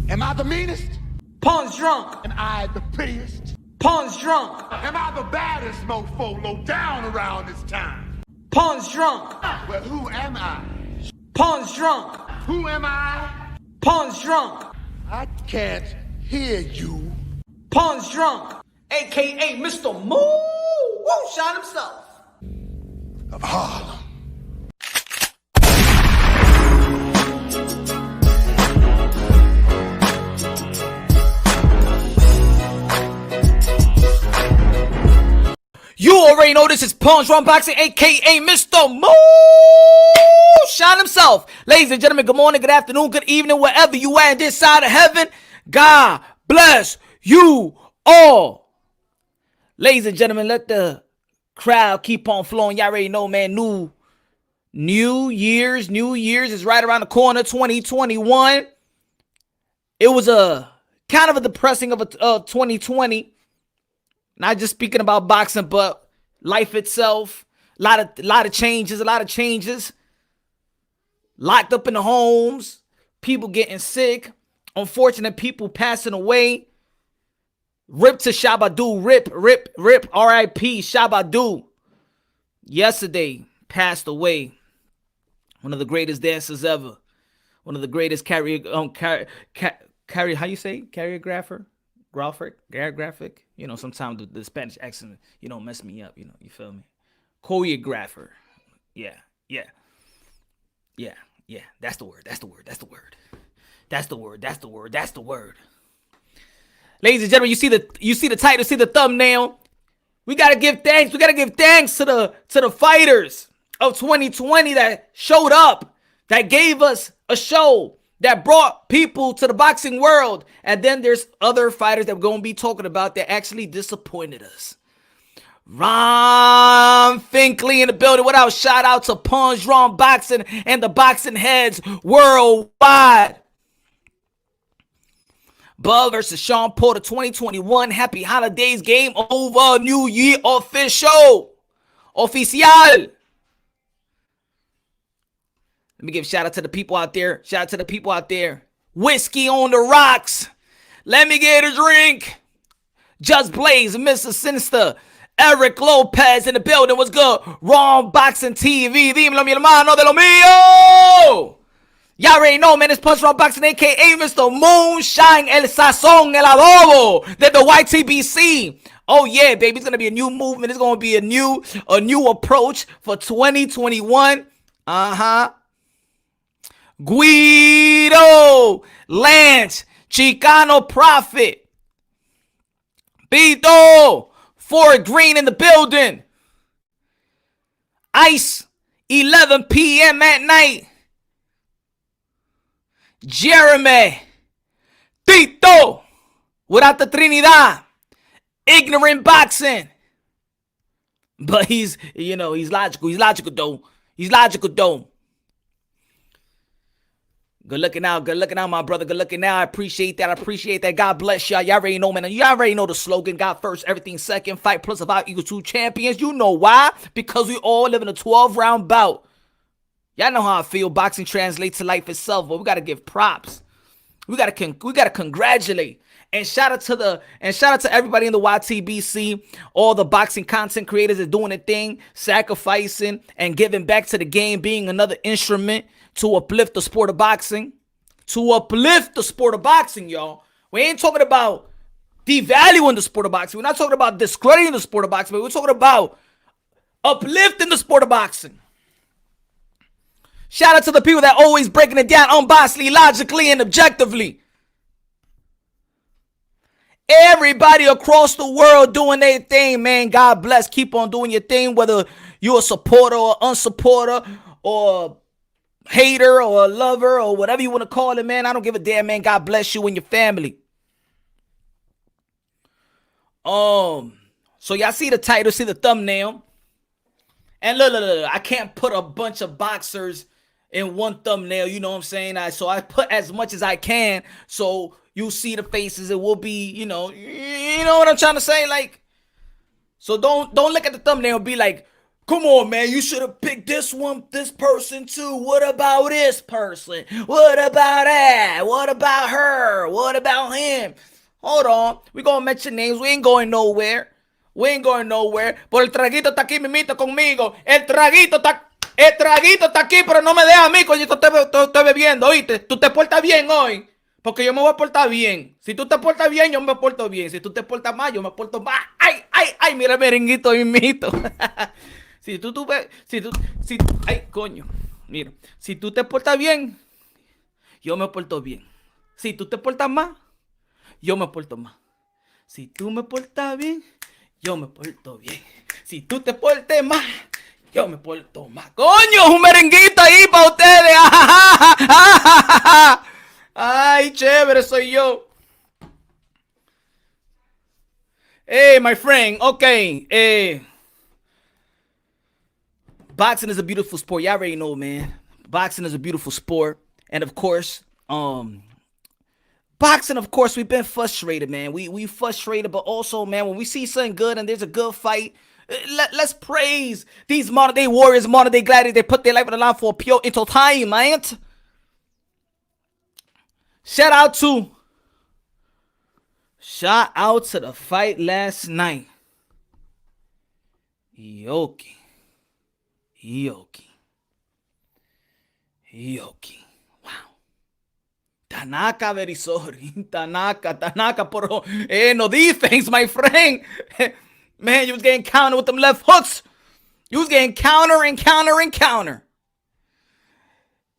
Am I the meanest? Pawn's drunk. Am I the prettiest? Pawn's drunk. Am I the baddest mofo low down around this time? Pawn's drunk. Well, who am I? Pawn's drunk. Who am I? Pawn's drunk. I can't hear you. Pawn's drunk. AKA Mr. Moo. Won't shine himself. Of Harlem. You already know this is Pawn's Drunk Boxing, aka Mr. Moo Shine himself. Ladies and gentlemen, good morning, good afternoon, good evening, wherever you at in this side of heaven. God bless you all. Ladies and gentlemen, let the crowd keep on flowing. Y'all already know, man. New Year's is right around the corner. 2021. It was a kind of a depressing of a 2020. Not just speaking about boxing, but life itself. A lot of changes. Locked up in the homes. People getting sick. Unfortunate people passing away. Rip to Shabadu. Rip. R.I.P. Shabadu. Yesterday passed away. One of the greatest dancers ever. One of the greatest how you say? Choreographer? Graphic. You know, sometimes the Spanish accent, mess me up. You feel me? Choreographer. Yeah. That's the word. Ladies and gentlemen, you see the title, see the thumbnail. We gotta give thanks. We gotta give thanks to the fighters of 2020 that showed up, that gave us a show, that brought people to the boxing world. And then there's other fighters that we're going to be talking about that actually disappointed us. Ron Finkley in the building. What else? Shout out to Pawn's Drunk Boxing and the boxing heads worldwide. Bud versus Sean Porter 2021. Happy holidays. Game over. New Year official. Oficial. Let me give shout out to the people out there. Whiskey on the rocks. Let me get a drink. Just Blaze, Mr. Sinister. Eric Lopez in the building. What's good? Wrong Boxing TV. Dímelo, mi hermano de lo mío. Y'all already know, man. It's Punch Wrong Boxing, a.k.a. Mr. Moonshine, El Sazón, El Adobo. They're the YTBC. Oh, yeah, baby. It's going to be a new movement. It's going to be a new approach for 2021. Guido, Lance, Chicano Prophet, Bito, Fort Green in the building. Ice, 11 p.m. at night. Jermell, Tito, without the Trinidad. Ignorant boxing. But he's logical. He's logical, though. Good looking out, my brother. Good looking out. I appreciate that. God bless y'all. Y'all already know, man. Y'all already know the slogan. God first, everything second. Fight plus about equals 2 champions. You know why? Because we all live in a 12-round bout. Y'all know how I feel. Boxing translates to life itself. But we gotta give props. We gotta congratulate. And shout out to everybody in the YTBC, all the boxing content creators that doing their thing, sacrificing and giving back to the game, being another instrument to uplift the sport of boxing. Y'all. We ain't talking about devaluing the sport of boxing. We're not talking about discrediting the sport of boxing, but we're talking about uplifting the sport of boxing. Shout out to the people that always breaking it down unbiasedly, logically, and objectively. Everybody across the world doing their thing, man. God bless. Keep on doing your thing, whether you're a supporter or unsupporter or hater or a lover or whatever you want to call it, man. I don't give a damn, man. God bless you and your family. So y'all see the title, see the thumbnail. And look, I can't put a bunch of boxers in one thumbnail, you know what I'm saying? So I put as much as I can so you see the faces. It will be, you know what I'm trying to say? Like, so don't look at the thumbnail and be like, Come on, man. You should have picked this person too. What about this person? What about that? What about her? What about him? Hold on. We gonna mention names. We ain't going nowhere. We ain't going nowhere. Por el traguito está aquí, mimito, conmigo. El traguito está aquí, pero no me deja a mí, coño. Estoy bebiendo, ¿oíste? Tú te portas bien hoy. Porque yo me voy a portar bien. Si tú te portas bien, yo me porto bien. Si tú te portas mal, yo me porto mal. Ay, mira el merenguito, mimito. Ay, coño. Mira, si tú te portas bien, yo me porto bien. Si tú te portas mal, yo me porto mal. Si tú me portas bien, yo me porto bien. Si tú te portes mal, yo me porto mal. Coño, un merenguito ahí para ustedes. Ay, chévere, soy yo. Hey, my friend. Okay. Boxing is a beautiful sport. Y'all already know, man. Boxing is a beautiful sport. And of course, boxing, of course, we've been frustrated, man. We frustrated, but also, man, when we see something good and there's a good fight, let's praise these modern-day warriors, modern-day gladiators. They put their life on the line for a pure entertainment. Shout out to the fight last night. Yoki. Wow. Tanaka, very sorry. Tanaka, pero no defense, my friend. Man, you was getting countered with them left hooks. You was getting counter.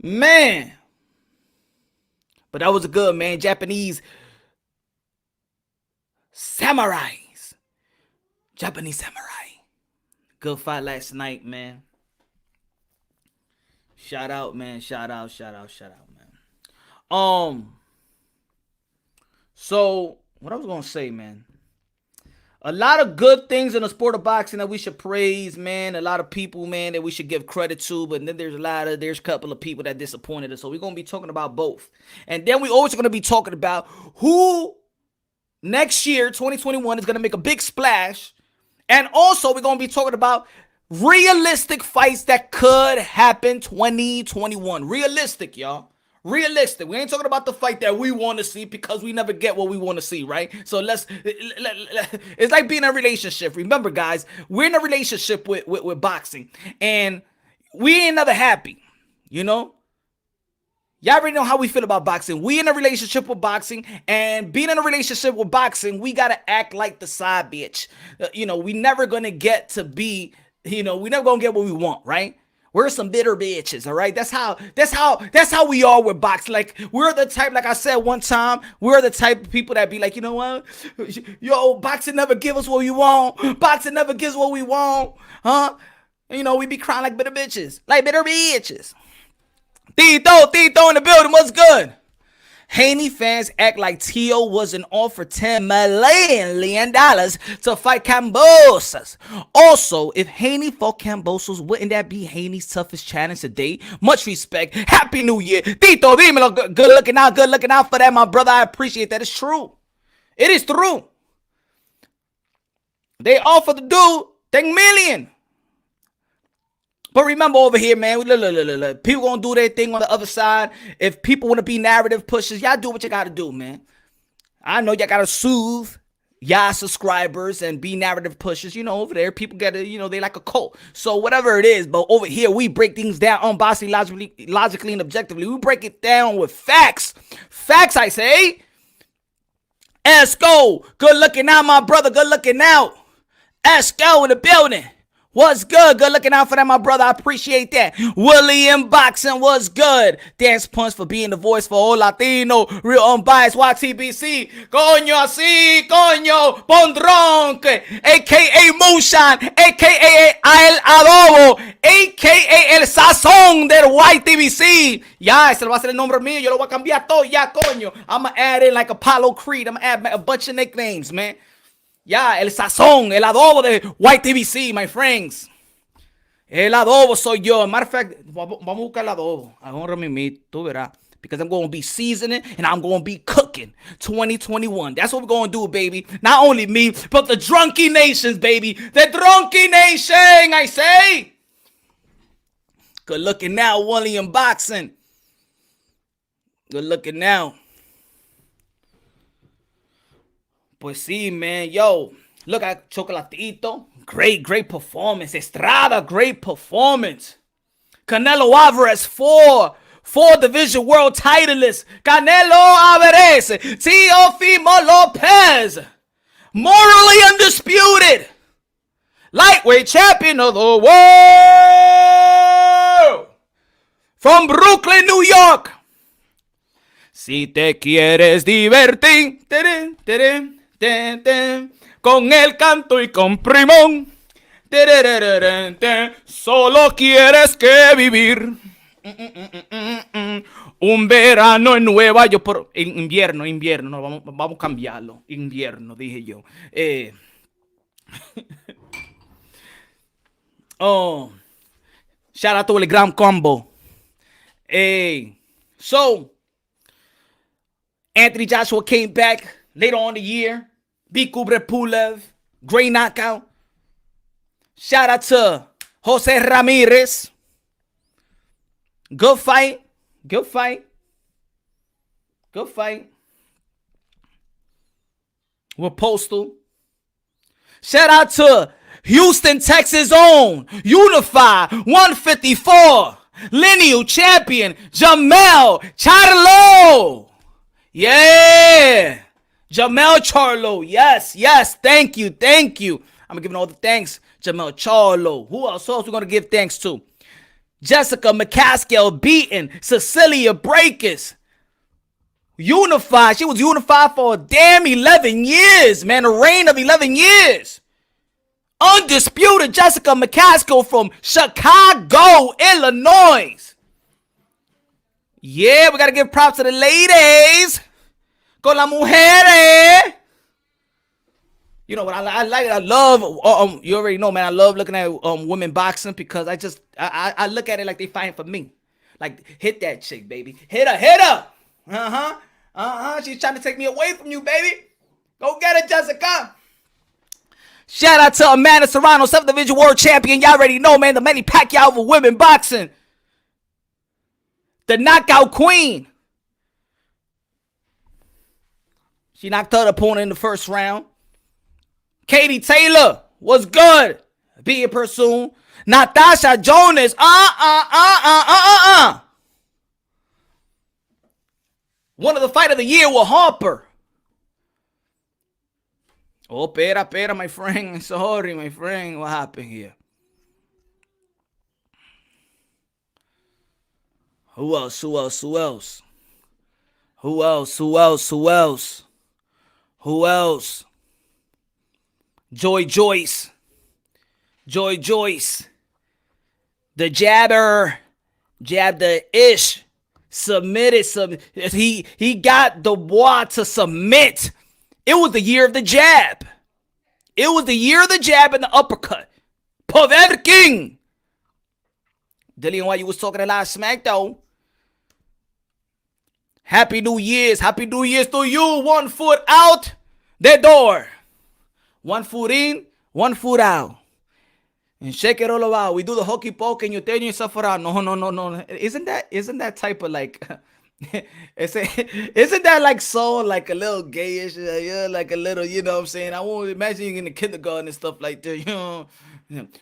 Man. But that was a good, man. Japanese samurais. Good fight last night, man. Shout out, man. Shout out, man. So, what I was going to say, man. A lot of good things in the sport of boxing that we should praise, man. A lot of people, man, that we should give credit to. But then there's a couple of people that disappointed us. So we're going to be talking about both. And then we're also going to be talking about who next year, 2021, is going to make a big splash. And also we're going to be talking about realistic fights that could happen 2021. Realistic, y'all. Realistic. We ain't talking about the fight that we want to see because we never get what we want to see, right? So it's like being in a relationship. Remember, guys, we're in a relationship with boxing and we ain't never happy, you know? Y'all already know how we feel about boxing. We in a relationship with boxing, and being in a relationship with boxing, we got to act like the side bitch. We never going to get to be, we never going to get what we want, right? We're some bitter bitches, all right? That's how we are with boxing. Like, we're the type, like I said one time, we're the type of people that be like, you know what? Yo, boxing never give us what we want. Boxing never gives what we want. Huh? We be crying like bitter bitches. Tito in the building, what's good? Haney fans act like Tio wasn't offered $10 million to fight Kambosos. Also, if Haney fought Kambosos, wouldn't that be Haney's toughest challenge today? Much respect. Happy New Year. Tito, dímelo. Good looking out for that, my brother. I appreciate that. It's true. It is true. They offered the dude $10 million. But remember over here, man, look, people gonna do their thing on the other side. If people want to be narrative pushers, y'all do what you gotta do, man. I know y'all gotta soothe y'all subscribers and be narrative pushers. Over there, people gotta, they like a cult. So whatever it is, but over here, we break things down unbiasedly, logically, and objectively. We break it down with facts. Facts, I say. Esco, good looking out, my brother. Good looking out. Esco in the building. What's good? Good looking out for that, my brother. I appreciate that. William Boxing, what's good? Dance Punch for being the voice for all Latino. Real unbiased YTBC. Coño así, coño. Pondronque. A.K.A. Moonshine. A.K.A. El Adobo. A.K.A. El Sazón del YTBC. Ya, ese va a ser el nombre mío. Yo lo voy a cambiar todo ya, coño. I'm going to add in like Apollo Creed. I'm going to add a bunch of nicknames, man. Ya, el sazón, el adobo de YTBC, my friends. El adobo soy yo. Matter of fact, vamos a buscar el adobo. Ahora mismo, tú verás. because I'm going to be seasoning and I'm going to be cooking 2021. That's what we're going to do, baby. Not only me, but the Drunky Nations, baby. The Drunky Nation, I say. Good looking now, William Boxing. Good looking now. Pues sí, man. Yo, look at Chocolatito. Great performance. Estrada, great performance. Canelo Alvarez, four division world titleists. Canelo Alvarez, Teofimo Lopez, morally undisputed lightweight champion of the world from Brooklyn, New York. Si te quieres divertir con el canto y con primón, solo quieres que vivir un verano en Nueva York. Por invierno, no, vamos a cambiarlo. Invierno, dije yo. Oh, shout out to El Gran Combo. So Anthony Joshua came back later on the year, beat Kubrat Pulev, great knockout. Shout out to Jose Ramirez. Good fight. With Postal. Shout out to Houston, Texas own Unified 154 lineal champion Jermell Charlo. Yeah. Jermell Charlo. Yes. Thank you. I'm giving all the thanks. Jermell Charlo. Who else we're going to give thanks to? Jessica McCaskill beating Cecilia Brækhus. Unified. She was unified for a damn 11 years, man. A reign of 11 years. Undisputed Jessica McCaskill from Chicago, Illinois. Yeah, we got to give props to the ladies. Con las mujeres. You know what I love, you already know, man, I love looking at women boxing because I look at it like they fighting for me. Like, hit that chick, baby. Hit her. She's trying to take me away from you, baby. Go get her, Jessica. Shout out to Amanda Serrano, 7th Division World Champion. Y'all already know, man, the Manny Pacquiao of women boxing. The knockout queen. She knocked her opponent in the first round. Katie Taylor was good. Being pursued. Natasha Jonas. One of the fight of the year with Harper. Oh, pera, my friend. Sorry, my friend. What happened here? Who else? Joy Joyce. The jabber. Jabbed the ish. Submitted. He got Dubois to submit. It was the year of the jab. It was the year of the jab and the uppercut. Povetkin. Dillian White, you was talking a lot of smack, though. Happy New Year's. Happy New Year's to you. 1 foot out the door. 1 foot in, 1 foot out. And shake it all about. We do the hokey poke and you turn yourself around. No. Isn't that type of like... isn't that like so like a little gayish? Yeah, like a little, you know what I'm saying? I won't imagine you in the kindergarten and stuff like that. You know,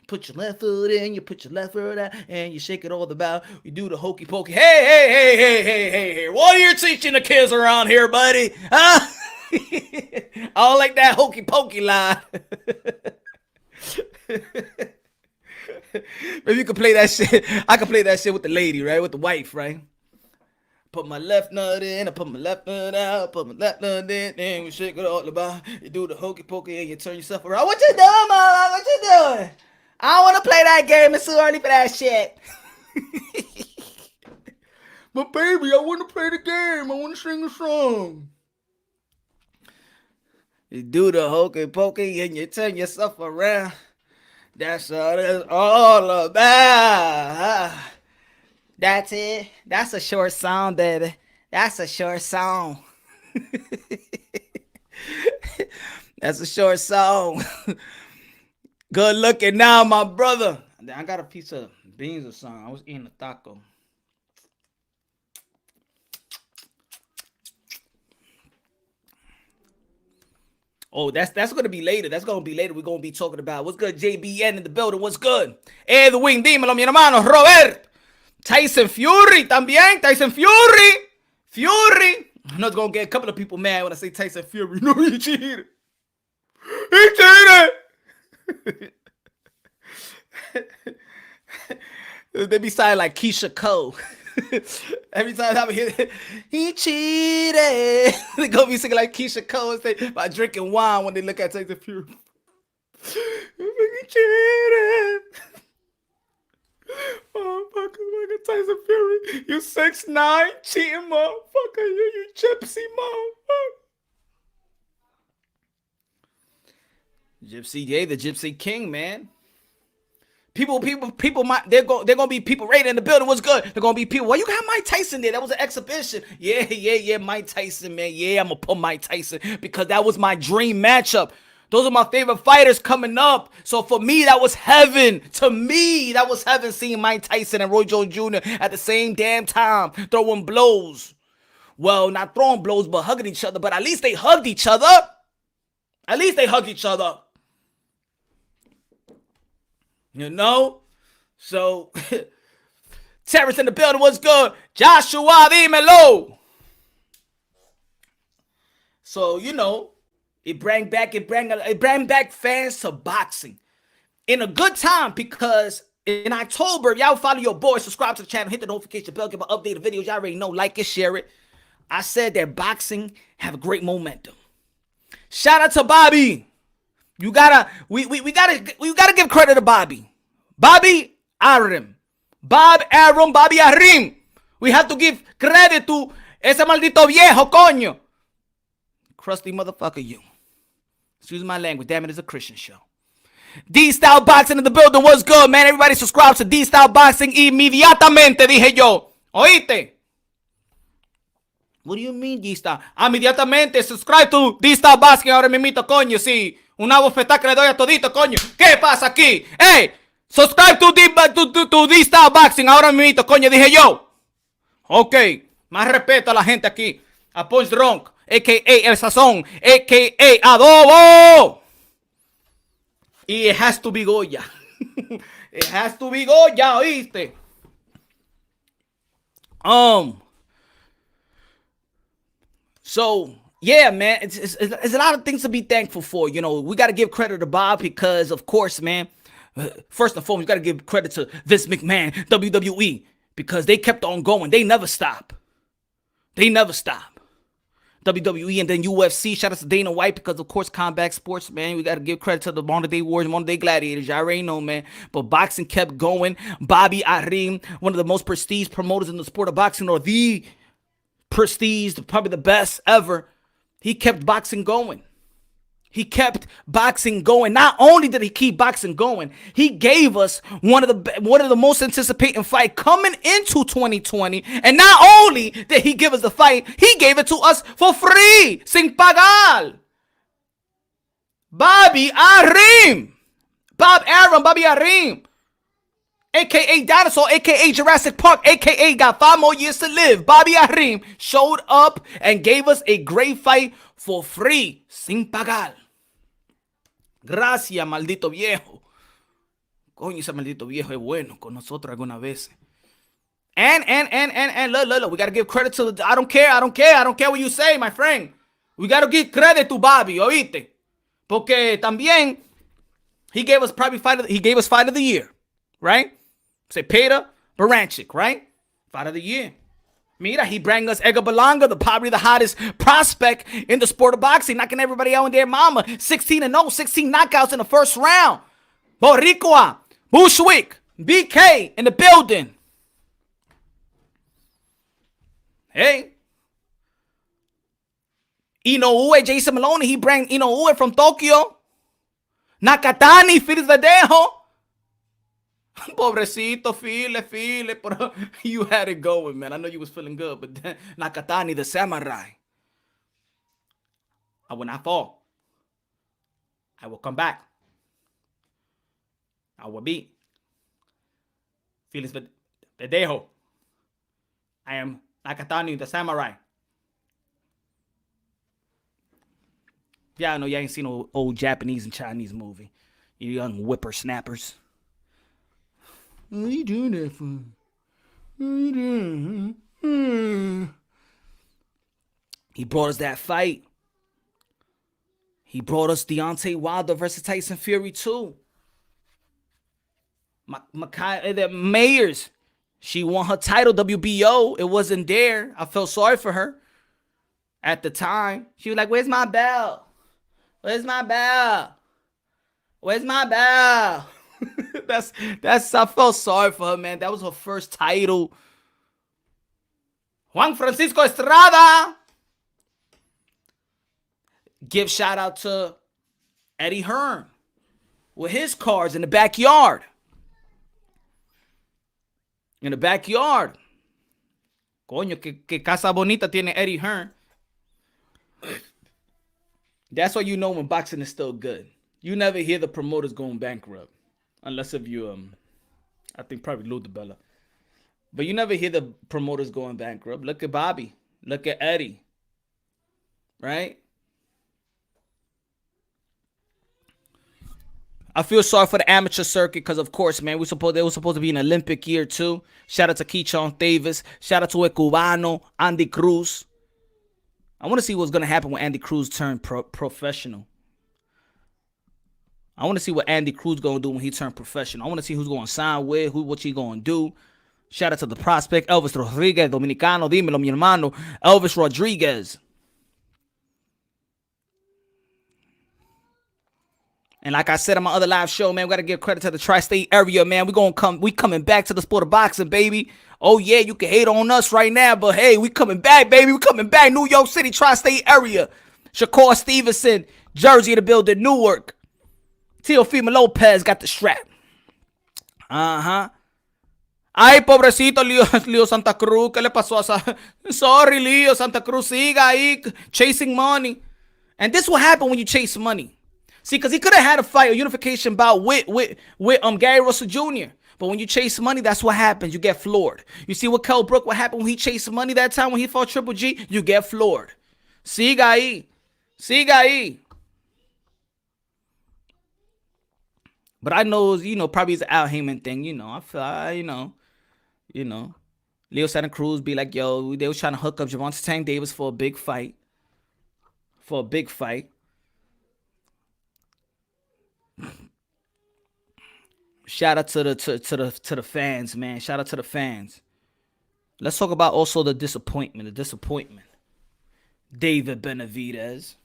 put your left foot in, you put your left foot out, and you shake it all about. You do the hokey pokey. Hey. What are you teaching the kids around here, buddy? Huh? I don't like that hokey pokey line. Maybe you could play that shit. I could play that shit with the lady, right? With the wife, right? Put my left nut in, I put my left nut out, put my left nut in, and we shake it all about. You do the hokey pokey and you turn yourself around. What you doing, mama? What you doing? I don't want to play that game. It's too early for that shit. But baby, I want to play the game. I want to sing a song. You do the hokey pokey and you turn yourself around. That's what it's all about. That's it. That's a short song, baby. That's a short song. That's a short song. Good looking now, my brother. I got a piece of beans or something. I was eating a taco. Oh, that's gonna be later. That's gonna be later. We're gonna be talking about what's good. JBN in the building. What's good? Edwin, dímelo, mi hermano. Robert. Tyson Fury también. Tyson Fury. I know it's gonna get a couple of people mad when I say Tyson Fury. No, he cheated. He cheated. They be sounding like Keisha Cole. Every time I hear it, he cheated. They gonna be singing like Keisha Cole and say by drinking wine when they look at Tyson Fury. He cheated. Motherfucker, Tyson Fury. You 6'9", cheating motherfucker. You gypsy motherfucker. Gypsy, yeah, the Gypsy King, man. People, they're gonna be people right in the building. What's good? They're gonna be people. Why you got Mike Tyson there? That was an exhibition. Yeah, Mike Tyson, man. Yeah, I'm gonna put Mike Tyson because that was my dream matchup. Those are my favorite fighters coming up. So for me, that was heaven. To me, that was heaven seeing Mike Tyson and Roy Jones Jr. at the same damn time throwing blows. Well, not throwing blows, but hugging each other. But at least they hugged each other. You know? So, Terrence in the building, what's good? Joshua, dímelo. So, you know, it bring back fans to boxing. In a good time because in October, y'all follow your boy, subscribe to the channel, hit the notification bell, give an updated videos. Y'all already know, like it, share it. I said that boxing have a great momentum. Shout out to Bobby. We gotta give credit to Bobby. Bobby Arim. Bobby Arim. We have to give credit to ese maldito viejo, coño. Crusty motherfucker, you. Excuse my language. Damn it, it's a Christian show. D-Style Boxing in the building. What's good, man? Everybody subscribe to D-Style Boxing inmediatamente, dije yo. ¿Oíste? What do you mean, D-Style? Inmediatamente, subscribe to D-Style Boxing ahora mismito, coño. Sí, una bofetada que le doy a todito, coño. ¿Qué pasa aquí? Hey, subscribe to D-Style Boxing ahora mismito, coño, dije yo. Ok, más respeto a la gente aquí. A Punch Drunk, a.k.a. El Sazón, a.k.a. Adobo. Y it has to be Goya. It has to be Goya, ¿oíste? So, yeah, man, it's a lot of things to be thankful for. You know, we got to give credit to Bob because, of course, man, first and foremost, we got to give credit to Vince McMahon, WWE, because they kept on going. They never stop. WWE and then UFC. Shout out to Dana White because, of course, combat sports, man. We got to give credit to the modern day warriors, modern day gladiators. You already know, man. But boxing kept going. Bobby Arim, one of the most prestige promoters in the sport of boxing, or the prestige, probably the best ever. He kept boxing going. Not only did he keep boxing going, he gave us one of the most anticipated fight coming into 2020. And not only did he give us the fight, he gave it to us for free, sin pagar. Bobby Arim, a.k.a. Dinosaur, a.k.a. Jurassic Park, a.k.a. got 5 more years to live. Bobby Arim showed up and gave us a great fight for free, sin pagar. Gracias, maldito viejo. Coño, ese maldito viejo es bueno con nosotros algunas veces. And look, we gotta give credit to I don't care what you say, my friend. We gotta give credit to Bobby, ¿oíste? Porque también he gave us fight of the year, right? Cepeda, Baranchik, right? Fight of the year. Mira, he bring us Edgar Berlanga, probably the hottest prospect in the sport of boxing, knocking everybody out in their mama. 16-0, 16 knockouts in the first round. Boricua, Bushwick, BK in the building. Hey. Inoue, Jason Maloney, he bring Inoue from Tokyo. Nakatani, Feliz Verdejo. Pobrecito, feel it, but you had it going, man. I know you was feeling good, but then Nakatani, the samurai. I will not fall. I will come back. I will beat. Felix Verdejo. I am Nakatani, the samurai. Yeah, I know you ain't seen no old Japanese and Chinese movie. You young whippersnappers. What are you doing that for? What are you doing? He brought us that fight. He brought us Deontay Wilder versus Tyson Fury too. The Mayers, she won her title, WBO. It wasn't there. I felt sorry for her at the time. She was like, where's my belt? Where's my belt? Where's my belt? I felt sorry for her, man. That was her first title. Juan Francisco Estrada. Give shout out to Eddie Hearn with his cards in the backyard. In the backyard. Coño, que casa bonita tiene Eddie Hearn. That's why you know when boxing is still good. You never hear the promoters going bankrupt. Unless if you, I think probably Lou DiBella. But you never hear the promoters going bankrupt. Look at Bobby. Look at Eddie. Right? I feel sorry for the amateur circuit because, of course, man, they were supposed to be an Olympic year, too. Shout out to Keyshawn Davis. Shout out to El Cubano, Andy Cruz. I want to see what's going to happen when Andy Cruz turned professional. I want to see what Andy Cruz going to do when he turned professional. I want to see who's going to sign with, what he going to do. Shout out to the prospect, Elvis Rodriguez, Dominicano, dímelo, mi hermano, Elvis Rodriguez. And like I said on my other live show, man, we got to give credit to the tri-state area, man. We coming back to the sport of boxing, baby. Oh, yeah, you can hate on us right now, but hey, we coming back, baby. We coming back. New York City, tri-state area. Shakur Stevenson, Jersey to build in Newark. Teofimo Lopez got the strap. Ay, pobrecito Leo Santa Cruz. ¿Qué le pasó a Sorry, Leo Santa Cruz. Siga ahí chasing money. And this will happen when you chase money. See, because he could have had a fight, a unification bout with Gary Russell Jr. But when you chase money, that's what happens. You get floored. You see what Kell Brook, what happened when he chased money that time when he fought Triple G? You get floored. Siga ahí. But I know, probably it's an Al Heyman thing, I feel, Leo Santa Cruz be like, yo, they was trying to hook up Gervonta Tank Davis for a big fight. Shout out to the fans, man. Shout out to the fans. Let's talk about also the disappointment. David Benavidez,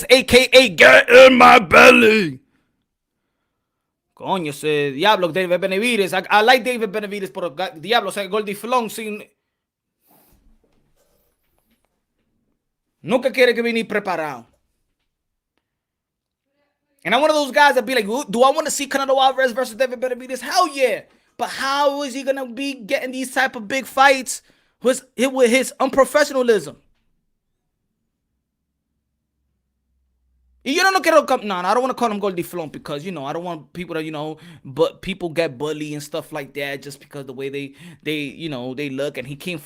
a.k.a. Get in my belly. Coño, ese Diablo, David Benavidez. I like David Benavidez, pero Diablo, ese Goldiflón sin... Nunca quiere que venir preparado. And I'm one of those guys that be like, do I want to see Canelo Alvarez versus David Benavidez? Hell yeah. But how is he going to be getting these type of big fights with his unprofessionalism? I don't want to call him Goldiflón because, I don't want people to, but people get bullied and stuff like that just because the way they look. And he came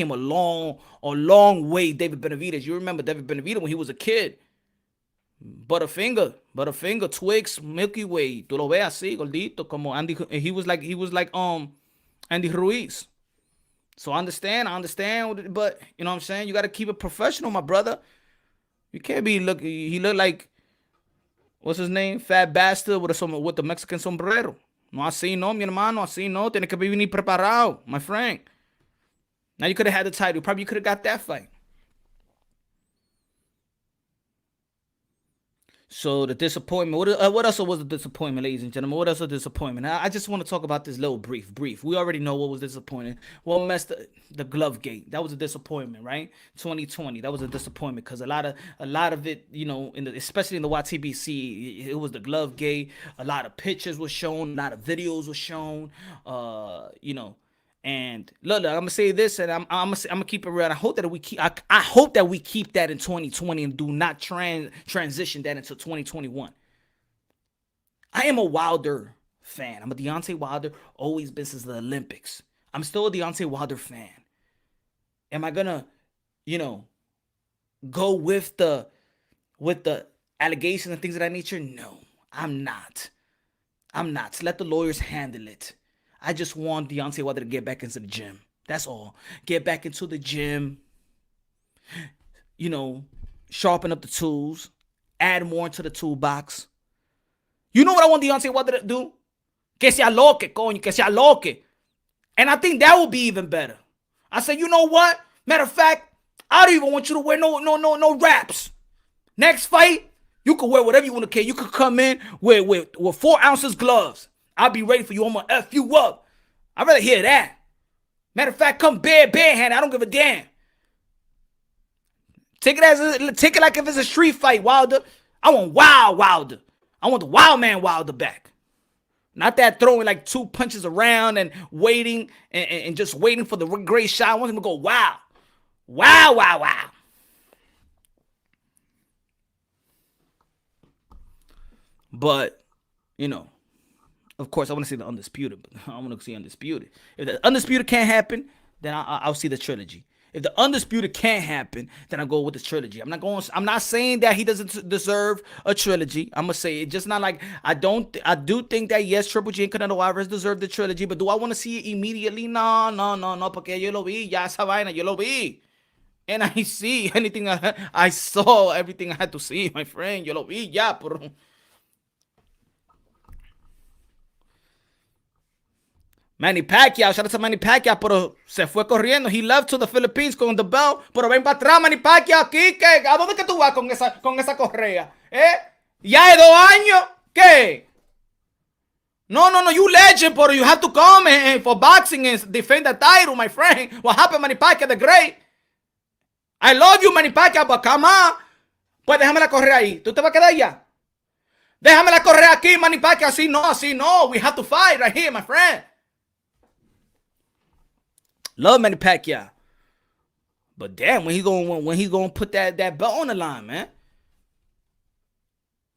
a long way, David Benavidez. You remember David Benavidez when he was a kid. Butterfinger, Twix, Milky Way. Tú lo ves así, gordito, como Andy. He was like Andy Ruiz. So I understand, but you know what I'm saying? You got to keep it professional, my brother. You can't be he looked like, what's his name? Fat bastard with the Mexican sombrero. No, así no, mi hermano, así no. Tiene que venir preparado, my friend. Now you could have had the title. Probably you could have got that fight. So the disappointment. What else was the disappointment, ladies and gentlemen? What else was the disappointment? I just want to talk about this little brief. We already know what was disappointing. What messed the glove gate? That was a disappointment, right? 2020. That was a disappointment because a lot of it, especially in the YTBC, it was the glove gate. A lot of pictures were shown. A lot of videos were shown. And look, I'm gonna say this, and I'm gonna keep it real. I hope that we keep. I hope that we keep that in 2020 and do not transition that into 2021. I am a Wilder fan. I'm a Deontay Wilder. Always been since the Olympics. I'm still a Deontay Wilder fan. Am I gonna, go with the allegations and things of that nature? No, I'm not. Let the lawyers handle it. I just want Deontay Wilder to get back into the gym. That's all. Get back into the gym. Sharpen up the tools. Add more into the toolbox. You know what I want Deontay Wilder to do? Que se aloque, coño. Que se aloque. And I think that will be even better. I said, you know what? Matter of fact, I don't even want you to wear no wraps. Next fight, you can wear whatever you want to care. You could come in with 4 ounces gloves. I'll be ready for you. I'm going to F you up. I'd rather hear that. Matter of fact, come barehanded. I don't give a damn. Take it like if it's a street fight, Wilder. I want Wilder. I want the wild man Wilder back. Not that throwing like 2 punches around and waiting and just waiting for the great shot. I want him to go wow. Wow. But, of course, I want to see the Undisputed, but I want to see Undisputed. If the Undisputed can't happen, then I'll see the Trilogy. If the Undisputed can't happen, then I'll go with the Trilogy. I'm not saying that he doesn't deserve a Trilogy. I'm gonna say it just not like I do think that yes, Triple G and Canelo Alvarez deserve the Trilogy, but do I want to see it immediately? No, porque yo lo vi, ya esa vaina, yo lo vi. And I see anything I saw, everything I had to see, my friend. Yo lo vi, ya, pero Manny Pacquiao, shout out to Manny Pacquiao, pero se fue corriendo. He left to the Philippines con the belt, pero ven para atrás, Manny Pacquiao, aquí, ¿qué? ¿A dónde que tú vas con esa correa? ¿Ya hay 2 años? ¿Qué? No, you legend, pero you have to come for boxing and defend the title, my friend. What happened, Manny Pacquiao, the great? I love you, Manny Pacquiao, but come on. Pues déjame la correa ahí. ¿Tú te vas a quedar allá? Déjame la correa aquí, Manny Pacquiao. Así no. We have to fight right here, my friend. Love Manny Pacquiao. But damn, when he gonna put that belt on the line, man?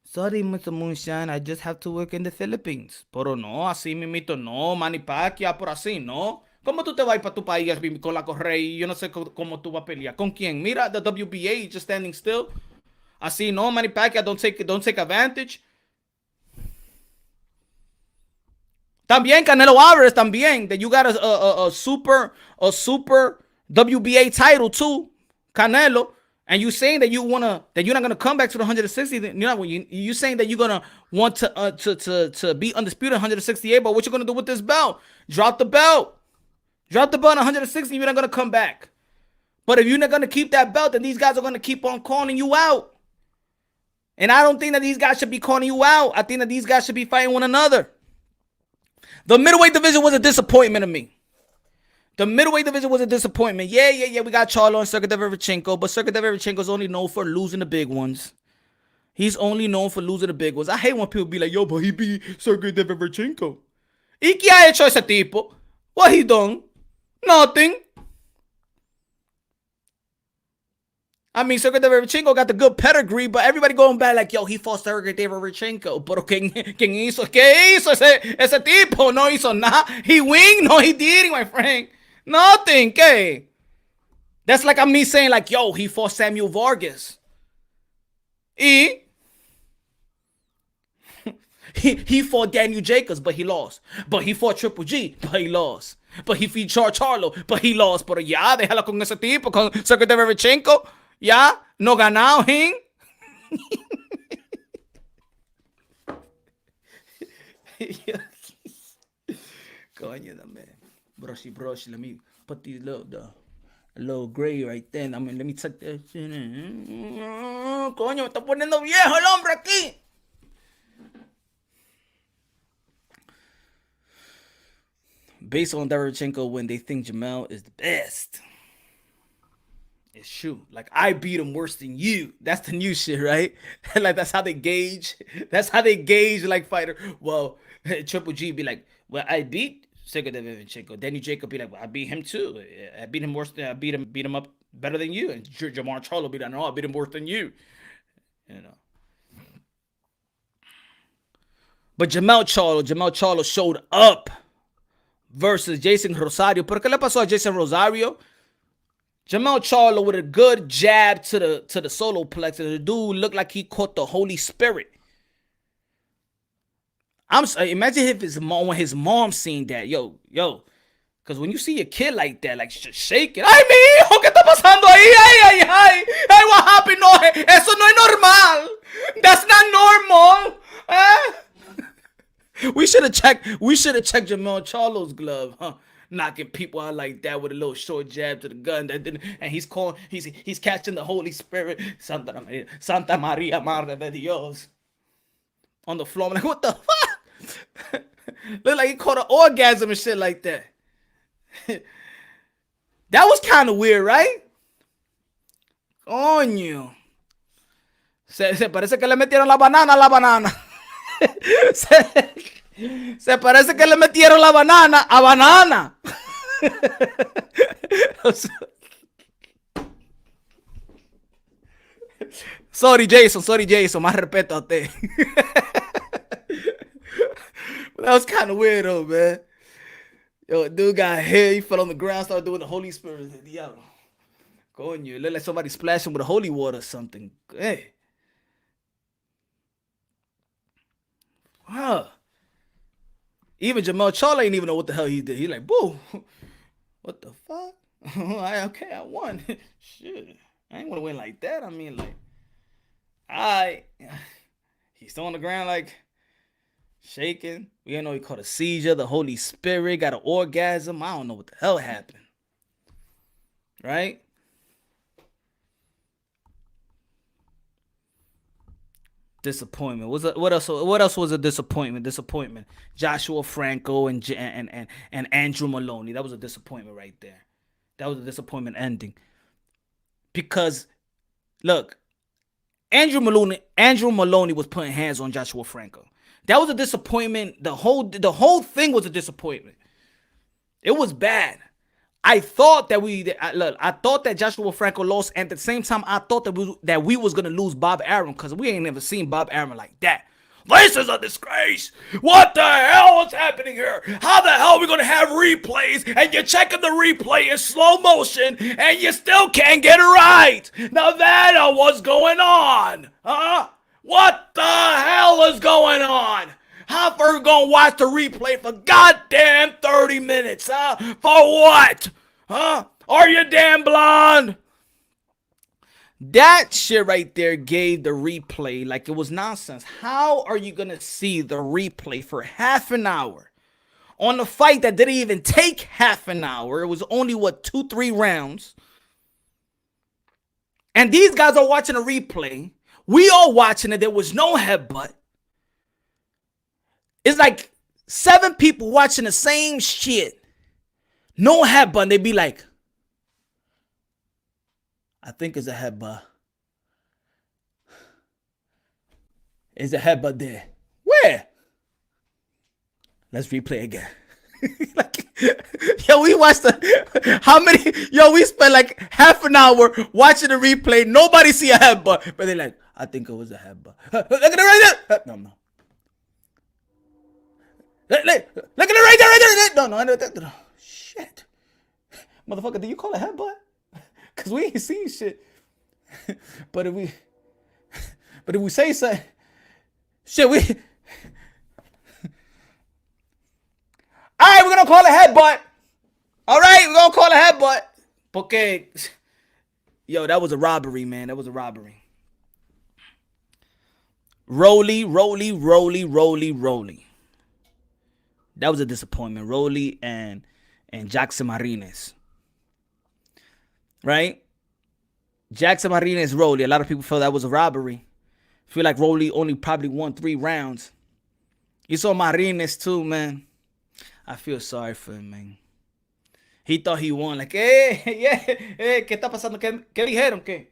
Sorry, Mr. Moonshine, I just have to work in the Philippines. Pero no, así mimito no, Manny Pacquiao, por así no. ¿Cómo tú te vas para tu país con la correa y yo no sé cómo tú vas a pelear? ¿Con quién? Mira, the WBA just standing still. Así no, Manny Pacquiao, don't take advantage. También Canelo Alvarez también, that you got a super WBA title too, Canelo, and you saying that you're not gonna come back to the 160. You saying that you're gonna want to be undisputed 168, but what you gonna do with this belt? Drop the belt on 160. You're not gonna come back. But if you're not gonna keep that belt, then these guys are gonna keep on calling you out. And I don't think that these guys should be calling you out. I think that these guys should be fighting one another. The middleweight division was a disappointment to me. The middleweight division was a disappointment. Yeah. We got Charlo and Sergey Derevchenko, but Sergey Derevchenko is only known for losing the big ones. He's only known for losing the big ones. I hate when people be like, yo, but he beat Sergey Derevchenko. ¿Y qué ha hecho ese tipo? What he done? Nothing. I mean, Sergey Derevchenko got the good pedigree, but everybody going back like, yo, he fought Sergey Derevchenko. Pero ¿quién hizo? ¿Qué hizo ese tipo? No hizo nada. He win? No, he didn't, my friend. Nothing. ¿Qué? That's like me saying like, yo, he fought Samuel Vargas. Y? He fought Daniel Jacobs, but he lost. But he fought Triple G, but he lost. But he fought Charlo, but he lost. Pero ya, déjala con ese tipo, con Sergey Derevchenko. Ya, no ganado, ¿eh? Coño, man. Brushy, let me put these little A little gray right there. I mean, let me tuck that shit in. Coño, me está poniendo viejo el hombre aquí. Based on Derevchenko, when they think Jermell is the best. It's true. Like, I beat him worse than you. That's the new shit, right? Like, that's how they gauge. That's how they gauge, like, fighter. Well, Triple G be like, well, I beat Derevchenko. Danny Jacob be like, well, I beat him too. I beat him worse than I beat him up better than you. And Jermell Charlo be like, no, I beat him worse than you. You know. But Jermell Charlo showed up versus Jason Rosario. ¿Por qué le pasó a Jason Rosario? Jermell Charlo with a good jab to the solar plexus. The dude looked like he caught the Holy Spirit. Imagine if his mom seen that. Yo. Because when you see a kid like that, like shaking. Ay, mi hijo, ¿qué está pasando ahí? Ay, what happened? No, eso no es normal. That's not normal. We should have checked Jermell Charlo's glove, huh? Knocking people out like that with a little short jab to the gun. And he's catching the Holy Spirit. Santa Maria, Madre de Dios. On the floor. I'm like, what the fuck? Look like he caught an orgasm and shit like that. That was kind of weird, right? Coño. Se parece que le metieron la banana a la banana. Se parece que le metieron la banana a banana. Sorry, Jason. Más respeto a usted. That was kind of weird, though, man. Yo, dude got hit. He fell on the ground, started doing the Holy Spirit. Yo, coño, it looked like somebody splashing with holy water or something. Hey. Wow. Even Jermell Charlo ain't even know what the hell he did. He like, boo. What the fuck? Okay, I won. Shit. I ain't want to win like that. I mean, like, he's still on the ground, like, shaking. We didn't know he caught a seizure. The Holy Spirit got an orgasm. I don't know what the hell happened. Right? Disappointment. What else was a disappointment? Joshua Franco and Andrew Maloney. That was a disappointment right there. That was a disappointment ending. Because, look, Andrew Maloney was putting hands on Joshua Franco. That was a disappointment. The whole thing was a disappointment. It was bad. I thought that Joshua Franco lost, and at the same time, I thought that we was gonna lose Bob Arum because we ain't never seen Bob Arum like that. This is a disgrace. What the hell is happening here? How the hell are we gonna have replays and you're checking the replay in slow motion and you still can't get it right? Now that what's going on? Huh? What the hell is going on? How far are we gonna watch the replay for goddamn 30 minutes, huh? For what? Huh? Are you damn blonde? That shit right there gave the replay like it was nonsense. How are you gonna see the replay for half an hour on a fight that didn't even take half an hour? It was only, 2-3 rounds. And these guys are watching a replay. We all watching it. There was no headbutt. It's like 7 people watching the same shit. No headbutt. They be like, I think it's a headbutt. Is a headbutt there? Where? Let's replay again. We watched we spent like half an hour watching the replay. Nobody see a headbutt. But they're like, I think it was a headbutt. Look at it right there. No. Look at it right there. No. Shit. Motherfucker, do you call it headbutt? Because we ain't seen shit. But if we say something, shit, we... Alright, we're going to call it headbutt. Alright, we're going to call it headbutt. Porque... Yo, that was a robbery, man. That was a robbery. Rolly. That was a disappointment. Rolly and Jackson Martinez. right? Jackson Martinez, Rolly. A lot of people felt that was a robbery. I feel like Rolly only probably won 3 rounds. You saw Martinez too, man. I feel sorry for him, man. He thought he won. Like, ¿qué está pasando? ¿Qué dijeron? ¿Qué?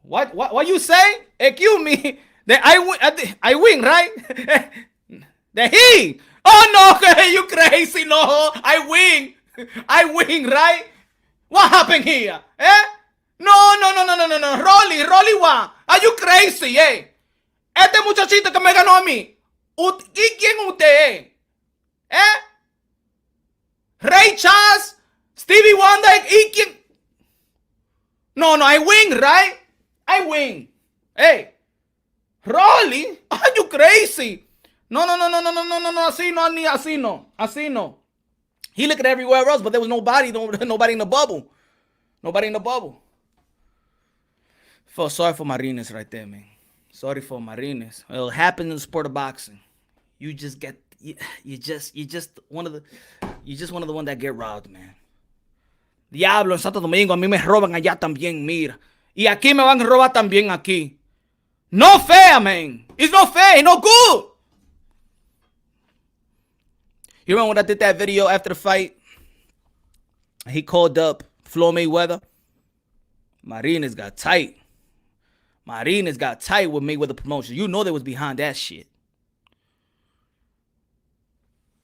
What you say? Excuse me. That I win, right? That he. Oh, no, you crazy. No, I win, right? What happened here? No. Rolly won. Are you crazy, Este muchachito que me ganó a mí. ¿Y quién usted es? Ray Charles, Stevie Wonder, ¿y quién? No, I win, right? I win. Hey, Rolly, are you crazy? No, así no. He looked at everywhere else, but there was nobody in the bubble. Nobody in the bubble. Felt sorry for Martinez right there, man. Sorry for Martinez. It'll happen in the sport of boxing. You just one of the ones that get robbed, man. Diablo, en Santo Domingo a mí me roban allá también, mira. Y aquí me van a robar también aquí. No fair, man. It's not fair. It's not good. You remember when I did that video after the fight? He called up Floyd Mayweather. Martinez got tight. Martinez got tight with Mayweather Promotion. You know they was behind that shit.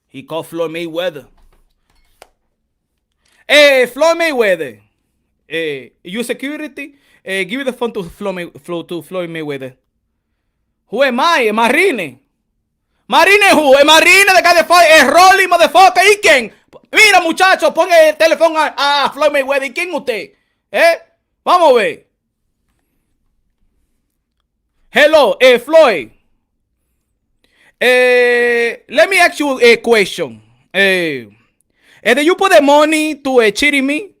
He called Floyd Mayweather. Hey, Floyd Mayweather. You security? Give me the phone to Floyd Mayweather. Who am I? Marine. Marine who? Marine, the guy that fight. Rolly, motherfucker. ¿Y quién? Mira, muchacho, pon el teléfono a Floyd Mayweather. ¿Y quién usted? Vamos a ver. Hello, Floyd. Let me ask you a question. Did you put the money to cheating me?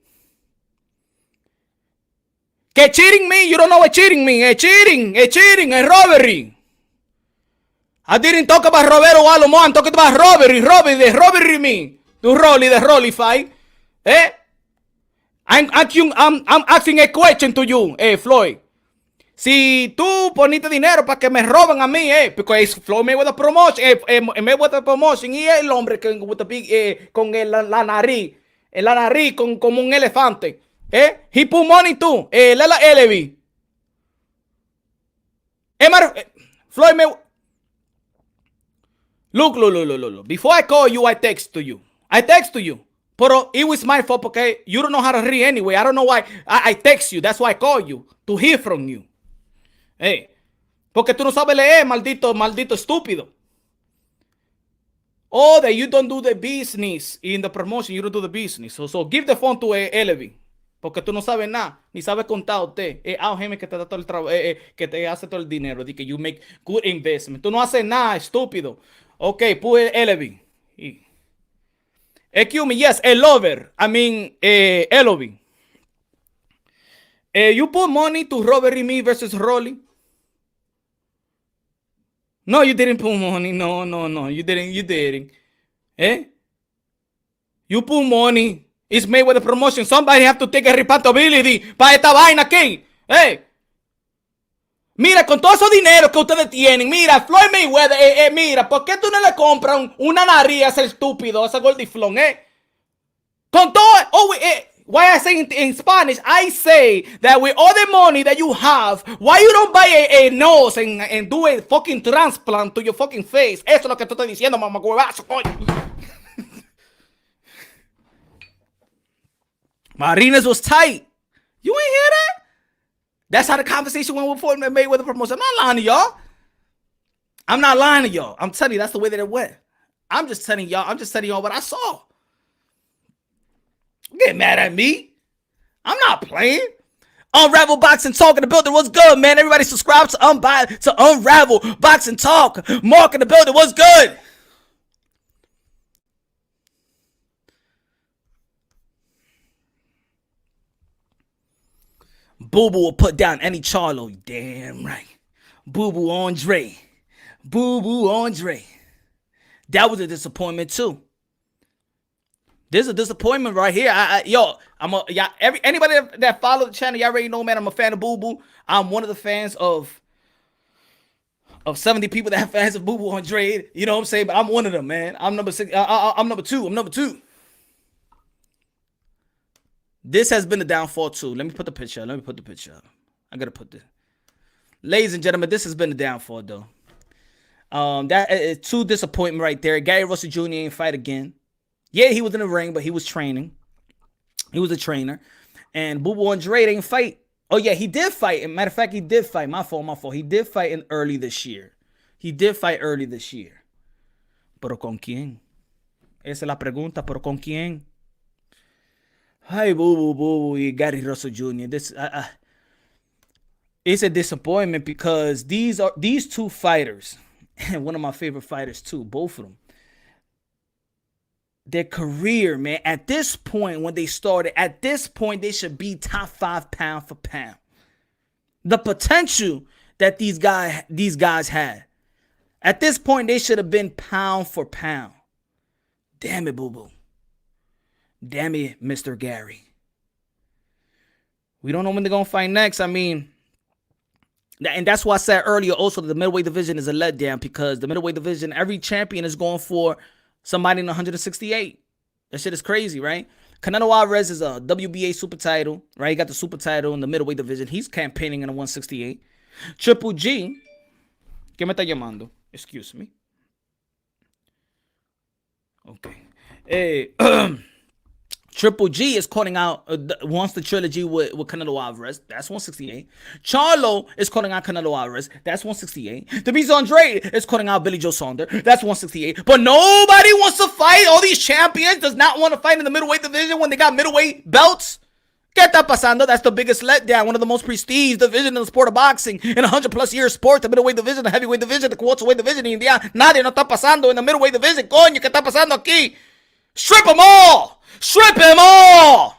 Que cheating me? You don't know what cheating means. Cheating, robbery. I didn't talk about Roberto Alomo. I'm talking about robbery. The robbery me. To Rolly fight. I'm asking a question to you, Floyd. Si tú poniste dinero para que me roban a mí, porque es Floyd Mayweather Promotion, Mayweather Promotion, y el hombre con la nariz, como un elefante, he put money too, Lela Elevi. Floyd Mayweather. Look. Before I call you, I text to you. But it was my fault, okay? You don't know how to read anyway. I don't know why. I text you. That's why I call you. To hear from you. Porque tú no sabes leer, maldito estúpido. Oh, that you don't do the business in the promotion. You don't do the business. So give the phone to Elevi. Porque tú no sabes nada. Ni sabes contar usted. Que te da todo el trabajo. Que te hace todo el dinero. De que you make good investment. Tú no haces nada, estúpido. Okay, put Elevi. Excuse me, yes, Elovi. You put money to robbery me versus Rolly? No, you didn't put money. No, you didn't. You put money. It's made with a promotion. Somebody have to take a responsibility para esta vaina aquí. Mira, con todo ese dinero que ustedes tienen, mira, Floyd Mayweather, mira, ¿por qué tú no le compras una nariz a ese estúpido, a ese gordiflón, Con todo, why I say in Spanish, I say that with all the money that you have, why you don't buy a nose and do a fucking transplant to your fucking face? Eso es lo que tú estás diciendo, mamá huevazo, coño. Martinez was tight. You ain't hear that? That's how the conversation went before Mayweather Promotion. I'm not lying to y'all. I'm telling you, that's the way that it went. I'm just telling y'all what I saw. Get mad at me. I'm not playing. Unravel Boxing Talk in the building. What's good, man? Everybody subscribe to Unravel Boxing Talk. Mark in the building. What's good? Boo Boo will put down any Charlo. Damn right. Boo Boo Andre. That was a disappointment too. There's a disappointment right here. Anybody that follow the channel, y'all already know, man. I'm a fan of Boo Boo. I'm one of the fans of 70 people that have fans of Boo Boo on Dre. You know what I'm saying? But I'm one of them, man. I'm number 6. I'm number 2. I'm number 2. This has been the downfall too. Let me put the picture up. I gotta put this. Ladies and gentlemen, this has been the downfall though. That is too disappointment right there. Gary Russell Jr. ain't fight again. Yeah, he was in the ring, but he was training. He was a trainer. And Boo Boo Andre didn't fight. Oh, yeah, he did fight. As a matter of fact, he did fight. My fault. He did fight early this year. Pero con quién? Esa es la pregunta. Pero con quién? Hi, Boo Boo y Gary Russell Jr. It's a disappointment because these two fighters, and one of my favorite fighters too, both of them. Their career, man, at this point when they started, they should be top 5 pound for pound. The potential that these guys had. At this point, they should have been pound for pound. Damn it, Boo Boo. Damn it, Mr. Gary. We don't know when they're going to fight next. I mean, and that's why I said earlier also that the middleweight division is a letdown because the middleweight division, every champion is going for somebody in 168. That shit is crazy, right? Canelo Alvarez is a WBA super title, right? He got the super title in the middleweight division. He's campaigning in the 168. Triple G. ¿Qué me está llamando? Excuse me. Okay. Triple G is calling out, wants the trilogy with Canelo Alvarez. That's 168. Charlo is calling out Canelo Alvarez. That's 168. The Beast Andre is calling out Billy Joe Saunders. That's 168. But nobody wants to fight. All these champions does not want to fight in the middleweight division when they got middleweight belts. ¿Qué está pasando? That's the biggest letdown. One of the most prestige divisions in the sport of boxing. In 100+ years sport, the middleweight division, the heavyweight division, the welterweight division in India. Nadie no está pasando in the middleweight division. Coño, ¿qué está pasando aquí? Strip them all. Strip him all!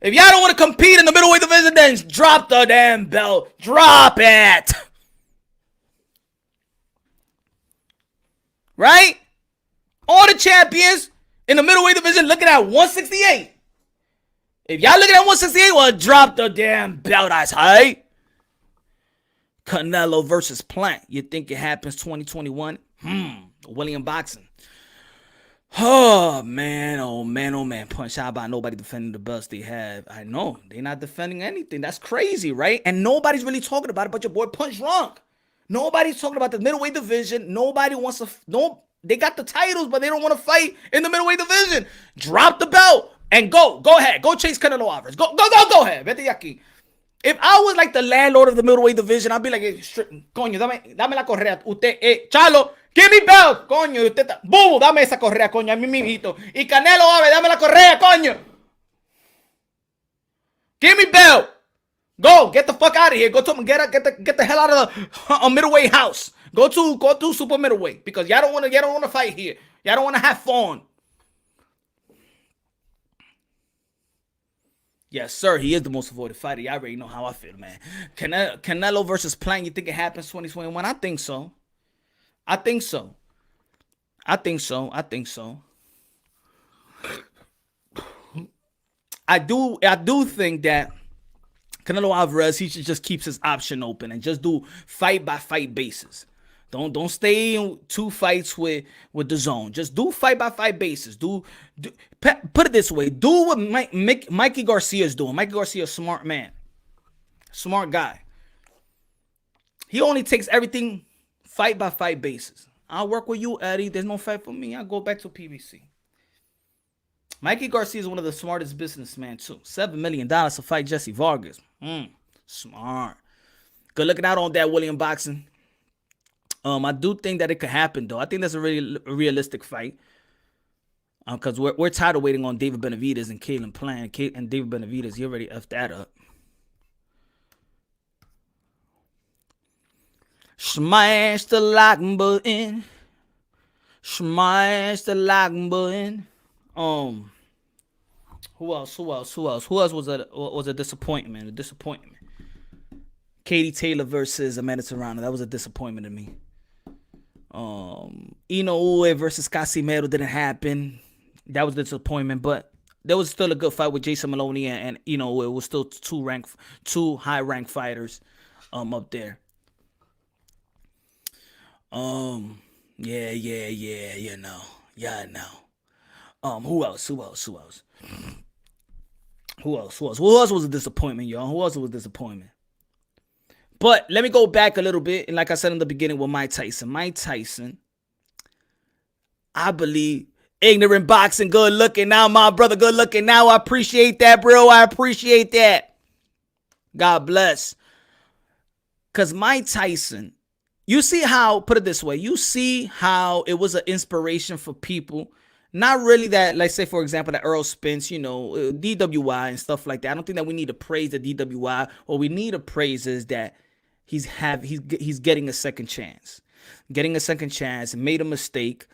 If y'all don't want to compete in the middleweight division, then drop the damn belt. Drop it! Right? All the champions in the middleweight division looking at 168. If y'all looking at 168, well, drop the damn belt, I say. Canelo versus Plant. You think it happens 2021? William Boxing. Oh man. Punch, how about nobody defending the belts they have? I know, they're not defending anything. That's crazy, right? And nobody's really talking about it but your boy Punch Drunk. Nobody's talking about the middleweight division. Nobody wants to, they got the titles, but they don't want to fight in the middleweight division. Drop the belt and go ahead. Go chase Canelo Alvarez. Go ahead. Vete de aquí. If I was like the landlord of the middleweight division, I'd be like, coño, dame la correa. Usted, Charlo, give me belt. Coño, usted, Bubu, dame esa correa, coño, a mí mismito. Y Canelo, dame la correa, coño. Give me belt. Go, get the fuck out of here. Go to get the hell out of the middleweight house. Go to super middleweight because y'all don't want to fight here. Y'all don't want to have fun. Yes, sir. He is the most avoided fighter. Y'all already know how I feel, man. Canelo versus Plant. You think it happens 2021? I think so. I do think that Canelo Alvarez, he should just keep his option open and just do fight by fight basis. Don't stay in 2 fights with the zone. Just do fight by fight basis. Put it this way. Do what Mikey Garcia is doing. Mikey Garcia is a smart man. Smart guy. He only takes everything fight by fight basis. I'll work with you, Eddie. There's no fight for me. I'll go back to PBC. Mikey Garcia is one of the smartest businessmen too. $7 million to fight Jesse Vargas. Smart. Good looking out on that William Boxing. I do think that it could happen, though. I think that's a really realistic fight. Because we're tired of waiting on David Benavidez and Caleb Plant. And David Benavidez, he already effed that up. Smash the like button. Smash the like button. Who else? Who else was a disappointment? Katie Taylor versus Amanda Serrano. That was a disappointment to me. Inoue versus Casimero didn't happen. That was the disappointment, but there was still a good fight with Jason Maloney, and you know, it was still two high ranked fighters up there. Yeah, you know. Yeah, I know. Who else? Who else was a disappointment, y'all? Who else was a disappointment? But let me go back a little bit, and like I said in the beginning with Mike Tyson. Mike Tyson, I believe, ignorant boxing, good looking now, my brother, good looking now. I appreciate that, bro. I appreciate that. God bless. Because Mike Tyson, you see how, put it this way, you see how it was an inspiration for people. Not really that, let's say, for example, that Earl Spence, you know, DWI and stuff like that. I don't think that we need to praise the DWI. What we need to praise is that he's getting a second chance. Getting a second chance, made a mistake,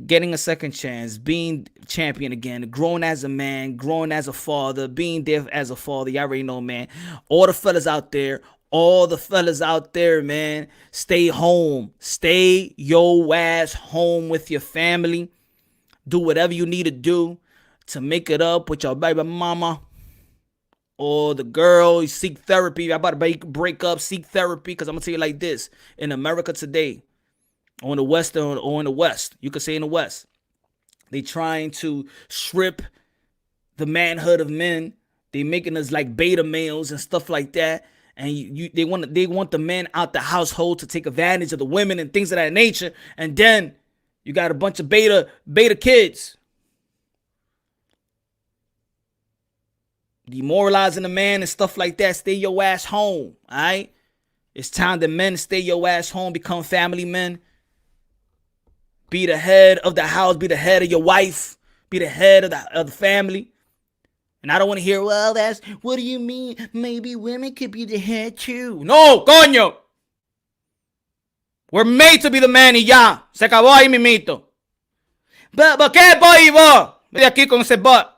getting a second chance, being champion again, growing as a man, growing as a father, being there as a father. You already know, man. All the fellas out there, man, stay home. Stay your ass home with your family. Do whatever you need to do to make it up with your baby mama or the girl. You seek therapy. I'm about to break up, seek therapy, because I'm going to tell you like this. In America today, or in the West, or in the West, you could say in the West, they trying to strip the manhood of men. They making us like beta males and stuff like that. And they want the men out the household to take advantage of the women and things of that nature. And then you got a bunch of beta kids demoralizing the man and stuff like that. Stay your ass home, all right? It's time that men stay your ass home, become family men. Be the head of the house, be the head of your wife, be the head of the family. And I don't want to hear, well, what do you mean? Maybe women could be the head too. No, coño. We're made to be the man y ya. Se acabó ahí mimito. But ¿qué boy vos? Ve aquí con ese but.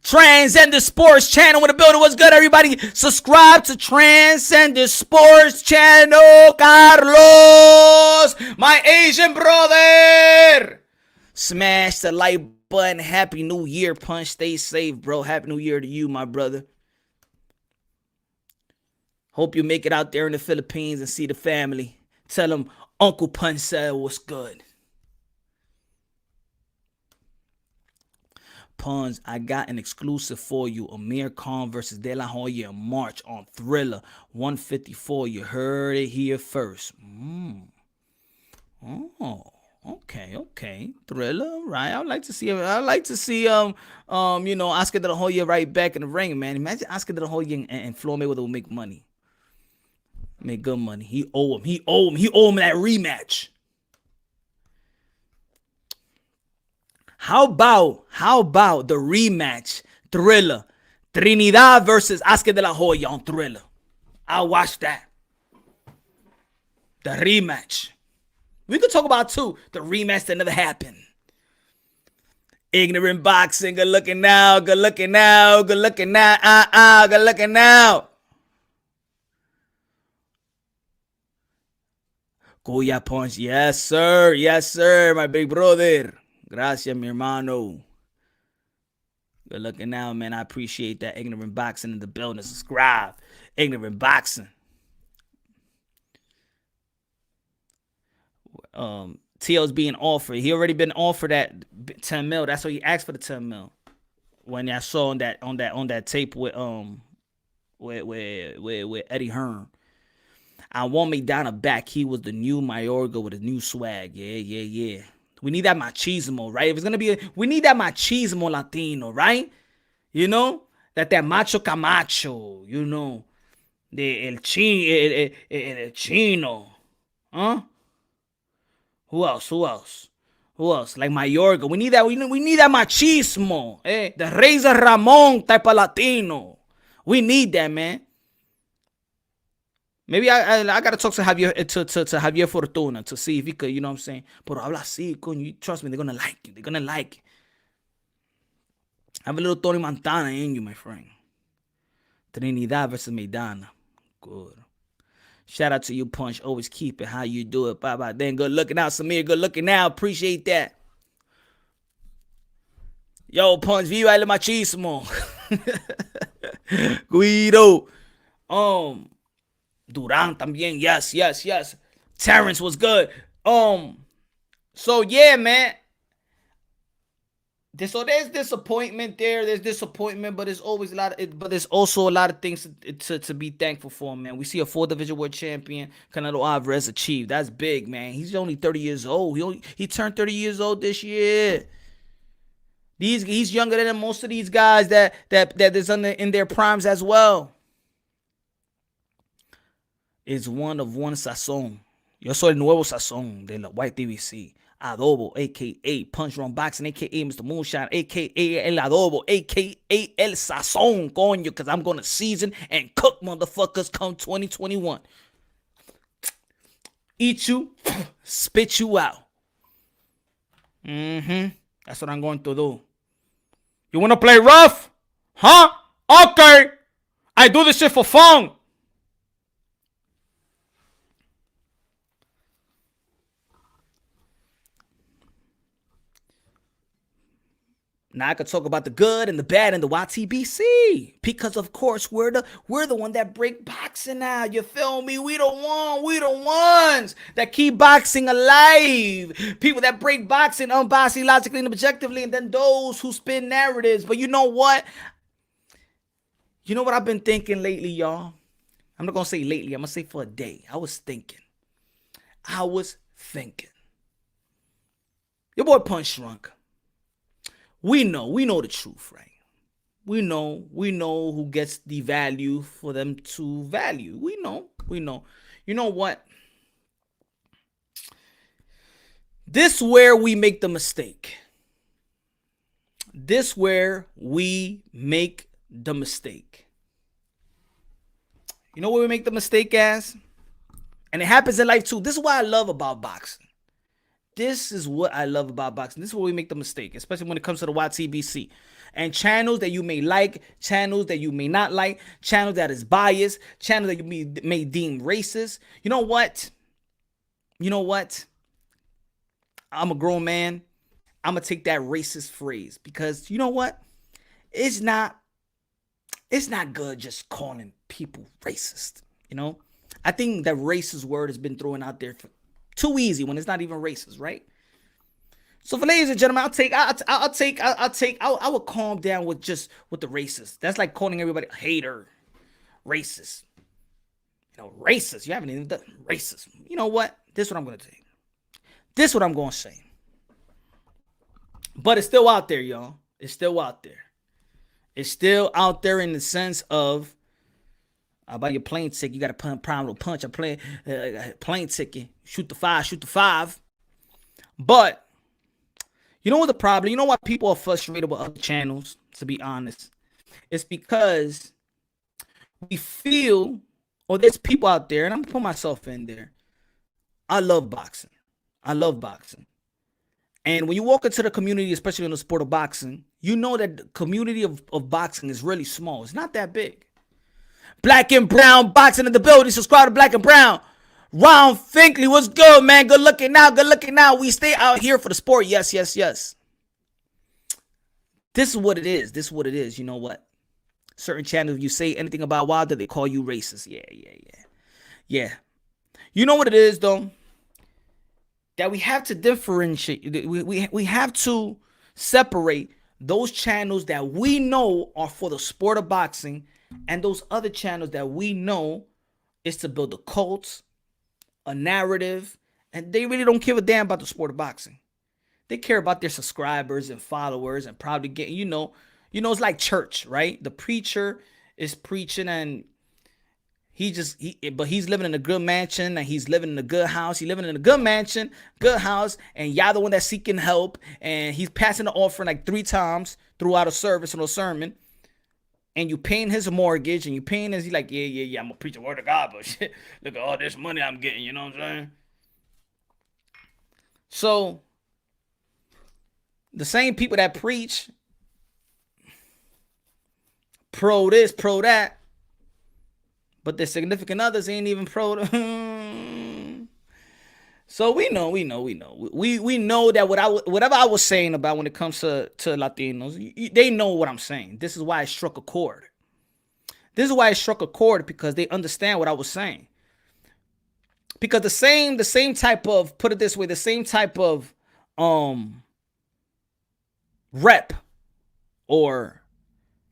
Transcendent Sports Channel with the building. What's good, everybody? Subscribe to Transcendent Sports Channel, Carlos, my Asian brother. Smash the like button. Happy New Year, Punch. Stay safe, bro. Happy New Year to you, my brother. Hope you make it out there in the Philippines and see the family. Tell them Uncle Punch said what's good. Puns, I got an exclusive for you. Amir Khan versus De La Hoya in March on Thriller 154. You heard it here first. Oh, okay. Thriller, right? I'd like to see you know, Oscar De La Hoya right back in the ring, man. Imagine Oscar De La Hoya and Floyd Mayweather will make money. Make good money. He owe him that rematch. How about the rematch? Thriller. Trinidad versus Oscar De La Hoya on Thriller. I'll watch that. The rematch. We could talk about too the rematch that never happened. Ignorant boxing. Good looking now. Good looking now. Good looking now. Kuya Punch. Yes, sir. My big brother. Gracias, mi hermano. Good looking now, man. I appreciate that. Ignorant Boxing in the building. Subscribe. Ignorant Boxing. Tio's being offered. He already been offered that 10 mil. That's why he asked for the 10 mil. When I saw on that tape with Eddie Hearn. I want Maidana back. He was the new Mayorga with a new swag. Yeah. We need that machismo, right? If it's gonna be, we need that machismo Latino, right? You know, that macho Camacho, you know, el chino, huh? Who else? Like Mayorga. We need that. We need that machismo, the Razor Ramon type of Latino. We need that, man. Maybe I gotta talk to Javier Fortuna to see if he could, you know what I'm saying. Pero habla así, coño. You trust me, they're gonna like you. Have a little Tony Montana in you, my friend. Trinidad versus Maidana. Good. Shout out to you, Punch. Always keep it how you do it. Bye-bye. Then good looking out, Samir. Good looking now. Appreciate that. Yo, Punch, viva el machismo. Guido. Duran también. Yes. Terrence was good. So yeah, man. So there's disappointment there. There's disappointment, but there's always but there's also a lot of things to be thankful for, man. We see a 4 division world champion, Canelo Alvarez, achieve. That's big, man. He's only 30 years old. He turned 30 years old this year. He's younger than most of these guys that is in their primes as well. It's one of one sazón. Yo soy el nuevo sazón de la YTBC. Adobo, a.k.a. Punch Run Boxing, a.k.a. Mr. Moonshine, a.k.a. El Adobo, a.k.a. El Sazón, coño, because I'm going to season and cook motherfuckers come 2021. Eat you, spit you out. That's what I'm going to do. You want to play rough? Huh? Okay. I do this shit for fun. Now I could talk about the good and the bad and the YTBC. Because of course we're the one that break boxing now. You feel me? We the ones that keep boxing alive. People that break boxing unbiasedly, logically, and objectively, and then those who spin narratives. But you know what? You know what I've been thinking lately, y'all? I'm not gonna say lately, I'm gonna say for a day. I was thinking. Your boy Punch Shrunk. We know the truth, right? We know who gets the value for them to value. We know. You know what? This where we make the mistake. You know where we make the mistake, guys? And it happens in life too. This is what I love about boxing. This is what I love about boxing. This is where we make the mistake, especially when it comes to the YTBC. And channels that you may like, channels that you may not like, channels that is biased, channels that you may deem racist. You know what? I'm a grown man. I'm going to take that racist phrase because you know what? It's not good just calling people racist, you know? I think that racist word has been thrown out there for too easy when it's not even racist, right? So for ladies and gentlemen, I will calm down with the racist. That's like calling everybody a hater, racist. You know, racist. You haven't even done racist. You know what? This is what I'm going to take. This is what I'm going to say. But it's still out there, y'all. It's still out there. It's still out there in the sense of, I buy your plane ticket. You got to prime with punch. I play plane ticket. Shoot the five. But you know what the problem? You know why people are frustrated with other channels? To be honest, it's because we feel, or there's people out there, and I'm gonna put myself in there. I love boxing. And when you walk into the community, especially in the sport of boxing, you know that the community of boxing is really small. It's not that big. Black and Brown boxing in the building. Subscribe to Black and Brown. Ron Finkley, what's good, man? Good looking now. We stay out here for the sport. Yes. This is what it is. You know what? Certain channels, you say anything about Wilder, they call you racist. Yeah. You know what it is, though? That we have to differentiate. We have to separate those channels that we know are for the sport of boxing and those other channels that we know is to build a cult, a narrative, and they really don't give a damn about the sport of boxing. They care about their subscribers and followers and probably getting, it's like church, right? The preacher is preaching and but he's living in a good mansion and he's living in a good house. He's living in a good mansion, good house, and y'all the one that's seeking help, and he's passing the offering like 3 times throughout a service or a sermon. And you paying his mortgage, and you paying his, he's like, yeah, I'm gonna preach the word of God, but shit, look at all this money I'm getting, you know what I'm saying? So, the same people that preach pro this, pro that, but their significant others ain't even pro. So we know that whatever I was saying about when it comes to Latinos, they know what I'm saying. This is why I struck a chord. This is why I struck a chord, because they understand what I was saying. Because the same type of, put it this way, the same type of rep or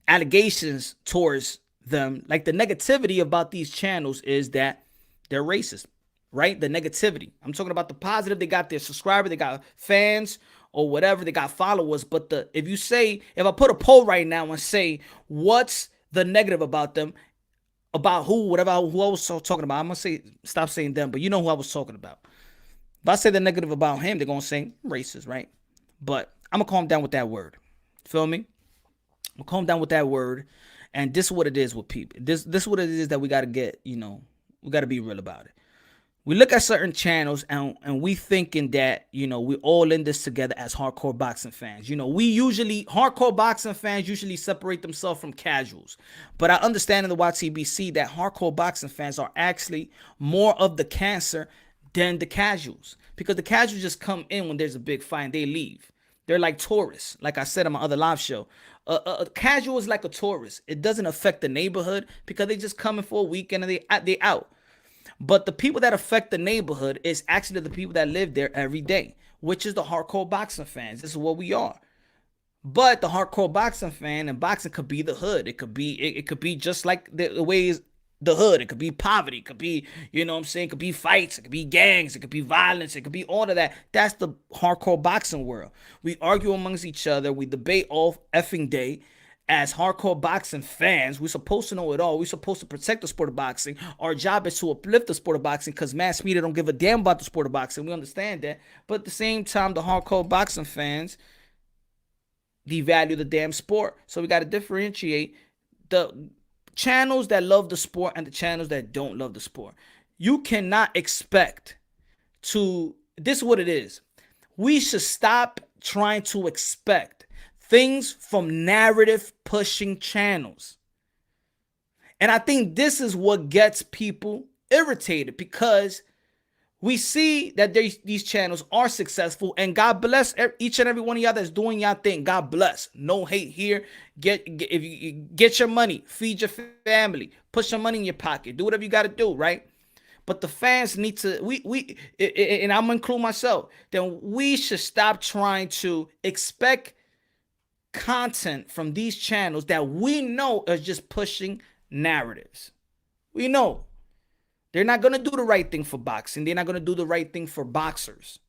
allegations towards them, like the negativity about these channels is that they're racist, right? The negativity. I'm talking about the positive. They got their subscribers, they got fans or whatever, they got followers. But if I put a poll right now and say, what's the negative about them, about who I was talking about, I'm going to say, stop saying them, but you know who I was talking about. If I say the negative about him, they're going to say racist, right? But I'm going to calm down with that word. Feel me? I'm going to calm down with that word. And this is what it is with people. This is what it is that we got to get, we got to be real about it. We look at certain channels and we thinking that, we're all in this together as hardcore boxing fans. Hardcore boxing fans usually separate themselves from casuals. But I understand in the YTBC that hardcore boxing fans are actually more of the cancer than the casuals. Because the casuals just come in when there's a big fight and they leave. They're like tourists. Like I said on my other live show, a casual is like a tourist. It doesn't affect the neighborhood because they just come in for a weekend and they out. But the people that affect the neighborhood is actually the people that live there every day, which is the hardcore boxing fans. This is what we are. But the hardcore boxing fan, and boxing could be the hood. It could be just like the ways the hood. It could be poverty. It could be, it could be fights. It could be gangs. It could be violence. It could be all of that. That's the hardcore boxing world. We argue amongst each other. We debate all effing day. As hardcore boxing fans, we're supposed to know it all. We're supposed to protect the sport of boxing. Our job is to uplift the sport of boxing because mass media don't give a damn about the sport of boxing. We understand that. But at the same time, the hardcore boxing fans devalue the damn sport. So we got to differentiate the channels that love the sport and the channels that don't love the sport. You cannot expect to... This is what it is. We should stop trying to expect things from narrative pushing channels. And I think this is what gets people irritated, because we see that these channels are successful, and God bless each and every one of y'all that's doing y'all thing. God bless. No hate here. If you get your money, feed your family, put some money in your pocket, do whatever you got to do, right? But the fans need to, and I'm gonna include myself, then we should stop trying to expect content from these channels that we know are just pushing narratives. We know they're not going to do the right thing for boxing. They're not going to do the right thing for boxers.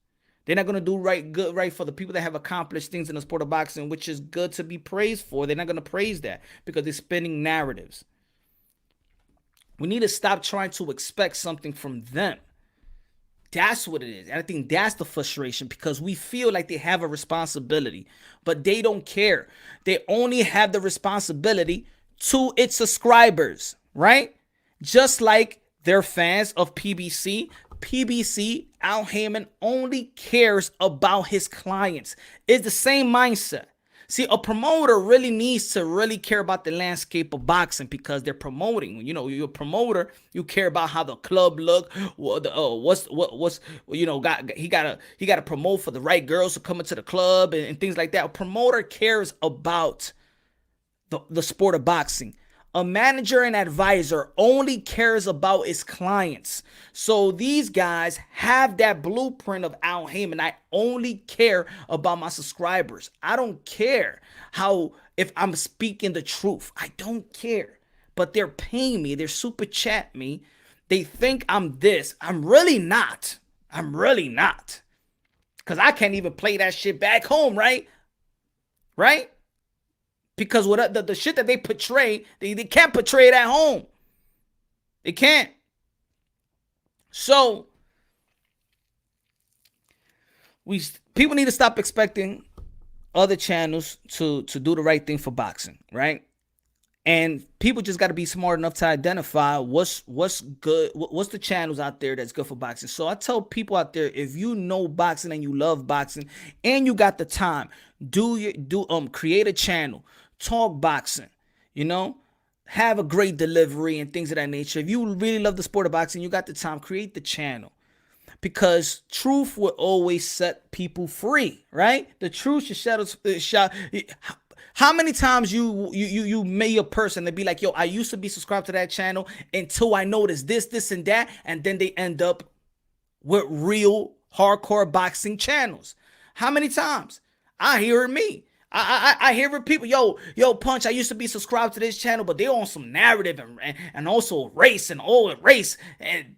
They're not going to do right for the people that have accomplished things in the sport of boxing, which is good to be praised for. They're not going to praise that because they're spinning narratives. We need to stop trying to expect something from them. That's what it is. And I think that's the frustration, because we feel like they have a responsibility, but they don't care. They only have the responsibility to its subscribers, right? Just like they're fans of PBC. PBC, Al Heyman only cares about his clients. It's the same mindset. See, a promoter really needs to really care about the landscape of boxing, because they're promoting. You're a promoter, you care about how the club look. He gotta promote for the right girls to come into the club and things like that. A promoter cares about the sport of boxing. A manager and advisor only cares about his clients. So these guys have that blueprint of Al Heyman. I only care about my subscribers. I don't care if I'm speaking the truth. I don't care. But they're paying me. They're super chat me. They think I'm this. I'm really not. Because I can't even play that shit back home, right? Right? Because what the shit that they portray, they can't portray it at home. They can't. So people need to stop expecting other channels to do the right thing for boxing, right? And people just got to be smart enough to identify what's good, what's the channels out there that's good for boxing. So I tell people out there, if you know boxing and you love boxing and you got the time, create a channel. Talk boxing, have a great delivery and things of that nature. If you really love the sport of boxing, you got the time, create the channel. Because truth will always set people free, right? The truth should shout. How many times you made a person to be like, yo, I used to be subscribed to that channel until I noticed this, and that, and then they end up with real hardcore boxing channels. How many times? I hear it me. I hear it people, yo, Punch, I used to be subscribed to this channel, but they're on some narrative and also race and all race and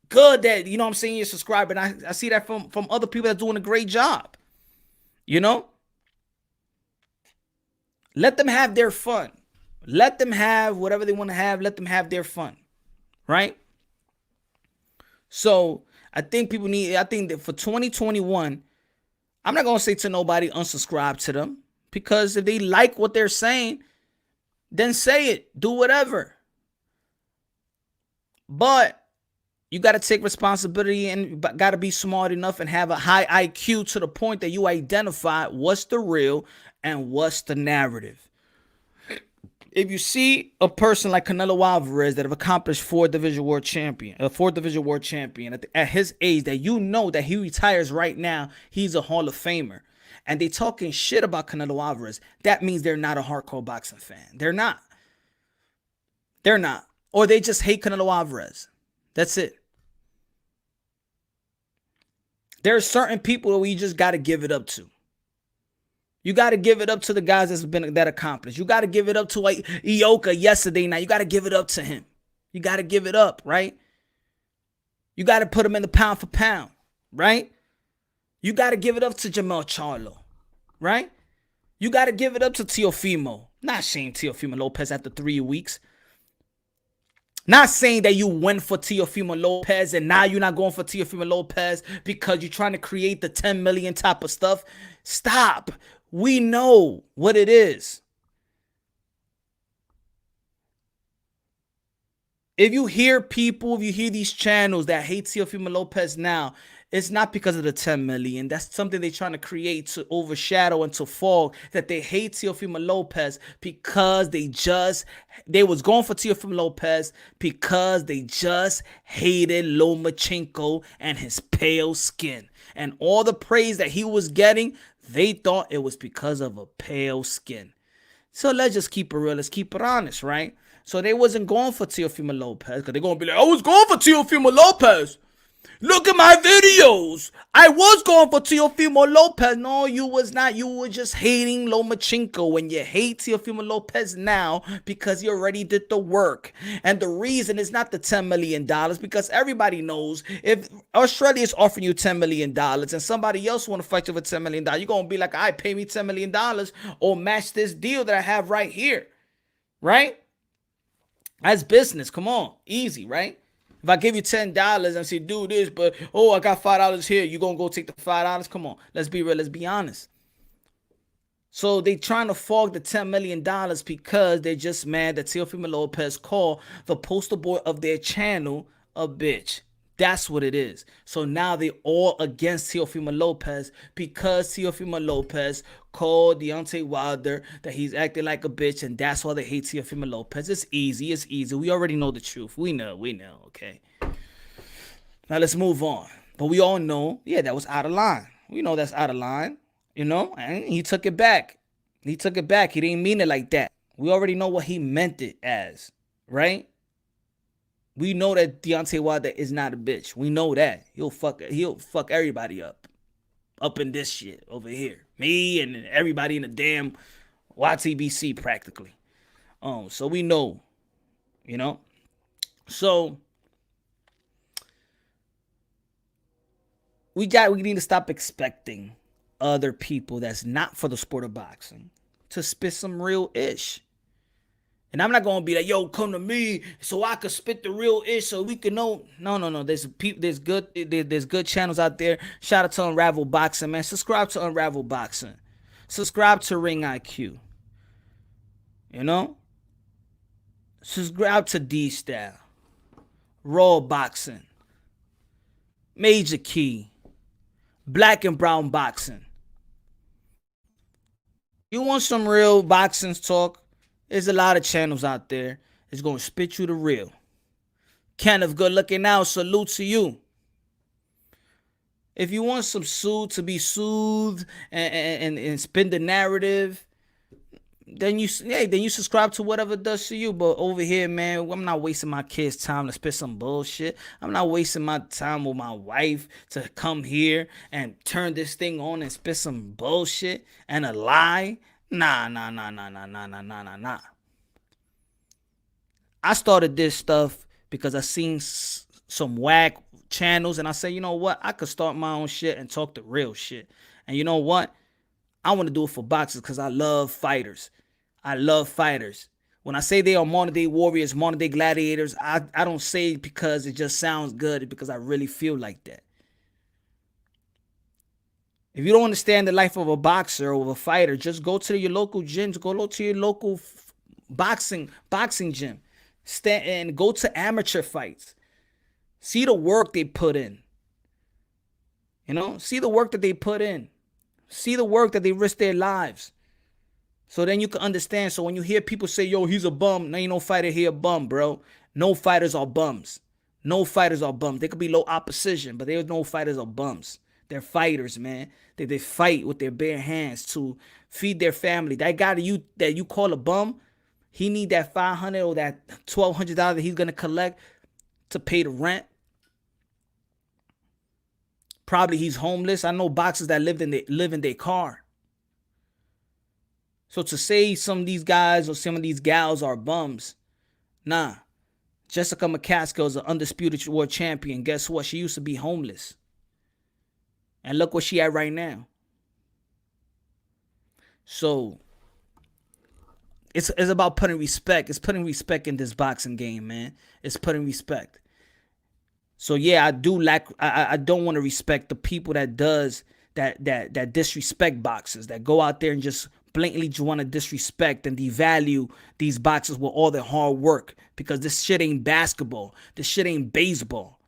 good that, you know what I'm saying, you're subscribing. I see that from other people that are doing a great job. You know? Let them have their fun. Let them have whatever they want to have. Let them have their fun. Right? So, I think that for 2021, I'm not going to say to nobody unsubscribe to them. Because if they like what they're saying, then say it. Do whatever. But you got to take responsibility and got to be smart enough and have a high IQ to the point that you identify what's the real and what's the narrative. If you see a person like Canelo Alvarez that have accomplished four division world champion at his age, that you know that he retires right now, he's a Hall of Famer, and they talking shit about Canelo Alvarez, that means they're not a hardcore boxing fan. They're not. Or they just hate Canelo Alvarez. That's it. There are certain people that we just got to give it up to. You got to give it up to the guys that accomplished. You got to give it up to like Ioka yesterday night. You got to give it up to him. You got to give it up, right? You got to put him in the pound for pound, right? You got to give it up to Jermell Charlo, right? You got to give it up to Teofimo. Not saying Teofimo Lopez after 3 weeks. Not saying that you went for Teofimo Lopez and now you're not going for Teofimo Lopez because you're trying to create the 10 million type of stuff. Stop. We know what it is. If you hear these channels that hate Teofimo Lopez now, it's not because of the 10 million. That's something they're trying to create to overshadow and to fog that they hate Teofimo Lopez because they was going for Teofimo Lopez because they just hated Lomachenko and his pale skin. And all the praise that he was getting, they thought it was because of a pale skin. So let's just keep it real. Let's keep it honest, right? So they wasn't going for Teofimo Lopez because they're going to be like, I was going for Teofimo Lopez. Look at my videos. I was going for Teofimo Lopez. No, you was not. You were just hating Lomachenko. When you hate Teofimo Lopez now because you already did the work. And the reason is not the $10 million because everybody knows if Australia is offering you $10 million and somebody else want to fight you for $10 million, you're going to be like, all right, pay me $10 million or match this deal that I have right here. Right? That's business. Come on. Easy, right? If I give you $10 and say, do this, but, I got $5 here, you going to go take the $5? Come on. Let's be real. Let's be honest. So they trying to fog the $10 million because they're just mad that Teofimo Lopez called the poster boy of their channel a bitch. That's what it is. So now they all against Teofimo Lopez because Teofimo Lopez called Deontay Wilder that he's acting like a bitch, and that's why they hate Teofimo Lopez. It's easy. We already know the truth. We know. Okay. Now let's move on. But we all know, that was out of line. We know that's out of line, and he took it back. He didn't mean it like that. We already know what he meant it as, right? We know that Deontay Wilder is not a bitch. We know that. He'll fuck everybody up in this shit over here. Me and everybody in the damn YTBC practically. So we know, So we need to stop expecting other people that's not for the sport of boxing to spit some real ish. And I'm not going to be like, yo, come to me so I can spit the real ish so we can know. No. There's good channels out there. Shout out to Unravel Boxing, man. Subscribe to Unravel Boxing. Subscribe to Ring IQ. Subscribe to D-Style. Raw Boxing. Major Key. Black and Brown Boxing. You want some real boxing talk? There's a lot of channels out there that's going to spit you the real. Kenneth, good looking out. Salute to you. If you want some to be soothed and spin the narrative, then you subscribe to whatever does to you. But over here, man, I'm not wasting my kids' time to spit some bullshit. I'm not wasting my time with my wife to come here and turn this thing on and spit some bullshit and a lie. Nah. I started this stuff because I seen some whack channels and I said, you know what? I could start my own shit and talk the real shit. And you know what? I want to do it for boxers because I love fighters. I love fighters. When I say they are modern day warriors, modern day gladiators, I don't say it because it just sounds good. It's because I really feel like that. If you don't understand the life of a boxer or of a fighter, just go to your local gyms. Go to your local boxing gym. Stand and go to amateur fights. See the work they put in. See the work that they put in. See the work that they risk their lives. So then you can understand. So when you hear people say, yo, he's a bum, no, ain't no fighter here a bum, bro. No fighters are bums. No fighters are bums. They could be low opposition, but there's no fighters are bums. They're fighters, man. They fight with their bare hands to feed their family. That guy that you call a bum, he need that $500 or that $1,200 that he's gonna collect to pay the rent. Probably he's homeless. I know boxers that live in their car. So to say some of these guys or some of these gals are bums, nah. Jessica McCaskill is an undisputed world champion. Guess what? She used to be homeless. And look where she at right now. So it's about putting respect. It's putting respect in this boxing game, man. It's putting respect. So yeah, I don't want to respect the people that disrespect boxers, that go out there and just blatantly want to disrespect and devalue these boxers with all their hard work, because this shit ain't basketball. This shit ain't baseball.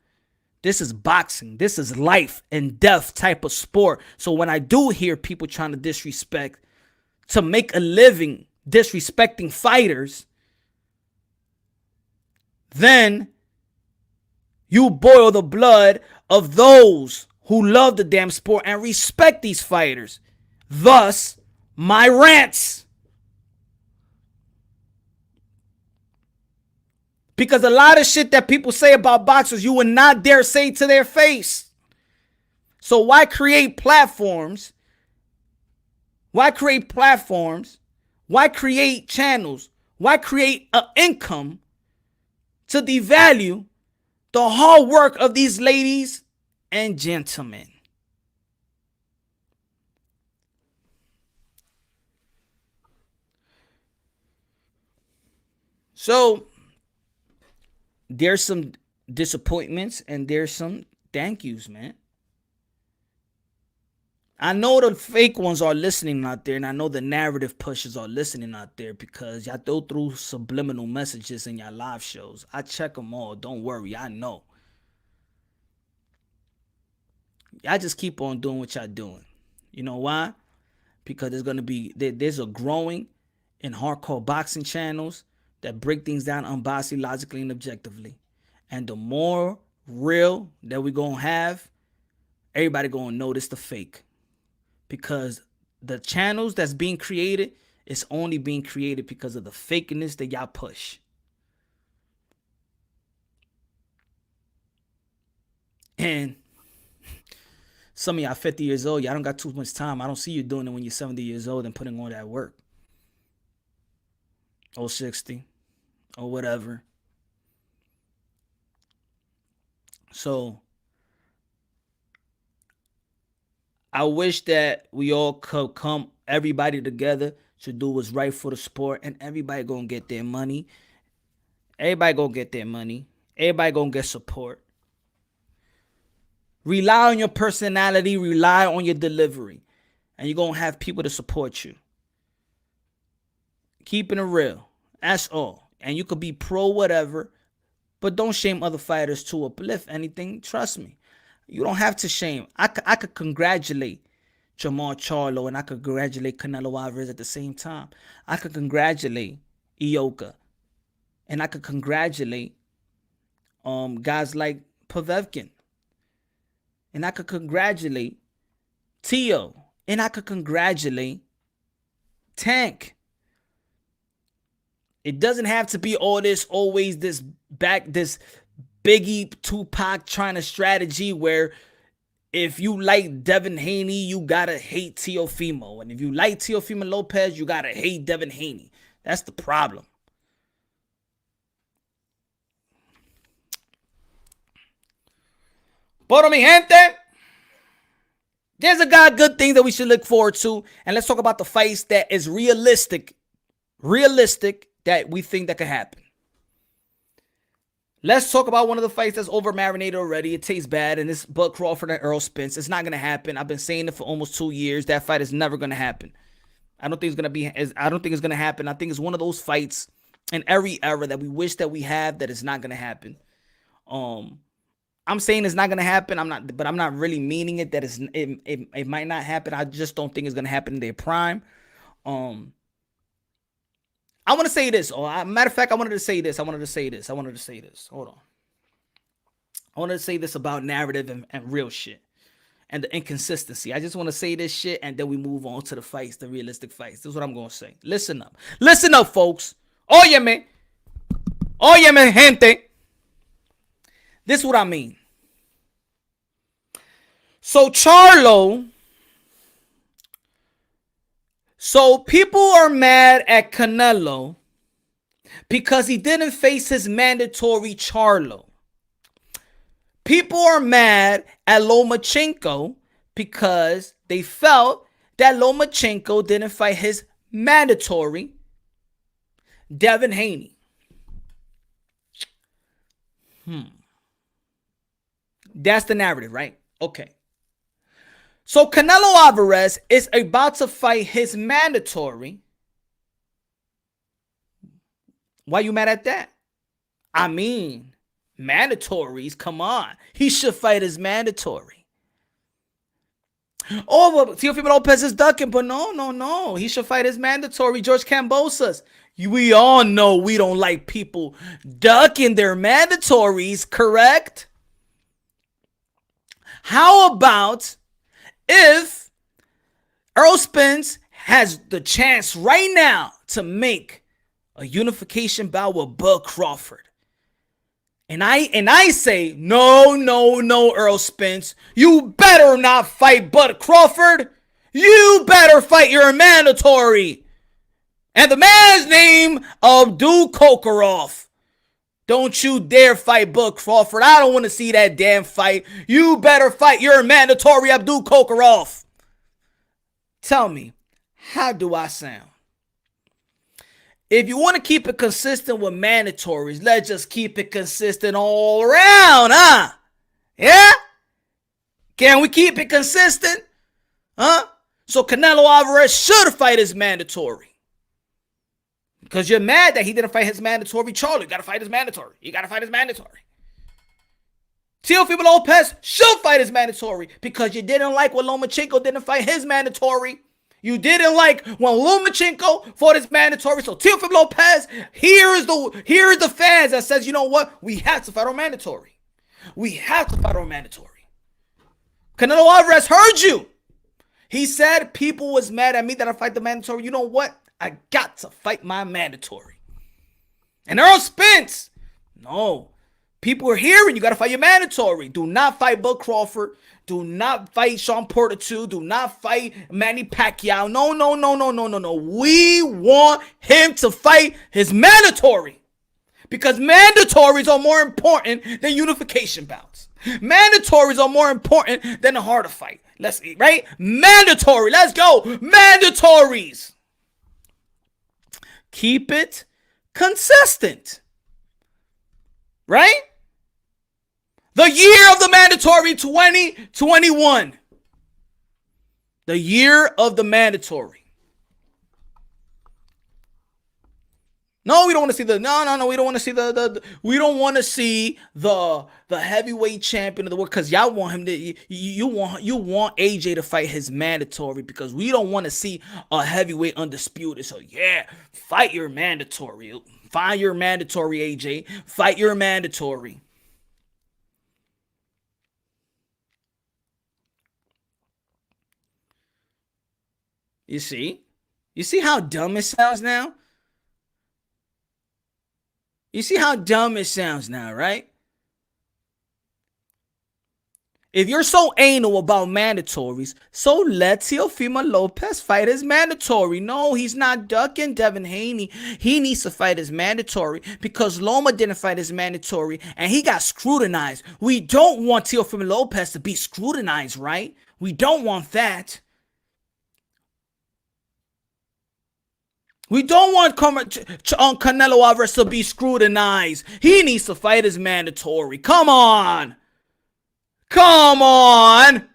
This is boxing. This is life and death type of sport. So when I do hear people trying to disrespect to make a living disrespecting fighters, then you boil the blood of those who love the damn sport and respect these fighters. Thus, my rants. Because a lot of shit that people say about boxers, you would not dare say to their face. So why create platforms? Why create platforms? Why create channels? Why create an income to devalue the hard work of these ladies and gentlemen? So there's some disappointments and there's some thank yous, man. I know the fake ones are listening out there, and I know the narrative pushers are listening out there, because y'all throw through subliminal messages in your live shows. I check them all. Don't worry. I know. Y'all just keep on doing what y'all doing. You know why? Because there's a growing in hardcore boxing channels that break things down unbiasedly, logically, and objectively. And the more real that we're going to have, everybody going to notice the fake. Because the channels that's being created is only being created because of the fakeness that y'all push. And some of y'all 50 years old, y'all don't got too much time. I don't see you doing it when you're 70 years old and putting on that work. Or 60. Or whatever. So I wish that we all could come, everybody together, to do what's right for the sport, and everybody gonna get their money. Everybody gonna get their money. Everybody gonna get support. Rely on your personality, rely on your delivery, and you're gonna have people to support you. Keeping it real. That's all. And you could be pro whatever, but don't shame other fighters to uplift anything. Trust me. You don't have to shame. I could congratulate Jermell Charlo, and I could congratulate Canelo Alvarez at the same time. I could congratulate Ioka. And I could congratulate guys like Povetkin. And I could congratulate Teo. And I could congratulate Tank. It doesn't have to be always this Biggie Tupac trying to strategy where if you like Devin Haney, you gotta hate Teofimo. And if you like Teofimo Lopez, you gotta hate Devin Haney. That's the problem. Pero mi gente, there's a lot of good things that we should look forward to. And let's talk about the fights that is realistic that we think that could happen. Let's talk about one of the fights that's over marinated already. It tastes bad, and it's Bud Crawford and Errol Spence. It's not gonna happen. I've been saying it for almost 2 years. That fight is never gonna happen. I don't think it's gonna happen. I think it's one of those fights in every era that we wish that we have that is not gonna happen. I'm saying it's not gonna happen. I'm not really meaning it. That it might not happen. I just don't think it's gonna happen in their prime. I want to say this. Matter of fact, I wanted to say this. Hold on. I wanted to say this about narrative and real shit and the inconsistency. I just want to say this shit and then we move on to the fights, the realistic fights. This is what I'm going to say. Listen up. Listen up, folks. Óyeme, gente. This is what I mean. So Charlo. So people are mad at Canelo because he didn't face his mandatory Charlo. People are mad at Lomachenko because they felt that Lomachenko didn't fight his mandatory Devin Haney. That's the narrative, right? Okay. So Canelo Alvarez is about to fight his mandatory. Why you mad at that? I mean, mandatories, come on. He should fight his mandatory. Oh, well, Teofimo Lopez is ducking, but no. He should fight his mandatory. George Kambosos. We all know we don't like people ducking their mandatories, correct? How about if Errol Spence has the chance right now to make a unification bout with Bud Crawford, and I say no, Errol Spence, you better not fight Bud Crawford. You better fight your mandatory, and the man's name Abdul Kokorov. Don't you dare fight Bud Crawford. I don't want to see that damn fight. You better fight your mandatory Abdul Kokorov. Tell me, how do I sound? If you want to keep it consistent with mandatories, let's just keep it consistent all around, huh? Yeah? Can we keep it consistent? Huh? So Canelo Alvarez should fight his mandatory. Because you're mad that he didn't fight his mandatory Charlo. You got to fight his mandatory. Teofimo Lopez should fight his mandatory because you didn't like when Lomachenko didn't fight his mandatory. You didn't like when Lomachenko fought his mandatory. So Teofimo Lopez, here is the fans that says, you know what? We have to fight our mandatory. Canelo Alvarez heard you. He said people was mad at me that I fight the mandatory. You know what? I got to fight my mandatory. And Errol Spence, no. People are hearing you got to fight your mandatory. Do not fight Bud Crawford. Do not fight Sean Porter 2. Do not fight Manny Pacquiao. No. We want him to fight his mandatory. Because mandatories are more important than unification bouts. Mandatories are more important than a harder fight. Let's eat, right? Mandatory. Let's go. Mandatories. Keep it consistent. Right? The year of the mandatory 2021. The year of the mandatory. No, we don't want to see the no. We don't want to see we don't want to see the heavyweight champion of the world because y'all want him to you want AJ to fight his mandatory because we don't want to see a heavyweight undisputed. So yeah, fight your mandatory. Fight your mandatory, AJ. Fight your mandatory. You see? You see how dumb it sounds now? You see how dumb it sounds now, right? If you're so anal about mandatories, so let Teofimo Lopez fight his mandatory. No, he's not ducking Devin Haney. He needs to fight his mandatory because Loma didn't fight his mandatory and he got scrutinized. We don't want Teofimo Lopez to be scrutinized, right? We don't want that. We don't want Canelo Alvarez to be scrutinized. He needs to fight his mandatory. Come on. Come on.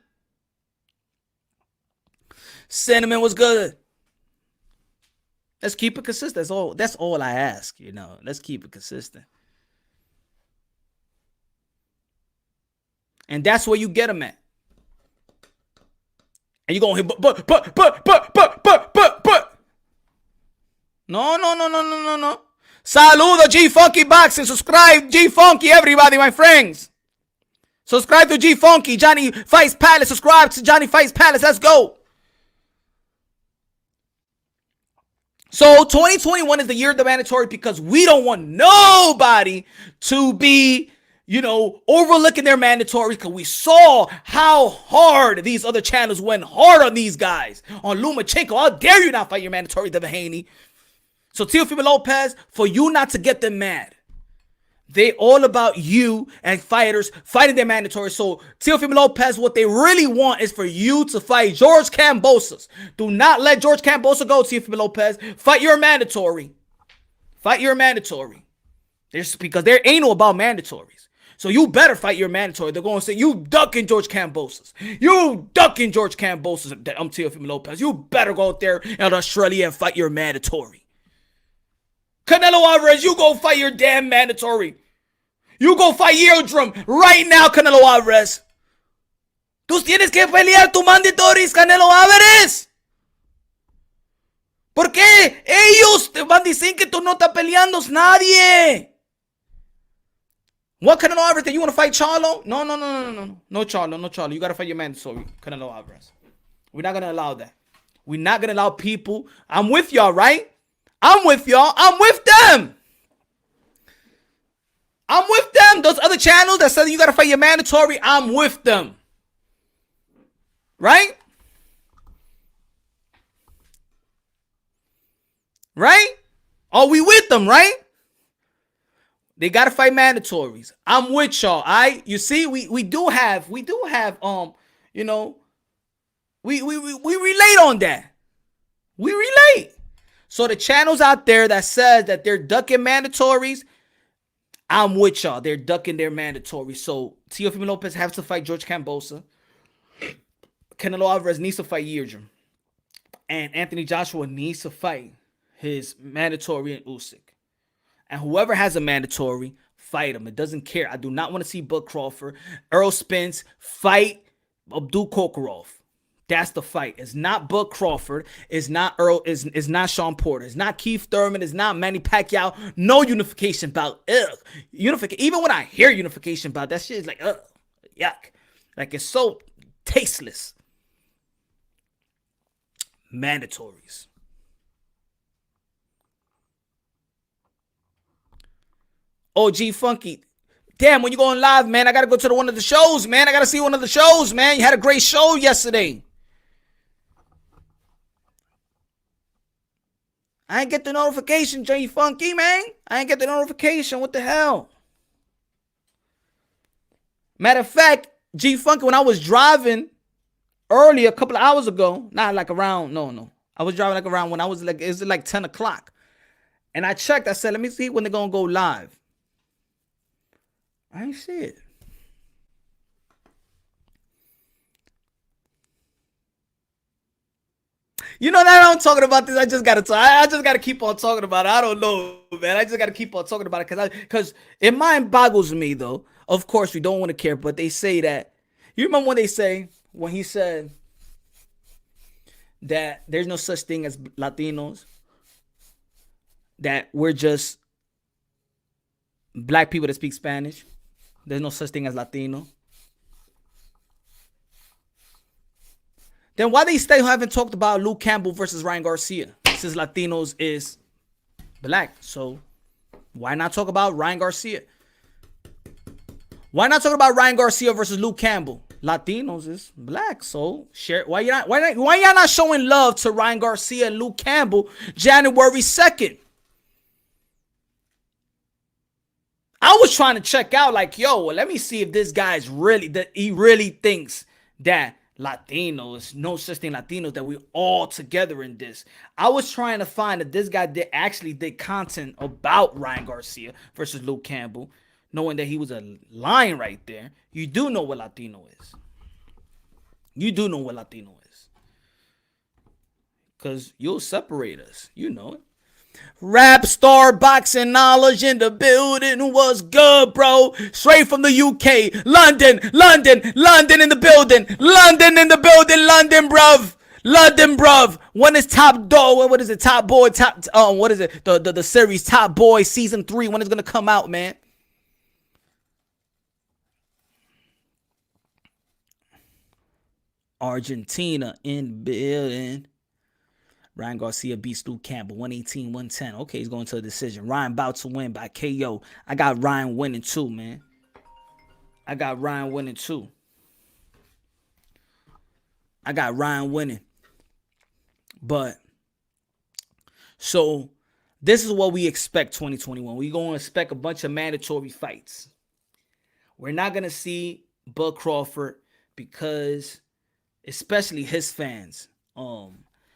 Sentiment was good. Let's keep it consistent. That's all I ask, you know. Let's keep it consistent. And that's where you get them at. And you're going to hit, but. No. Saludo, G Funky Boxing. Subscribe, G Funky, everybody, my friends. Subscribe to G Funky, Johnny Fights Palace. Subscribe to Johnny Fights Palace. Let's go. So 2021 is the year of the mandatory because we don't want nobody to be, overlooking their mandatories because we saw how hard these other channels went hard on these guys. On Lomachenko, how dare you not fight your mandatory, Devin Haney. So Teofimo Lopez, for you not to get them mad. They all about you and fighters fighting their mandatory. So Teofimo Lopez, what they really want is for you to fight George Kambosos. Do not let George Kambosos go, Teofimo Lopez. Fight your mandatory. Fight your mandatory. Because they're anal about mandatories. So you better fight your mandatory. They're going to say, you ducking George Kambosos. You ducking George Kambosos. I'm Teofimo Lopez. You better go out there in Australia and fight your mandatory. Canelo Alvarez, you go fight your damn mandatory. You go fight Yildirim right now, Canelo Alvarez. Tú tienes que pelear tu mandatories, Canelo Alvarez. ¿Por qué? Ellos te van a decir que tú no estás peleando nadie. What Canelo Alvarez? You want to fight Charlo? No. No Charlo. You got to fight your mandatory, Canelo Alvarez. We're not going to allow that. We're not going to allow people. I'm with y'all, right? I'm with y'all. I'm with them. I'm with them. Those other channels that said you got to fight your mandatory, I'm with them. Right? Right? Are we with them, right? They got to fight mandatories. I'm with y'all. You see, we do have, we relate on that. We relate. So the channels out there that says that they're ducking mandatories, I'm with y'all. They're ducking their mandatories. So Teofimo Lopez has to fight George Kambosos. Canelo Alvarez needs to fight Yildirim. And Anthony Joshua needs to fight his mandatory in Usyk. And whoever has a mandatory, fight him. It doesn't care. I do not want to see Bud Crawford. Errol Spence, fight Abdul Kokorov. That's the fight. It's not Bud Crawford. It's not Earl. It's not Sean Porter. It's not Keith Thurman. It's not Manny Pacquiao. No unification bout. Ugh. Even when I hear unification bout, that shit is like, ugh, yuck. Like, it's so tasteless. Mandatories. OG Funky. Damn, when you going live, man, I got to go to one of the shows, man. I got to see one of the shows, man. You had a great show yesterday. I ain't get the notification, J Funky, man. I ain't get the notification. What the hell? Matter of fact, G Funky, when I was driving early a couple of hours ago, not like around, no. I was driving like around when I was like, it was like 10 o'clock. And I checked, I said, let me see when they're going to go live. I ain't see it. You know that I'm talking about this. I just gotta keep on talking about it. I don't know, man. I just gotta keep on talking about it because it mind boggles me though. Of course, we don't want to care, but they say that. You remember when he said that there's no such thing as Latinos, that we're just black people that speak Spanish. There's no such thing as Latino. Then why they still haven't talked about Luke Campbell versus Ryan Garcia? Since Latinos is black. So why not talk about Ryan Garcia? Why not talk about Ryan Garcia versus Luke Campbell? Latinos is black. So share. Why y'all not showing love to Ryan Garcia and Luke Campbell January 2nd? I was trying to check out like, yo, well, let me see if this guy's he really thinks that Latinos, no such thing Latinos, that we all together in this. I was trying to find that this guy actually did content about Ryan Garcia versus Luke Campbell, knowing that he was a lion right there. You do know what Latino is. You do know what Latino is. Because you'll separate us. You know it. Rap star boxing knowledge in the building. Was good, bro. Straight from the UK. London in the building. London, bruv. London, bruv. When is Top Dog? What is it? Top Boy, what is it? The series Top Boy season 3. When is it gonna come out, man? Argentina in building. Ryan Garcia beats Luke Campbell, 118-110. Okay, he's going to a decision. Ryan about to win by KO. I got Ryan winning too, man. I got Ryan winning. But, so, this is what we expect 2021. We're going to expect a bunch of mandatory fights. We're not going to see Bud Crawford because, especially his fans,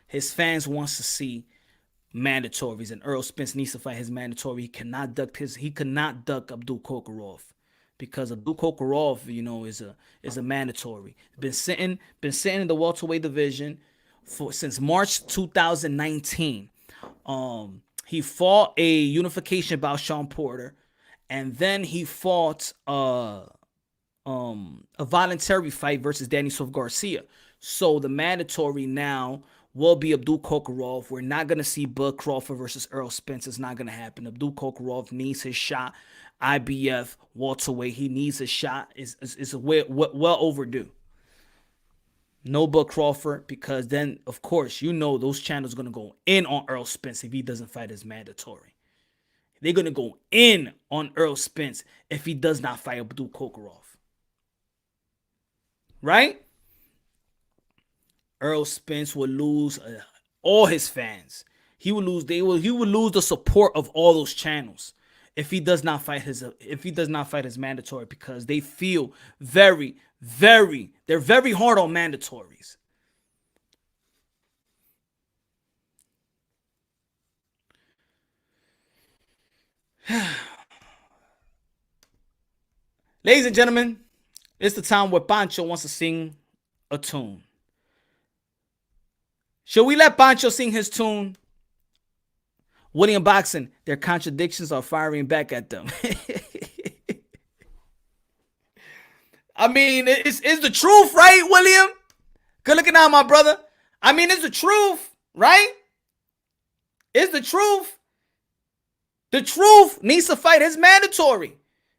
his fans wants to see mandatories, and Errol Spence needs to fight his mandatory. He cannot duck Abdul Kokorov because Abdul Kokorov, you know, is a mandatory. Been sitting in the welterweight division since March 2019. He fought a unification bout Sean Porter, and then he fought a voluntary fight versus Danny Swift Garcia. So the mandatory now will be Abdul Kokorov. We're not going to see Bud Crawford versus Errol Spence. It's not going to happen. Abdul Kokorov needs his shot. IBF, welterweight. He needs a shot. It's well overdue. No Bud Crawford, because then, of course, you know those channels are going to go in on Errol Spence if he doesn't fight his mandatory. They're going to go in on Errol Spence if he does not fight Abdul Kokorov. Right? Errol Spence will lose all his fans. He will lose. He will lose the support of all those channels if he does not fight his mandatory, because they feel they're very hard on mandatories. Ladies and gentlemen, it's the time where Pancho wants to sing a tune. Should we let Pancho sing his tune? William Boxing, their contradictions are firing back at them. I mean, it's the truth, right, William? Good looking out, my brother. I mean, it's the truth, right? It's the truth. The truth needs to fight his mandatory.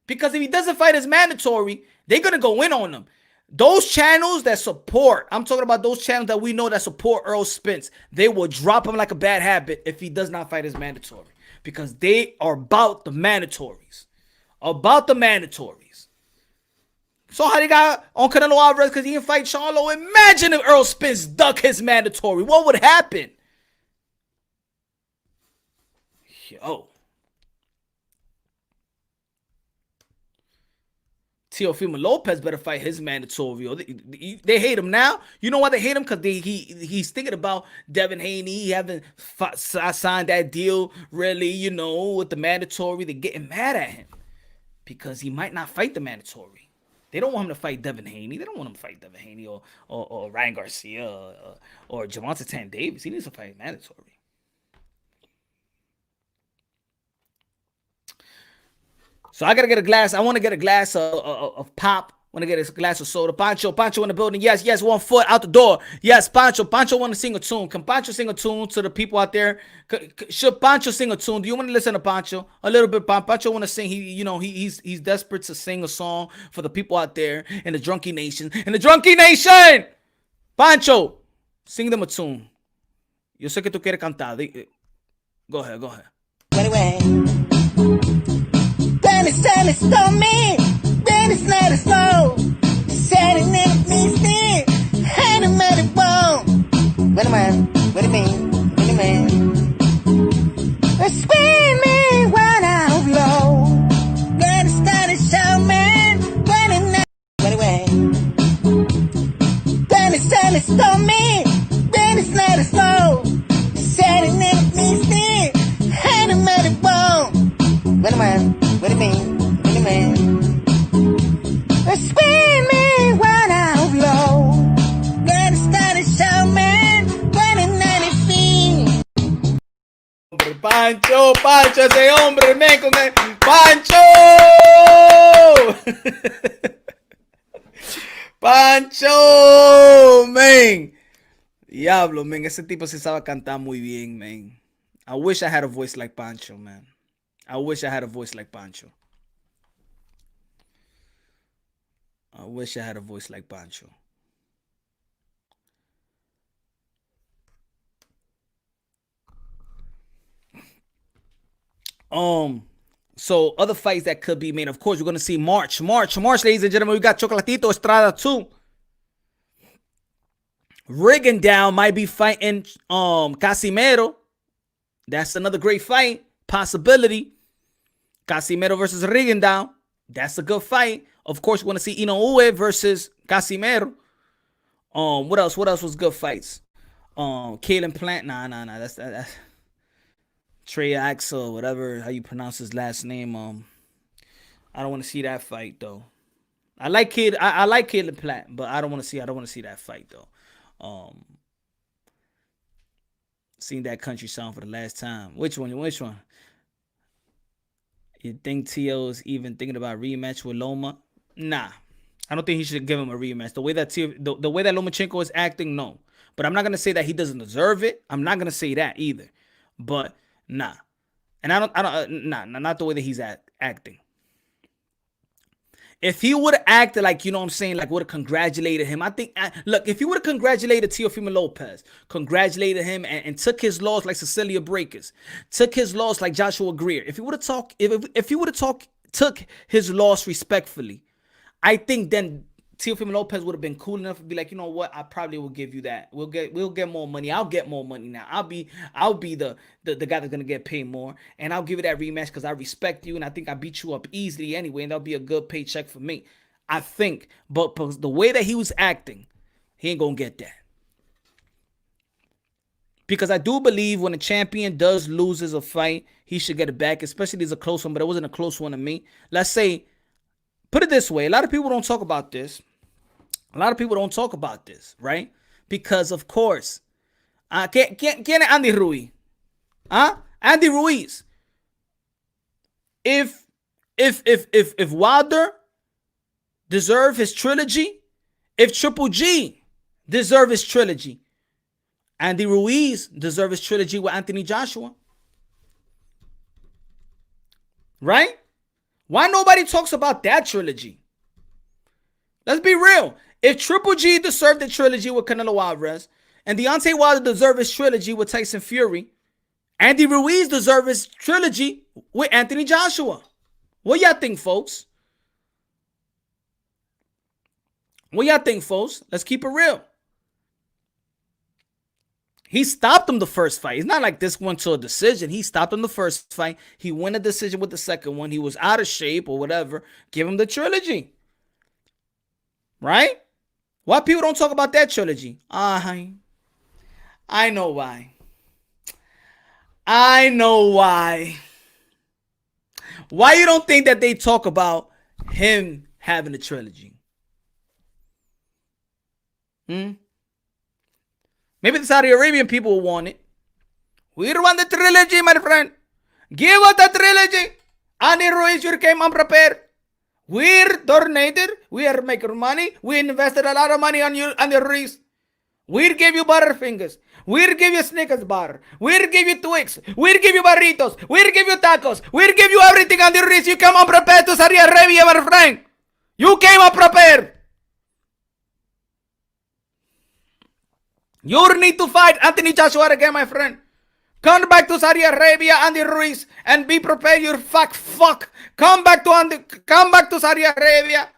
Because if he doesn't fight his mandatory, they're going to go in on him. Those channels that support, I'm talking about those channels that we know that support Errol Spence, they will drop him like a bad habit if he does not fight his mandatory. Because they are about the mandatories. About the mandatories. So how they got on Canelo Alvarez because he didn't fight Charlo? Imagine if Errol Spence duck his mandatory. What would happen? Yo. Teofimo Lopez better fight his mandatory. They hate him now. You know why they hate him? Because he's thinking about Devin Haney. He haven't signed that deal really, you know, with the mandatory. They're getting mad at him because he might not fight the mandatory. They don't want him to fight Devin Haney. They don't want him to fight Devin Haney or Ryan Garcia or Javante Tan Davis. He needs to fight mandatory. So I gotta get a glass. I want to get a glass of pop. Want to get a glass of soda. Pancho in the building. Yes, 1 foot out the door. Yes, Pancho want to sing a tune. Can Pancho sing a tune to the people out there? Should Pancho sing a tune? Do you want to listen to Pancho? A little bit. Pancho want to sing. He's desperate to sing a song for the people out there in the Drunky Nation. Pancho, sing them a tune. Yo sé que tú quieres cantar. Go ahead. Anyway, Dennis told me. Dennis let us know. Said it never means me. Had him at it wrong. What do you mean? Spin me when I'm low. Dennis got a show, man. Anyway, Dennis told me. Dennis let us know. Said it never means me. Had him at it wrong. What do you mean? Spin me when I'm low. Dennis got a show, man. 2090 Pancho, ese hombre, men, con el Pancho. Pancho, men. Diablo, men, ese tipo se sabe cantar muy bien, men. I wish I had a voice like Pancho, man. I wish I had a voice like Pancho. So other fights that could be made, of course, we're going to see March, ladies and gentlemen. We got Chocolatito Estrada too. Rigondeaux might be fighting Casimero. That's another great fight. Possibility. Casimero versus Rigondeaux. That's a good fight. Of course, we want to see Inoue versus Casimero. What else was good fights? Kalen Plant. Nah. That's Trey Axel, whatever how you pronounce his last name. I don't want to see that fight though. I like Kalen Plant, but I don't want to see that fight though. Seen that country song for the last time. Which one? You think Tio's even thinking about rematch with Loma? Nah. I don't think he should give him a rematch. The way that Lomachenko is acting, no. But I'm not gonna say that he doesn't deserve it. I'm not gonna say that either. But nah. And not the way that he's acting. If he would have acted like, you know what I'm saying, like would have congratulated him, I think, look, if he would have congratulated Teofimo Lopez, congratulated him and took his loss like Cecilia Breakers, took his loss like Joshua Greer, if he would have took his loss respectfully, I think then Teofimo Lopez would have been cool enough to be like, you know what, I probably will give you that. We'll get more money. I'll get more money now. I'll be the guy that's gonna get paid more, and I'll give you that rematch because I respect you and I think I beat you up easily anyway, and that'll be a good paycheck for me. I think, but the way that he was acting, he ain't gonna get that. Because I do believe when a champion does loses a fight, he should get it back, especially if it's a close one, but it wasn't a close one to me. Let's say, put it this way, a lot of people don't talk about this. Right? Because, of course, ¿quién es Andy Ruiz? Andy Ruiz. If Wilder deserve his trilogy, if Triple G deserve his trilogy, Andy Ruiz deserve his trilogy with Anthony Joshua. Right? Why nobody talks about that trilogy? Let's be real. If Triple G deserved the trilogy with Canelo Alvarez, and Deontay Wilder deserved his trilogy with Tyson Fury, Andy Ruiz deserved his trilogy with Anthony Joshua. What y'all think, folks? Let's keep it real. He stopped him the first fight. It's not like this went to a decision. He stopped him the first fight. He won a decision with the second one. He was out of shape or whatever. Give him the trilogy. Right? Why people don't talk about that trilogy? I know why. Why you don't think that they talk about him having a trilogy? Maybe the Saudi Arabian people will want it. We want the trilogy, my friend. Give us the trilogy. Andy Ruiz, you came unprepared. We're donated. We are making money. We invested a lot of money on you, on the Ruiz. We'll give you Butterfingers. We'll give you Snickers bar. We'll give you Twix. We'll give you burritos. We'll give you tacos. We'll give you everything on the Ruiz. You come unprepared to Saudi Arabia, my friend. You came unprepared. You need to fight Anthony Joshua again, my friend. Come back to Saudi Arabia, Andy Ruiz, and be prepared. You fuck. Come back to Saudi Arabia.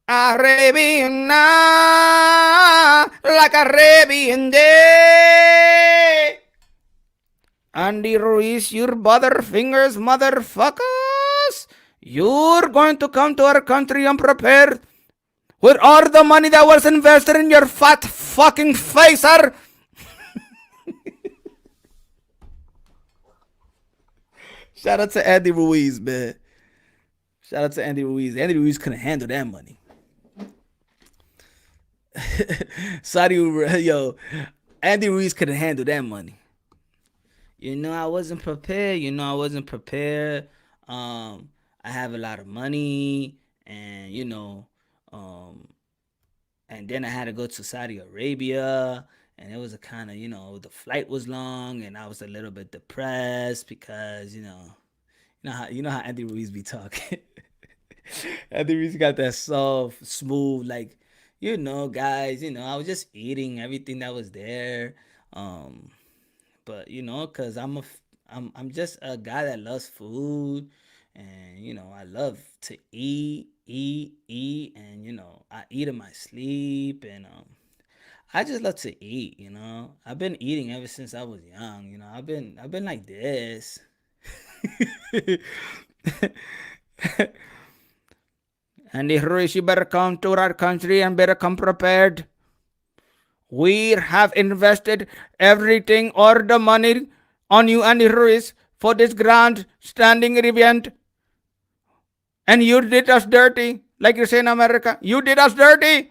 Arabian night, like Arabian day. Andy Ruiz, your butterfingers, motherfuckers. You're going to come to our country unprepared with all the money that was invested in your fat fucking face, sir. Shout out to Andy Ruiz, man. Shout out to Andy Ruiz. Andy Ruiz couldn't handle that money. Andy Ruiz couldn't handle that money. I wasn't prepared. I have a lot of money, and and then I had to go to Saudi Arabia, and it was a kind of, the flight was long, and I was a little bit depressed because, you know how Andy Ruiz be talking. Andy Ruiz got that soft, smooth, like, guys, I was just eating everything that was there. But cause I'm just a guy that loves food, and I love to eat, and I eat in my sleep, and I just love to eat. I've been eating ever since I was young. I've been like this. Andy Ruiz, you better come to our country and better come prepared. We have invested everything, all the money on you, Andy Ruiz, for this grand standing event. And you did us dirty, like you say in America. You did us dirty.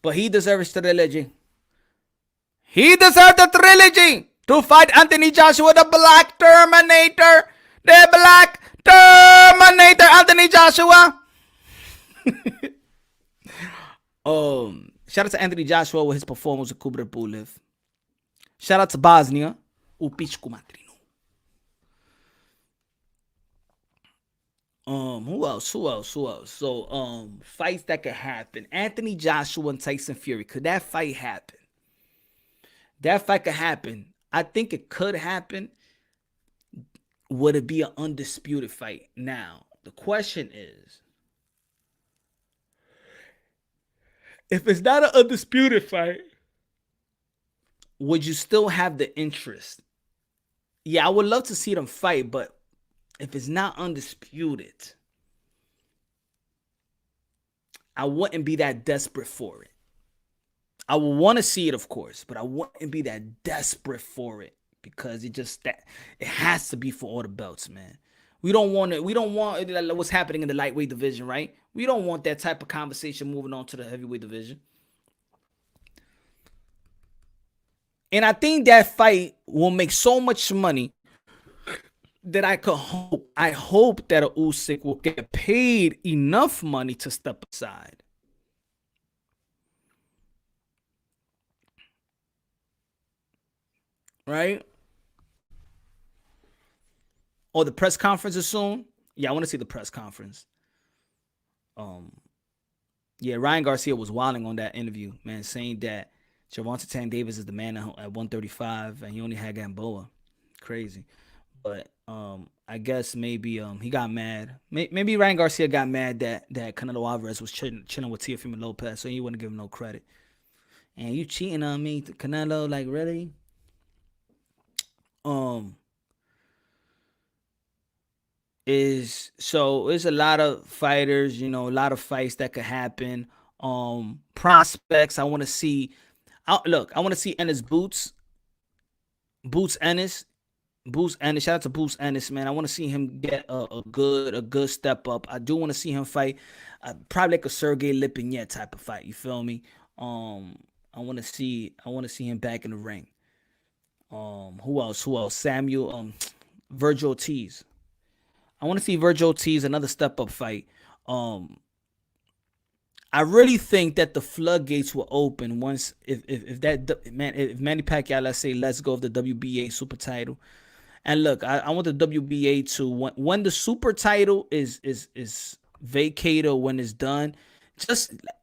But he deserves the trilogy. He deserves the trilogy to fight Anthony Joshua, the Black Terminator. The Black Terminator, Anthony Joshua. Shout out to Anthony Joshua with his performance with Kubra Pulev. Shout out to Bosnia. Upichku Matrino. Who else? So, fights that could happen. Anthony Joshua and Tyson Fury. Could that fight happen? That fight could happen. I think it could happen. Would it be an undisputed fight? Now, the question is, if it's not an undisputed fight, would you still have the interest? Yeah, I would love to see them fight, but if it's not undisputed, I wouldn't be that desperate for it. I would want to see it, of course, but I wouldn't be that desperate for it because it has to be for all the belts, man. We don't want what's happening in the lightweight division, right? We don't want that type of conversation moving on to the heavyweight division. And I think that fight will make so much money that I hope that Usyk will get paid enough money to step aside. Right? Or the press conference is soon. Yeah, I want to see the press conference. Yeah, Ryan Garcia was wilding on that interview, man, saying that Gervonta Tank Davis is the man at 135 and he only had Gamboa. Crazy. But I guess maybe he got mad. Maybe Ryan Garcia got mad that Canelo Alvarez was chilling with Teofimo Lopez, so he wouldn't give him no credit. And you cheating on me, Canelo, like, really? There's a lot of fighters, a lot of fights that could happen. Prospects, I want to see. I want to see Ennis Boots Ennis. Boost Ennis, shout out to Boost Ennis, man. I want to see him get a good step up. I do want to see him fight, probably like a Sergey Lipinets type of fight. You feel me? I want to see him back in the ring. Who else? Samuel, Virgil Ortiz. I want to see Virgil Ortiz another step up fight. I really think that the floodgates will open once if Manny Pacquiao, let's say, lets go of the WBA super title. And look, I want the WBA to when the super title is vacated or when it's done,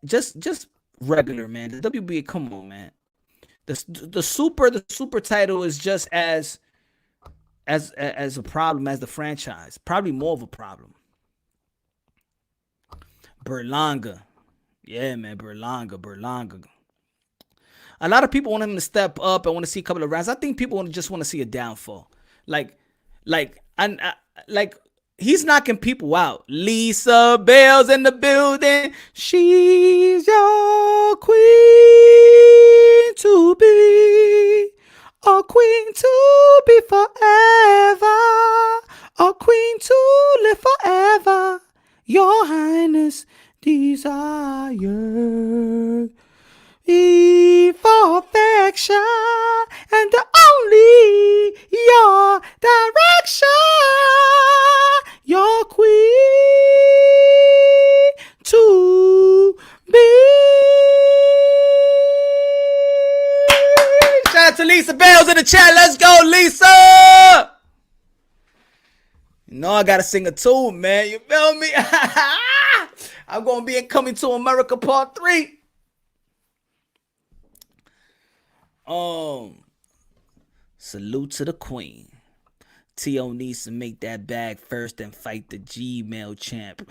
just regular, man. The WBA, come on, man. The super title is just as a problem as the franchise. Probably more of a problem. Berlanga. Yeah, man, Berlanga. A lot of people want him to step up. I want to see a couple of rounds. I think people just want to see a downfall. Like he's knocking people out. Lisa Bell's in the building. She's your queen to be. A queen to be forever. A queen to live forever. Your Highness desire for affection and only your direction. Your queen to be. Shout out to Lisa Bell's in the chat. Let's go, Lisa. You know I gotta sing a tune, man. You feel me? I'm gonna be in Coming to America Part 3. Salute to the queen. T.O. needs to make that bag first and fight the Gmail champ.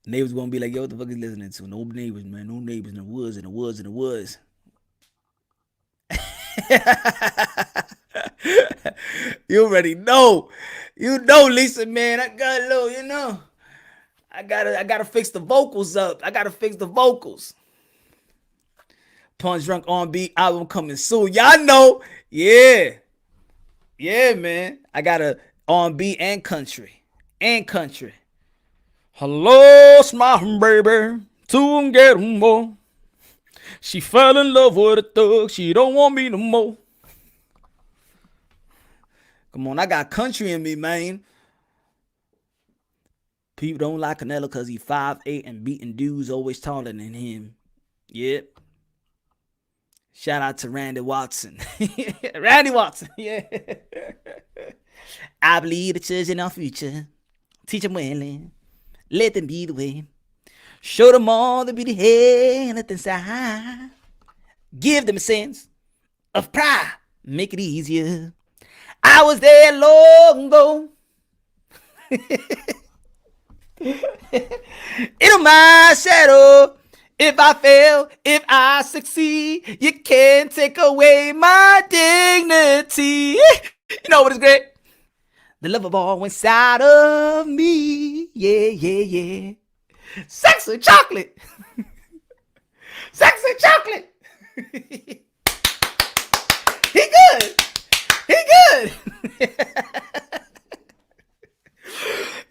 Neighbors gonna be like, yo, what the fuck is listening to? No neighbors, man. No neighbors in the woods. You already know. You know, Lisa, man. I got a little, you know. I gotta fix the vocals up. I gotta fix the vocals. Punch Drunk R&B album coming soon. Y'all know. Yeah. Yeah, man. I got a R&B and country. Hello, smile, baby. To get more. She fell in love with a thug. She don't want me no more. Come on, I got country in me, man. People don't like Canelo because he 5'8" and beating dudes always taller than him. Yep. Shout out to Randy Watson. Randy Watson, yeah. I believe the children are future. Teach them well. Let them be the way. Show them all the beauty here and let them side. Give them a sense of pride. Make it easier. I was there long ago. In my shadow. If I fail, if I succeed, you can't take away my dignity. You know what is great? The love of all inside of me. Yeah. Sex and chocolate. Sex and chocolate. He good.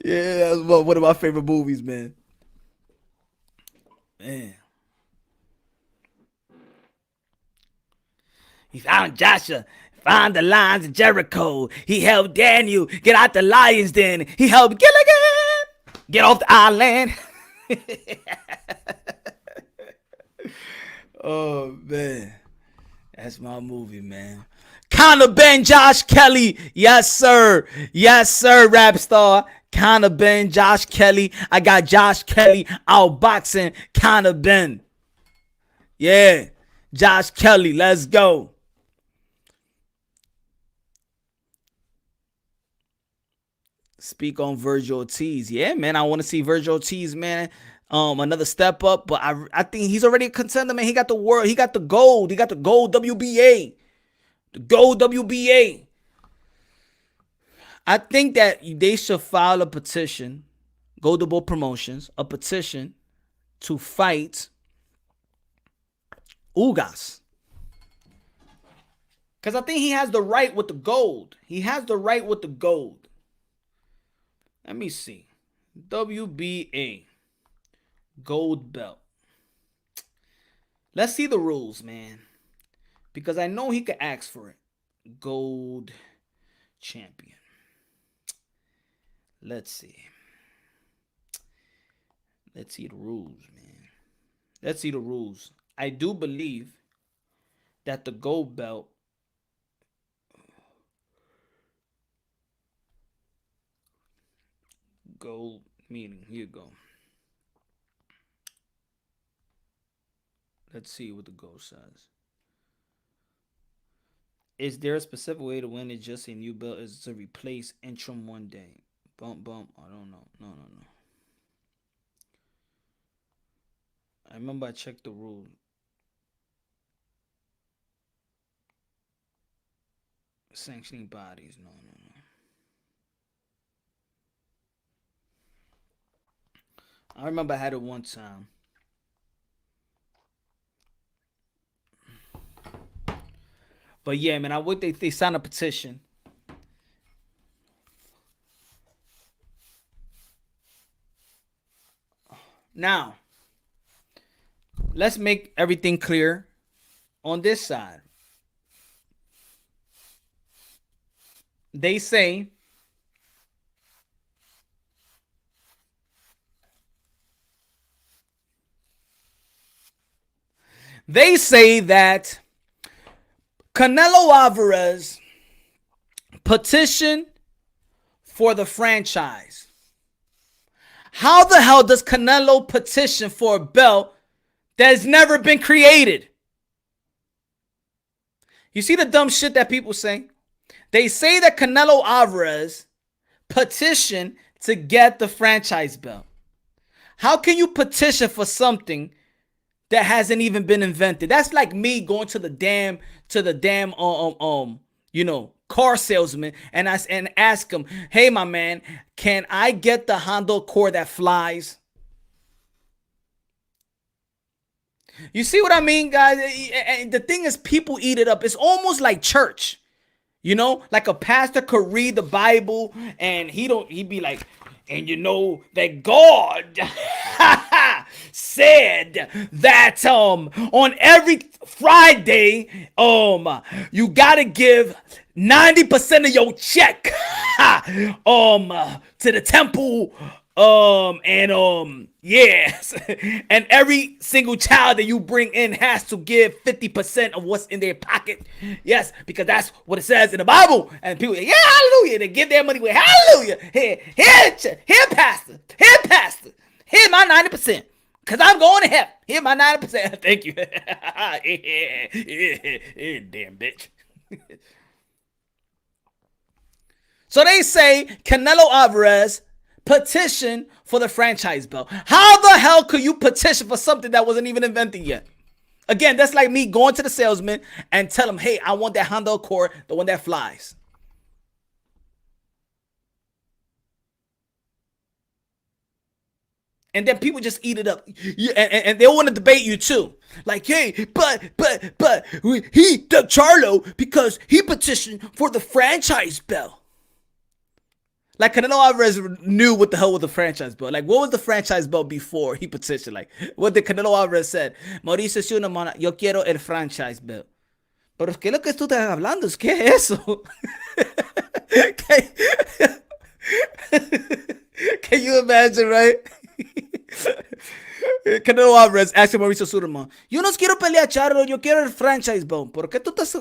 Yeah, that's one of my favorite movies, man. He found Joshua, found the lions of Jericho. He helped Daniel get out the lion's den. He helped Gilligan get off the island. Oh, man. That's my movie, man. Conor Ben, Josh Kelly. Yes, sir. Rap star. Conor Ben, Josh Kelly. I got Josh Kelly outboxing Conor Ben. Yeah. Josh Kelly, let's go. Speak on Virgil Ortiz. Yeah, man. I want to see Virgil Ortiz, man. Another step up, but I think he's already a contender, man. He got the world. He got the gold. He got the gold WBA. The gold WBA. I think that they should file a petition, Golden Boy Promotions, a petition to fight Ugas. Because I think he has the right with the gold. He has the right with the gold. Let me see. WBA. Gold belt. Let's see the rules, man. Because I know he could ask for it. Gold champion. Let's see. Let's see the rules, man. Let's see the rules. I do believe that the gold belt gold meaning. Here you go. Let's see what the gold says. Is there a specific way to win it? Just a new belt is to replace interim one day. Bump. I don't know. No. I remember I checked the rule. Sanctioning bodies. No. I remember I had it one time. But yeah, man, I would they signed a petition. Now, let's make everything clear on this side. They say that Canelo Alvarez petitioned for the franchise. How the hell does Canelo petition for a belt that has never been created? You see the dumb shit that people say? They say that Canelo Alvarez petitioned to get the franchise belt. How can you petition for something that hasn't even been invented? That's like me going to the damn car salesman and ask him, "Hey, my man, can I get the Honda Accord that flies?" You see what I mean, guys? And the thing is, people eat it up. It's almost like church. You know, like a pastor could read the Bible and he'd be like, and you know that God said that on every Friday you gotta give 90% of your check to the temple yes, and every single child that you bring in has to give 50% of what's in their pocket. Yes, because that's what it says in the Bible. And people, yeah, hallelujah, they give their money away. Hallelujah. Here, pastor, here my 90%. Because I'm going to heaven. Here my 90%. Thank you. Damn bitch. So they say Canelo Alvarez petition for the franchise belt. How the hell could you petition for something that wasn't even invented yet? Again, that's like me going to the salesman and tell him, "Hey, I want that Honda Accord, the one that flies." And then people just eat it up. Yeah, and they want to debate you too. Like, "Hey, but he dubbed Charlo because he petitioned for the franchise belt." Like, Canelo Alvarez knew what the hell was the franchise belt. Like, what was the franchise belt before he petitioned? Like, what did Canelo Alvarez said? "Mauricio Schumann, yo quiero el franchise belt." Pero ¿qué es lo que tú estás hablando? ¿Qué es eso? Can you imagine, right? Canelo Alvarez asking Mauricio Schumann, "Yo no quiero pelear, Charlo, yo quiero el franchise belt." ¿Por qué tú estás?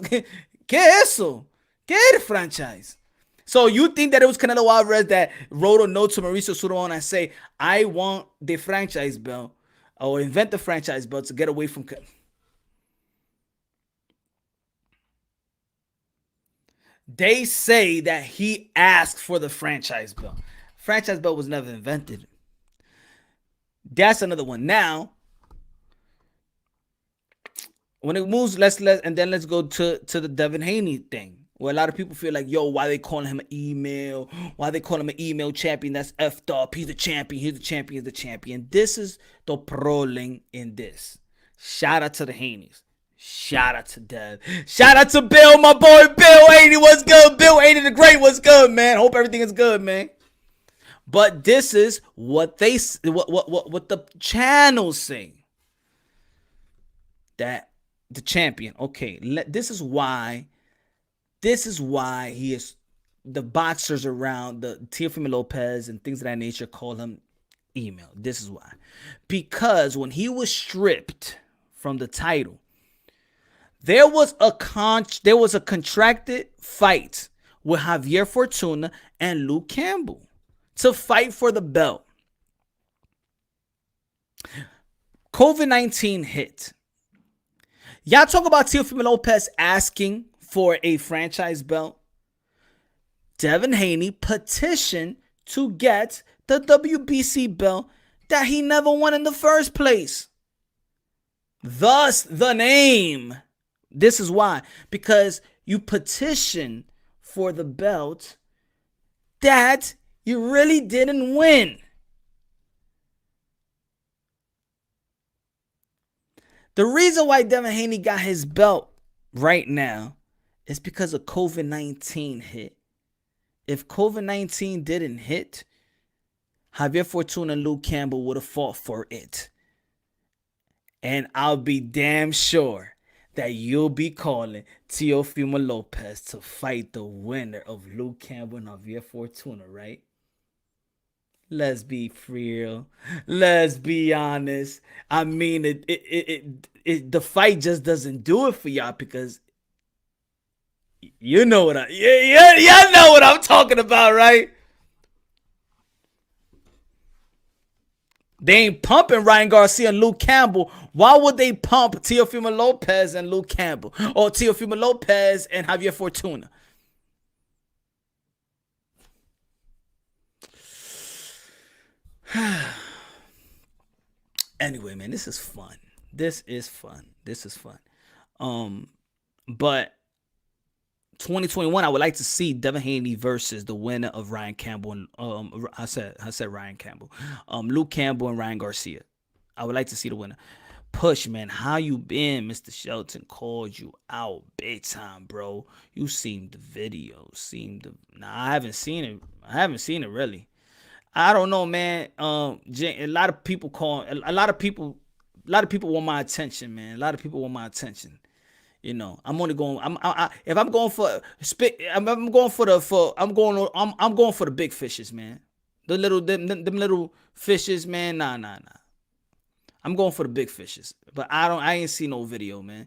¿Qué es eso? ¿Qué es el franchise? So you think that it was Canelo Alvarez that wrote a note to Mauricio Schumann and say, "I want the franchise belt," or invent the franchise belt to get away from... They say that he asked for the franchise belt. Franchise belt was never invented. That's another one. Now, when it moves, let's go to the Devin Haney thing. Where a lot of people feel like, yo, why they calling him an email? Why they calling him an email champion? That's effed up. He's the champion. He's the champion. He's the champion. This is the problem in this. Shout out to the Haneys. Shout out to Dev. Shout out to Bill, my boy Bill 80. What's good? Bill 80 the Great. What's good, man? Hope everything is good, man. But this is what they what the channels say. That the champion. Okay, this is why he is. The boxers around the Teofimo Lopez and things of that nature call him email. This is why. Because when he was stripped from the title, there was a contracted fight with Javier Fortuna and Luke Campbell to fight for the belt. COVID-19 hit. Y'all talk about Teofimo Lopez asking for a franchise belt. Devin Haney petitioned to get the WBC belt that he never won in the first place. Thus, the name. This is why. Because you petition for the belt that you really didn't win. The reason why Devin Haney got his belt right now is because of COVID-19 hit. If COVID-19 didn't hit, Javier Fortuna and Luke Campbell would have fought for it. And I'll be damn sure that you'll be calling Teofimo Lopez to fight the winner of Luke Campbell and Javier Fortuna, right? Let's be real. Let's be honest. I mean, the fight just doesn't do it for y'all because you know what y'all know what I'm talking about, right? They ain't pumping Ryan Garcia and Luke Campbell. Why would they pump Teofimo Lopez and Luke Campbell? Or Teofimo Lopez and Javier Fortuna? Anyway, man, this is fun. But 2021, I would like to see Devin Haney versus the winner of Ryan Campbell and I said Ryan Campbell, Luke Campbell and Ryan Garcia. I would like to see the winner. Push, man, how you been? Mr. Shelton called you out big time, bro. You seen the video? I haven't seen it. Really. I don't know, man. A lot of people want my attention, man. A lot of people want my attention. You know, I'm going for the big fishes, man. Them little fishes, man. Nah. I'm going for the big fishes. But I ain't seen no video, man.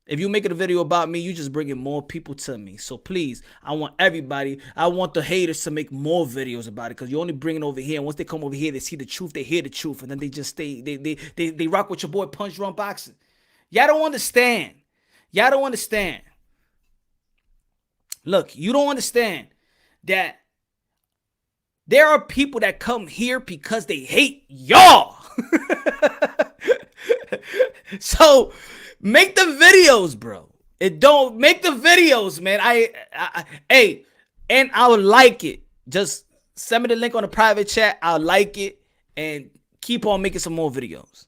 If you making a video about me, you just bringing more people to me. So please, I want the haters to make more videos about it because you're only bringing over here. And once they come over here, they see the truth, they hear the truth, and then they just stay. They rock with your boy Punch Drunk Boxing. Y'all don't understand. Look, you don't understand that there are people that come here because they hate y'all. So make the videos, bro. Don't make the videos, man. And I would like it. Just send me the link on the private chat. I'll like it and keep on making some more videos.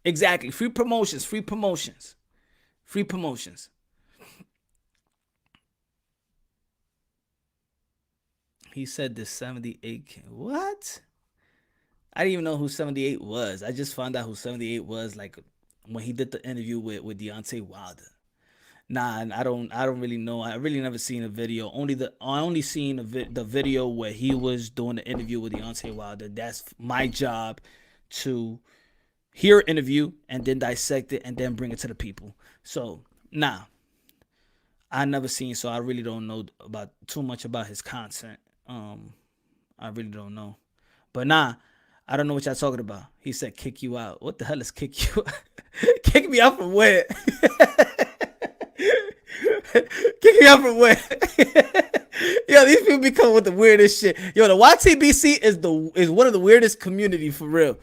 Exactly. Free promotions. He said this 78. What? I didn't even know who 78 was. I just found out who 78 was like when he did the interview with Deontay Wilder. Nah, I don't really know. I really never seen a video. I only seen the video where he was doing the interview with Deontay Wilder. That's my job to hear an interview and then dissect it and then bring it to the people. So, nah. I never seen, so I really don't know too much about his content. I really don't know. But nah, I don't know what y'all talking about. He said kick you out. What the hell is kick you out? Kick me out from where? Kick me out from where? Yo, these people be coming with the weirdest shit. Yo, the YTBC is one of the weirdest community for real.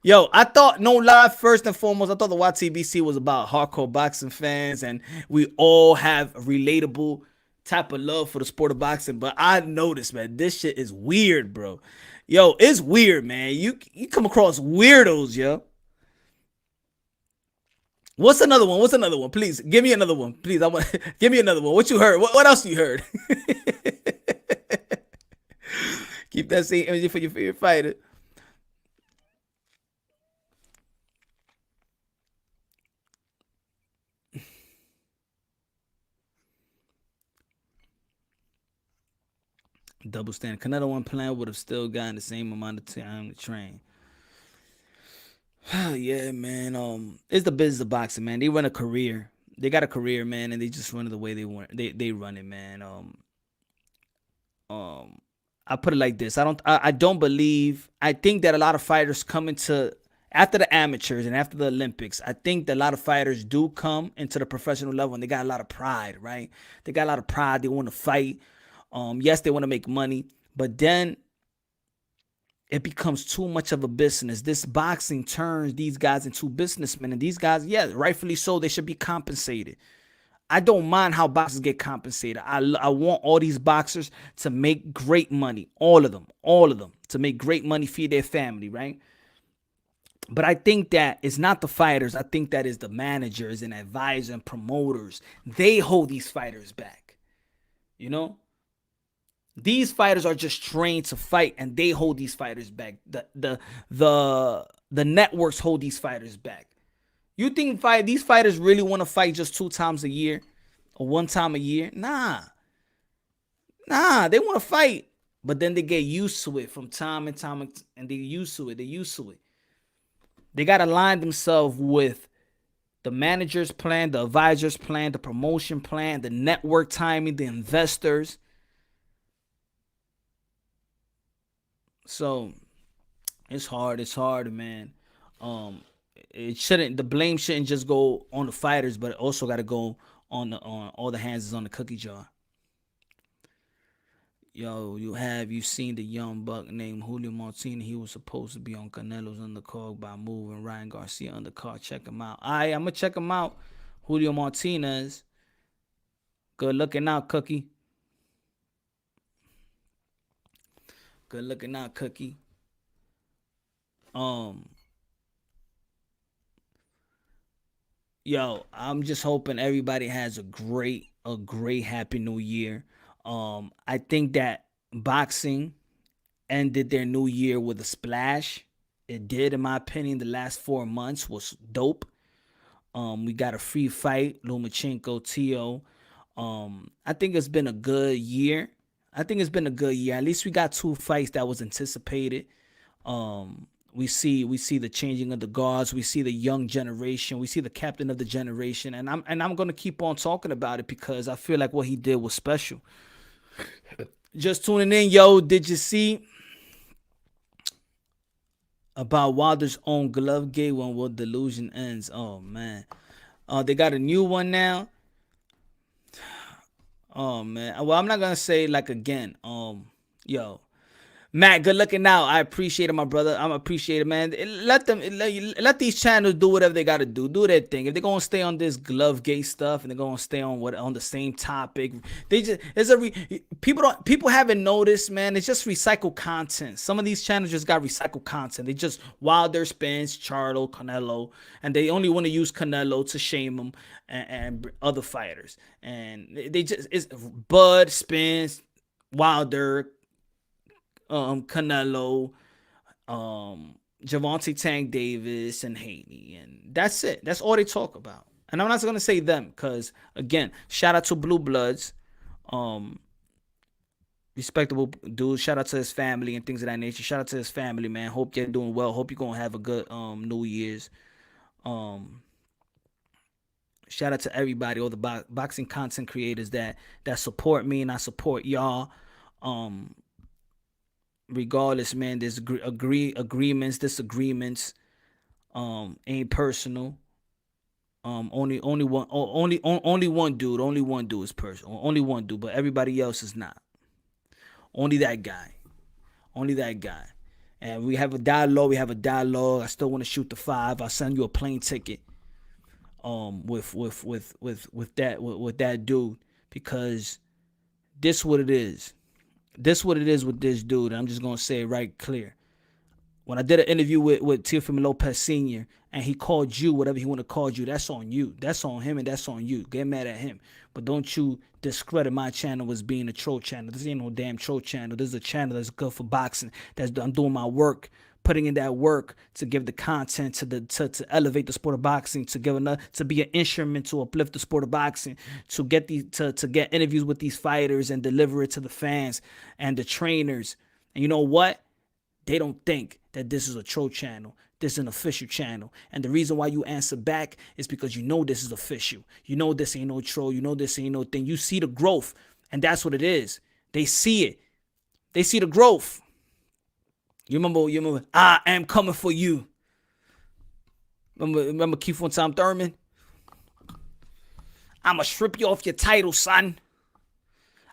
Yo, I thought, no lie, first and foremost, I thought the YTBC was about hardcore boxing fans and we all have relatable type of love for the sport of boxing, but I noticed, man, this shit is weird, bro. Yo, it's weird, man. You come across weirdos, yo. What's another one? What's another one? Please give me another one. Please, I want give me another one. What you heard? What else you heard? Keep that same energy for your favorite fighter. Double standard. Canelo one plan would have still gotten the same amount of time to train. Yeah, man. It's the business of boxing, man. They run a career. They got a career, man, and they just run it the way they want. They run it, man. I put it like this. I don't believe. I think that a lot of fighters come into after the amateurs and after the Olympics. I think that a lot of fighters do come into the professional level and they got a lot of pride, right? They got a lot of pride. They want to fight. Yes, they want to make money, but then it becomes too much of a business. This boxing turns these guys into businessmen, and these guys, yeah, rightfully so, they should be compensated. I don't mind how boxers get compensated. I want all these boxers to make great money, all of them, to make great money, feed their family, right? But I think that it's not the fighters. I think that is the managers and advisors and promoters. They hold these fighters back, you know? These fighters are just trained to fight, and they hold these fighters back. The networks hold these fighters back. You think these fighters really want to fight just 2 times a year or 1 time a year? Nah, they want to fight, but then they get used to it from time and time, and they used to it. They got to align themselves with the manager's plan, the advisor's plan, the promotion plan, the network timing, the investors. So it's hard, man. The blame shouldn't just go on the fighters, but it also got to go on all the hands is on the cookie jar. Yo, you seen the young buck named Julio Martinez? He was supposed to be on Canelo's undercard by moving Ryan Garcia undercard. Check him out. I'm gonna check him out. Julio Martinez. Good looking out, Cookie. Good looking out, Cookie. Yo, I'm just hoping everybody has a great happy new year. I think that boxing ended their new year with a splash. It did, in my opinion. The last 4 months was dope. We got a free fight, Lomachenko, Teo. I think it's been a good year. At least we got 2 fights that was anticipated. We see the changing of the guards. We see the young generation. We see the captain of the generation, and I'm gonna keep on talking about it because I feel like what he did was special. Just tuning in, yo. Did you see about Wilder's own glove gate when what delusion ends? Oh man, they got a new one now. Oh man. Well, I'm not gonna say like again. Yo, Matt, good looking out. I appreciate it, my brother. I'm appreciated, man. Let these channels do whatever they gotta do. Do their thing. If they're gonna stay on this glove gate stuff and they're gonna stay on the same topic, people haven't noticed, man. It's just recycled content. Some of these channels just got recycled content. They just Wilder, Spence, Charlo, Canelo, and they only want to use Canelo to shame them and other fighters. And it's Bud, Spence, Wilder, Canelo, Javante Tank Davis, and Haney, and that's it. That's all they talk about. And I'm not gonna say them because again, shout out to Blue Bloods, respectable dude. Shout out to his family and things of that nature. Shout out to his family, man. Hope you're doing well. Hope you're gonna have a good New Year's. Shout out to everybody, all the boxing content creators that support me and I support y'all. Regardless, man, there's agreements, disagreements, ain't personal. Only one dude is personal. Only one dude, but everybody else is not. Only that guy. And we have a dialogue. I still want to shoot the 5. I'll send you a plane ticket. With that dude, because this what it is. This what it is with this dude. I'm just gonna say it right clear. When I did an interview with Teofimo Lopez Sr. and he called you whatever he want to call you, that's on you. That's on him and that's on you. Get mad at him. But don't you discredit my channel as being a troll channel. This ain't no damn troll channel. This is a channel that's good for boxing. I'm doing my work, putting in that work to give the content to elevate the sport of boxing, to be an instrument to uplift the sport of boxing, to get to get interviews with these fighters and deliver it to the fans and the trainers. And you know what? They don't think that this is a troll channel. This is an official channel. And the reason why you answer back is because you know this is official. You know this ain't no troll. You know this ain't no thing. You see the growth, and that's what it is. They see it. They see the growth. You remember, I am coming for you. Remember Keith on Tom Thurman? I'ma strip you off your title, son.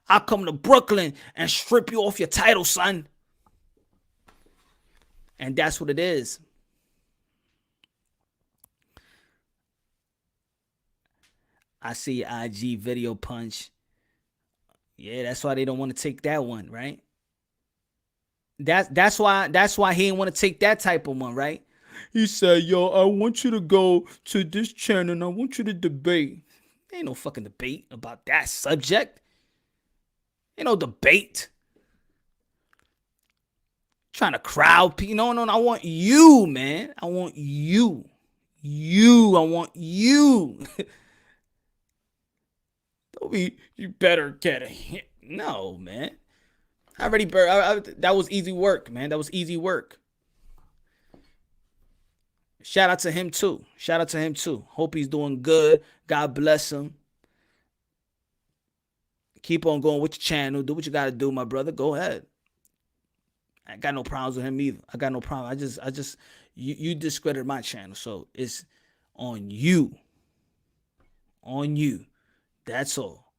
I'll come to Brooklyn and strip you off your title, son. And that's what it is. I see IG video punch. Yeah, that's why they don't want to take that one, right? That's why he didn't want to take that type of one, right? He said, yo, I want you to go to this channel and I want you to debate. There ain't no fucking debate about that subject. Ain't no debate. Trying to crowd people. No, I want you, man. I want you. I want you. Don't be, you better get a hit. No, man. That was easy work, man. That was easy work. Shout out to him, too. Hope he's doing good. God bless him. Keep on going with your channel. Do what you got to do, my brother. Go ahead. I got no problems with him either. I got no problem. You discredited my channel, so it's on you. On you. That's all.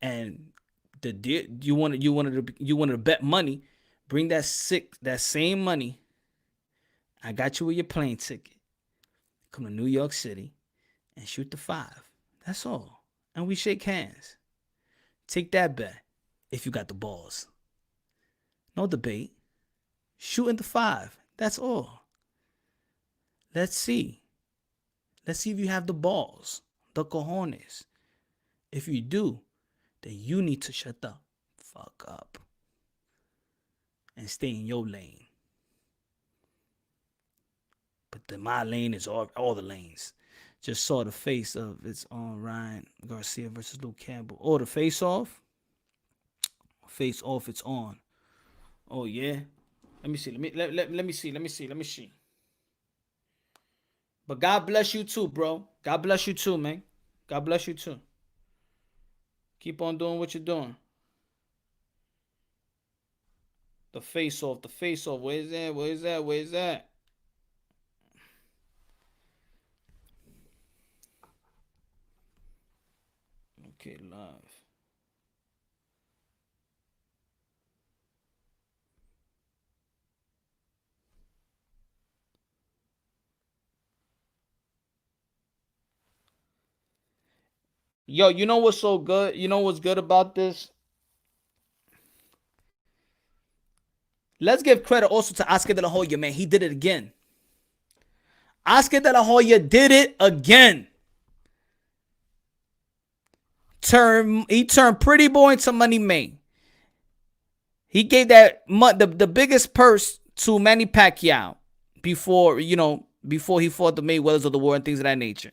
And you wanted to bet money. Bring that same money. I got you with your plane ticket. Come to New York City and shoot the 5. That's all. And we shake hands. Take that bet if you got the balls. No debate. Shooting the 5. That's all. Let's see. Let's see if you have the balls. The cojones. If you do, then you need to shut the fuck up. And stay in your lane. But my lane is all the lanes. Just saw the face of it's on Ryan Garcia versus Luke Campbell. Oh, the face off? Face off, it's on. Oh yeah. Let me see. Let me see. But God bless you too, bro. God bless you too, man. God bless you too. Keep on doing what you're doing. The face off. Where is that? Okay, live. Yo, you know what's so good? You know what's good about this? Let's give credit also to Oscar De La Hoya, man. He did it again. Oscar De La Hoya did it again. He turned Pretty Boy into Money May. He gave the biggest purse to Manny Pacquiao before he fought the Mayweathers of the world and things of that nature.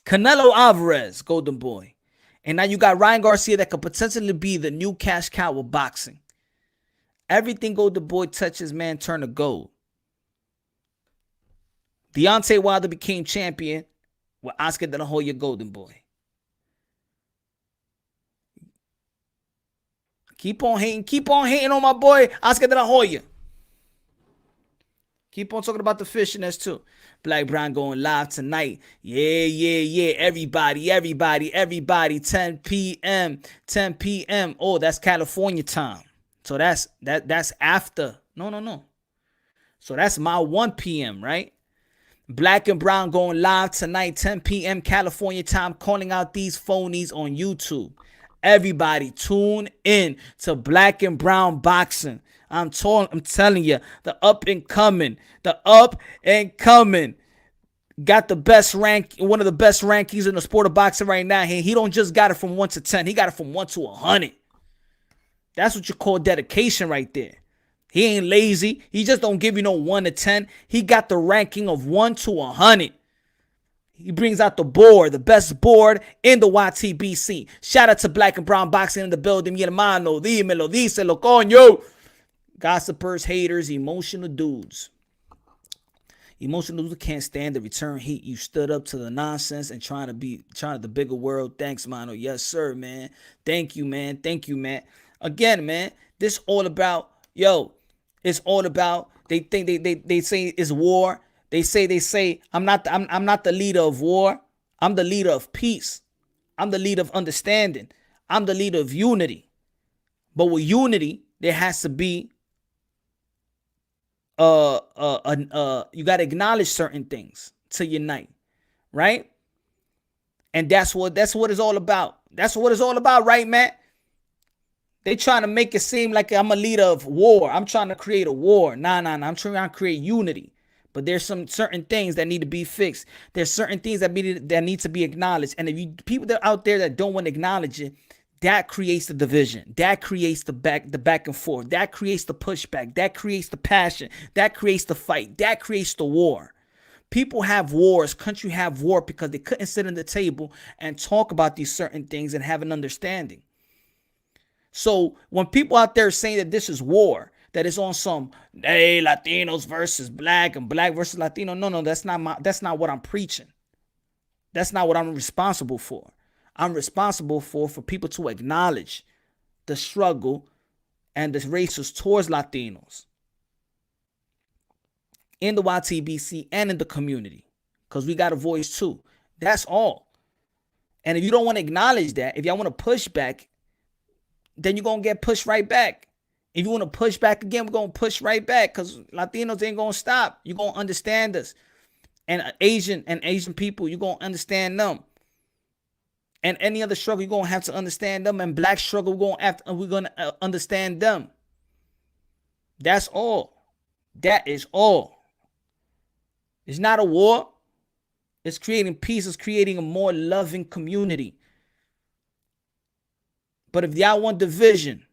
Canelo Alvarez, Golden Boy. And now you got Ryan Garcia that could potentially be the new cash cow of boxing. Everything Golden Boy touches, man, turn to gold. Deontay Wilder became champion with Oscar De La Hoya, Golden Boy. Keep on hating on my boy Oscar De La Hoya. Keep on talking about the fishiness too. Black Brown going live tonight. Yeah. Everybody. 10 p.m. Oh, that's California time. So that's after. No. So that's my 1 p.m., right? Black and Brown going live tonight, 10 p.m. California time, calling out these phonies on YouTube. Everybody tune in to Black and Brown Boxing. I'm telling you, the up and coming, got the best rank, one of the best rankings in the sport of boxing right now. He don't just got it from 1 to 10. He got it from 1 to 100. That's what you call dedication right there. He ain't lazy. He just don't give you no 1 to 10. He got the ranking of 1 to 100. He brings out the board, the best board in the YTBC. Shout out to Black and Brown Boxing in the building. Mi hermano, dímelo, díselo, coño. Gossipers, haters, emotional dudes. Emotional dudes can't stand the return heat. You stood up to the nonsense and trying to the bigger world. Thanks, mano. Yes, sir, man. Thank you, man. Again, man, this all about, it's all about, they think they say it's war. They say I'm not the leader of war. I'm the leader of peace. I'm the leader of understanding. I'm the leader of unity. But with unity, there has to be you got to acknowledge certain things to unite, right? And that's what it's all about. That's what it's all about, right, man? They trying to make it seem like I'm a leader of war. I'm trying to create a war. Nah. I'm trying to create unity. But there's some certain things that need to be fixed. There's certain things that need to be acknowledged. And if you people that are out there that don't want to acknowledge it, that creates the division. That creates the back and forth. That creates the pushback. That creates the passion. That creates the fight. That creates the war. People have wars. Country have war because they couldn't sit at the table and talk about these certain things and have an understanding. So when people out there saying that this is war, that it's on some, hey, Latinos versus black and black versus Latino. No, that's not what I'm preaching. That's not what I'm responsible for. I'm responsible for people to acknowledge the struggle and the races towards Latinos in the YTBC and in the community, because we got a voice too. That's all. And if you don't want to acknowledge that, if y'all want to push back, then you're going to get pushed right back. If you want to push back again, we're going to push right back, because Latinos ain't going to stop. You're going to understand us. And Asian people, you're going to understand them. And any other struggle, you're going to have to understand them. And black struggle, we're going to understand them. That's all. That is all. It's not a war. It's creating peace. It's creating a more loving community. But if y'all want division,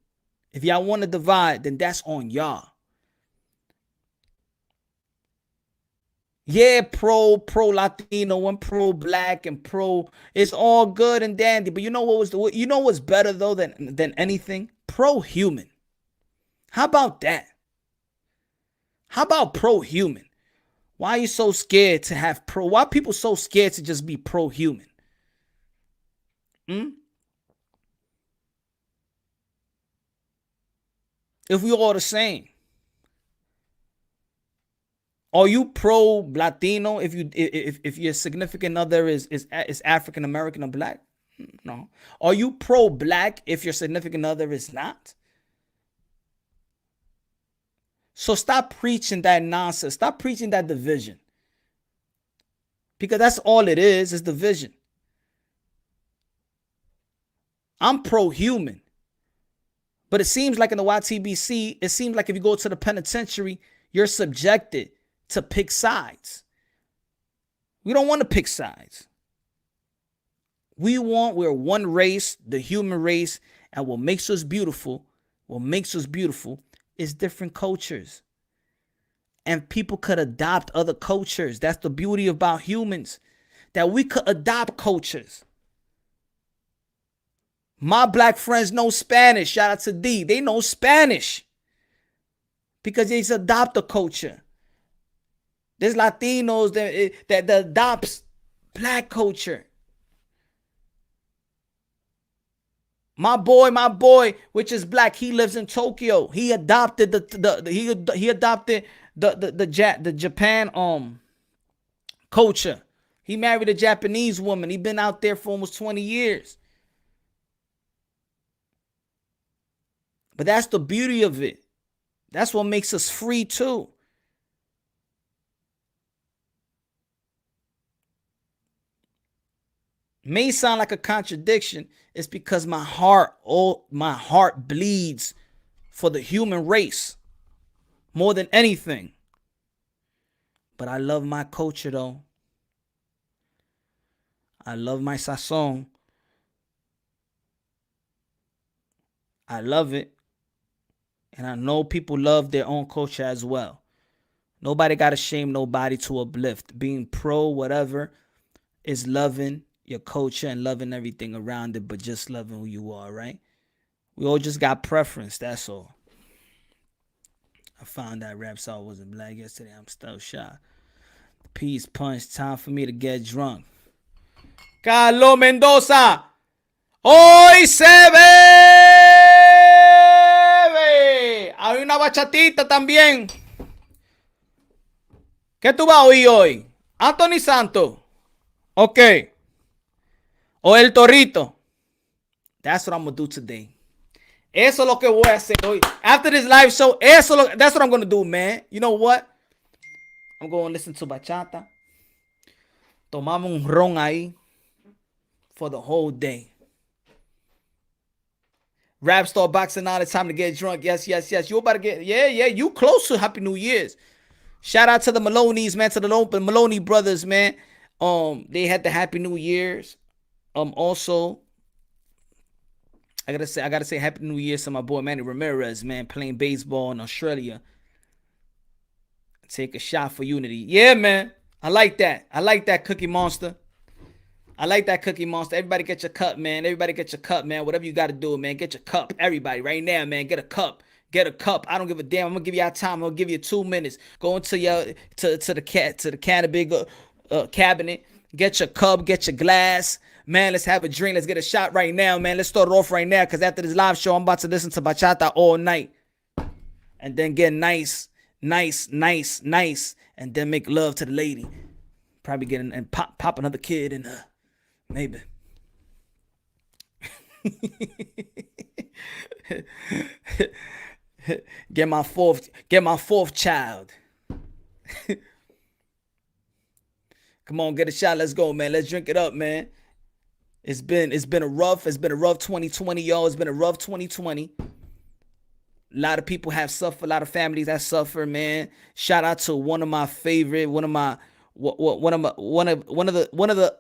if y'all want to divide, then that's on y'all. Yeah, pro Latino and pro black and pro, it's all good and dandy. But you know what's better though than anything? Pro human. How about that? How about pro human? Why are you so scared to have pro? Why are people so scared to just be pro human? If we all the same. Are you pro Latino if your significant other is African American or black? No. Are you pro black if your significant other is not? So stop preaching that nonsense. Stop preaching that division. Because that's all it is division. I'm pro-human. But it seems like in the YTBC, it seems like if you go to the penitentiary, you're subjected to pick sides. We don't want to pick sides. We're one race, the human race, and what makes us beautiful is different cultures. And people could adopt other cultures. That's the beauty about humans, that we could adopt cultures. My black friends know Spanish. Shout out to D. They know Spanish because they adopt the culture. There's Latinos that adopts black culture. My boy, which is black, he lives in Tokyo. He adopted the Japan culture. He married a Japanese woman. He been out there for almost 20 years. But that's the beauty of it. That's what makes us free too. may sound like a contradiction. It's because my heart bleeds for the human race more than anything. But I love my culture though. I love my sazon. I love it. And I know people love their own culture as well. Nobody got to shame nobody to uplift. Being pro, whatever, is loving your culture and loving everything around it, but just loving who you are, right? We all just got preference, that's all. I found that rap song wasn't black yesterday. I'm still shy. Peace punch. Time for me to get drunk. Carlos Mendoza. Hoy se bebe. Hay una bachatita también. ¿Qué tú vas a oír hoy? Anthony Santos. Ok. O El Torito. That's what I'm going to do today. Eso es lo que voy a hacer hoy. After this live show, that's what I'm going to do, man. You know what? I'm going to listen to bachata. Tomamos un ron ahí for the whole day. Rap Star Boxing Out. It's time to get drunk. Yes. You about to get, yeah. You close to Happy New Year's. Shout out to the Maloney's, man. To the Maloney brothers, man. They had the Happy New Year's. Also, I gotta say Happy New Year to my boy Manny Ramirez, man, playing baseball in Australia. Take a shot for unity. Yeah, man. I like that. Cookie Monster. Everybody get your cup, man. Whatever you got to do, man. Get your cup. Everybody, right now, man. Get a cup. I don't give a damn. I'm gonna give y'all time. I'm gonna give you 2 minutes. Go into your to the cabinet. Get your cup. Get your glass. Man, let's have a drink. Let's get a shot right now, man. Let's start it off right now, because after this live show, I'm about to listen to bachata all night. And then get nice. And then make love to the lady. Probably get in and pop another kid and maybe. Get my fourth child. Come on, get a shot. Let's go, man. Let's drink it up, man. It's been a rough 2020, y'all. It's been a rough 2020. A lot of people have suffered. A lot of families have suffered, man. Shout out to one of the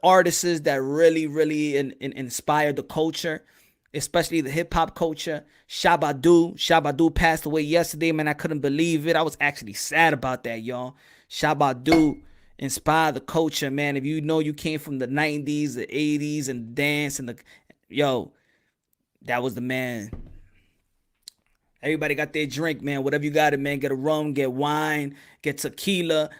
artists that really inspired the culture, especially the hip hop culture. Shabadu passed away yesterday, man. I couldn't believe it. I was actually sad about that, y'all. Shabadu inspired the culture, man. If you know you came from the 90s, the 80s, and dance and that was the man. Everybody got their drink, man. Whatever you got it, man. Get a rum, get wine, get tequila,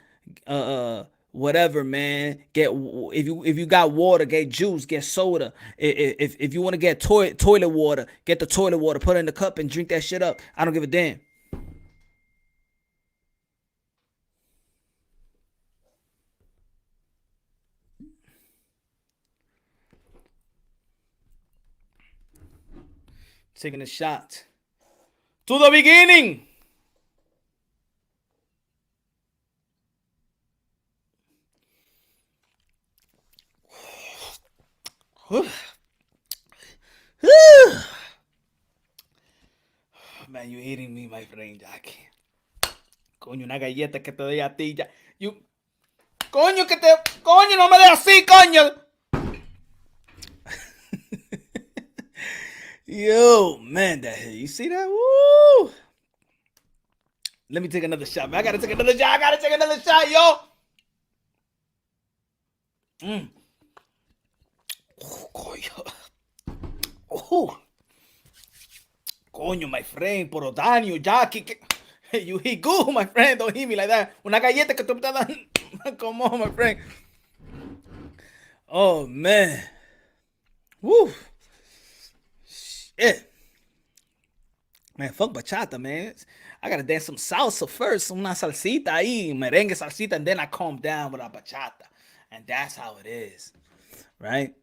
whatever, man. If you got water, get juice, get soda. If you want to get toilet water, get the toilet water, put it in the cup and drink that shit up. I don't give a damn. Taking a shot to the beginning. Man, you're hitting me, my friend. Ya que coño, una galleta que te doy a ti ya. Coño, no me des así, coño. Yo, man, you see that? Woo! Let me take another shot, man. I gotta take another shot, yo. Oh, coño. Oh. Coño, my friend, por daño, Jackie. You hit good, my friend. Don't hit me like that. Una galleta que tú me estás dando. Come on, my friend. Oh, man. Woo. Shit. Man, fuck bachata, man. I gotta dance some salsa first. Una salsita ahí, merengue salsita, and then I calm down with a bachata. And that's how it is. Right?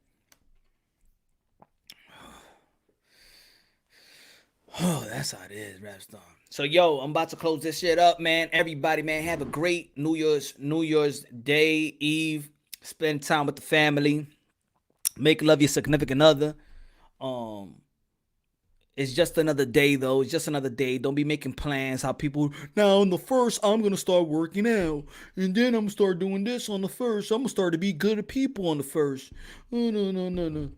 Oh, that's how it is, Rap Star. So, yo, I'm about to close this shit up, man. Everybody, man, have a great New Year's Day, Eve. Spend time with the family. Make love your significant other. It's just another day, though. It's just another day. Don't be making plans. How people now on the first, I'm gonna start working out, and then I'm gonna start doing this on the first. I'm gonna start to be good at people on the first. Oh, no, no, no, no.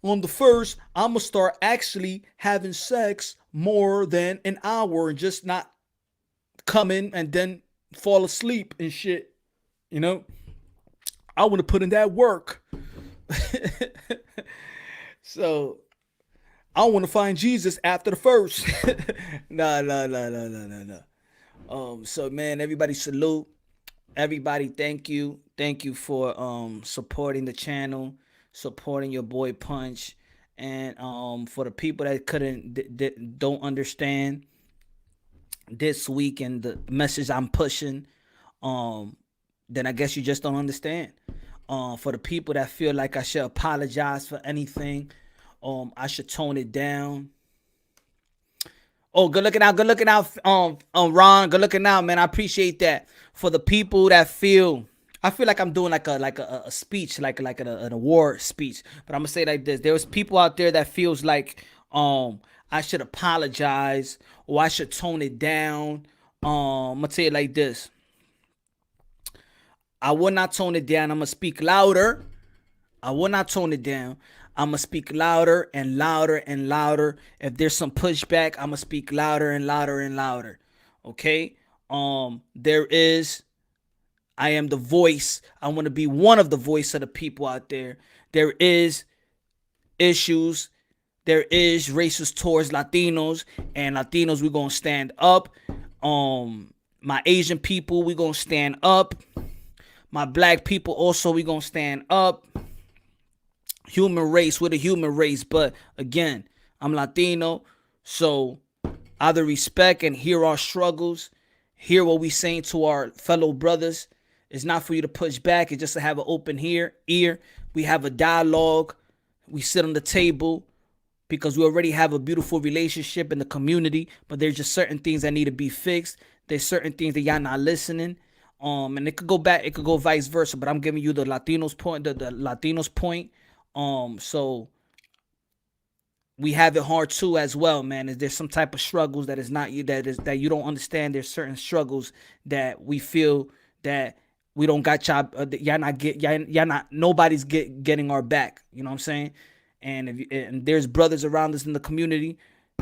On the first, I'm gonna start actually having sex more than an hour and just not come in and then fall asleep and shit. You know, I want to put in that work. So I want to find Jesus after the first. Nah, nah, nah, nah, nah, nah, nah. So man, everybody salute. Everybody, thank you for supporting the channel, supporting your boy Punch, and for the people that don't understand this week and the message I'm pushing, then I guess you just don't understand. For the people that feel like I should apologize for anything, I should tone it down. Oh, good looking out, Ron, good looking out, man. I appreciate that. For the people that feel, I feel like I'm doing like a speech, like an award speech. But I'm gonna say it like this: there's people out there that feels like I should apologize or I should tone it down. I'm gonna say it like this: I will not tone it down. I'm gonna speak louder. I will not tone it down. I'm gonna speak louder and louder and louder. If there's some pushback, I'm gonna speak louder and louder and louder. Okay? There is, I am the voice. I want to be one of the voice of the people out there. There is issues. There is racist towards Latinos, and Latinos, we're gonna stand up. My Asian people, we're gonna stand up. My black people also, we're gonna stand up. Human race, we're the human race. But again, I'm Latino, so out of respect and hear our struggles, hear what we saying to our fellow brothers. It's not for you to push back. It's just to have an open ear. We have a dialogue. We sit on the table because we already have a beautiful relationship in the community. But there's just certain things that need to be fixed. There's certain things that y'all not listening. And it could go back. It could go vice versa. But I'm giving you the Latinos point. The Latinos point. So we have it hard too as well, man. Is there some type of struggles that is not you that you don't understand? There's certain struggles that we feel that we don't got y'all not nobody's getting our back. You know what I'm saying? And and there's brothers around us in the community,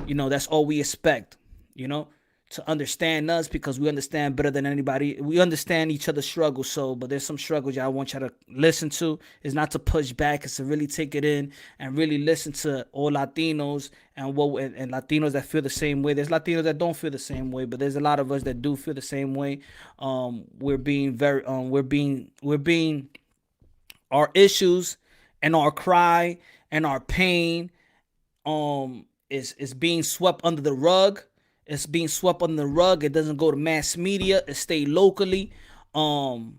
you know, that's all we expect, you know, to understand us because we understand better than anybody. We understand each other's struggles. So, but there's some struggles I want y'all to listen to. It's not to push back. It's to really take it in and really listen to all Latinos and Latinos that feel the same way. There's Latinos that don't feel the same way, but there's a lot of us that do feel the same way. We're being our issues and our cry and our pain is being swept under the rug. It's being swept under the rug. It doesn't go to mass media. It stays locally. Latinos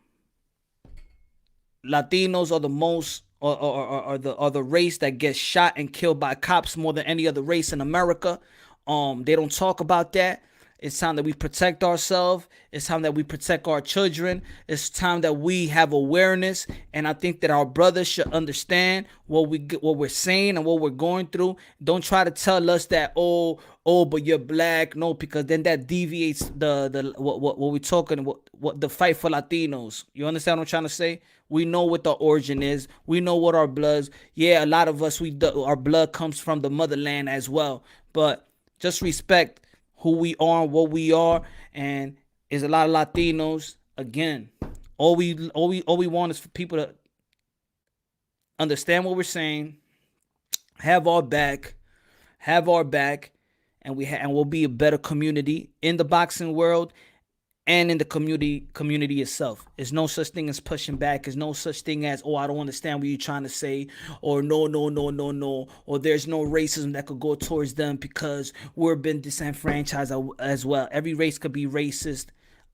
are the most are the race that gets shot and killed by cops more than any other race in America. They don't talk about that. It's time that we protect ourselves. It's time that we protect our children. It's time that we have awareness. And I think that our brothers should understand what we're saying and what we're going through. Don't try to tell us that but you're black. No, because then that deviates what we're talking what the fight for Latinos. You understand what I'm trying to say? We know what the origin is. We know what our bloods. Yeah, a lot of us our blood comes from the motherland as well. But just respect who we are and what we are, and there's a lot of Latinos. Again, all we want is for people to understand what we're saying, have our back, and we'll be a better community in the boxing world and in the community itself. There's no such thing as pushing back. There's no such thing as, I don't understand what you're trying to say, or no, or there's no racism that could go towards them because we're been disenfranchised as well. Every race could be racist.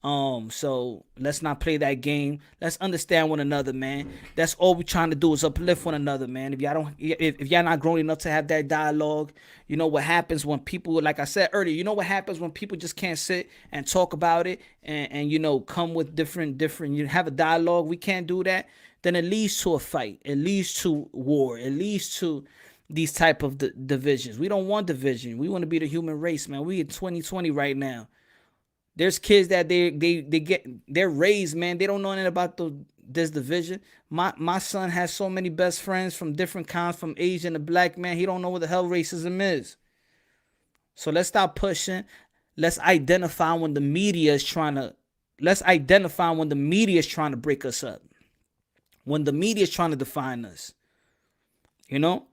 So let's not play that game. Let's understand one another, man. That's all we're trying to do is uplift one another, man. If y'all not grown enough to have that dialogue, you know what happens when people, like I said earlier, you know what happens when people just can't sit and talk about it and you know, come with different, you have a dialogue. We can't do that. then it leads to a fight. It leads to war. It leads to these type of divisions. We don't want division. We want to be the human race, man. We in 2020 right now. There's kids that they're raised, man. They don't know anything about this division. My son has so many best friends from different kinds, from Asian to black, man. He don't know what the hell racism is. So let's stop pushing. Let's identify when the media is trying to break us up. When the media is trying to define us. You know?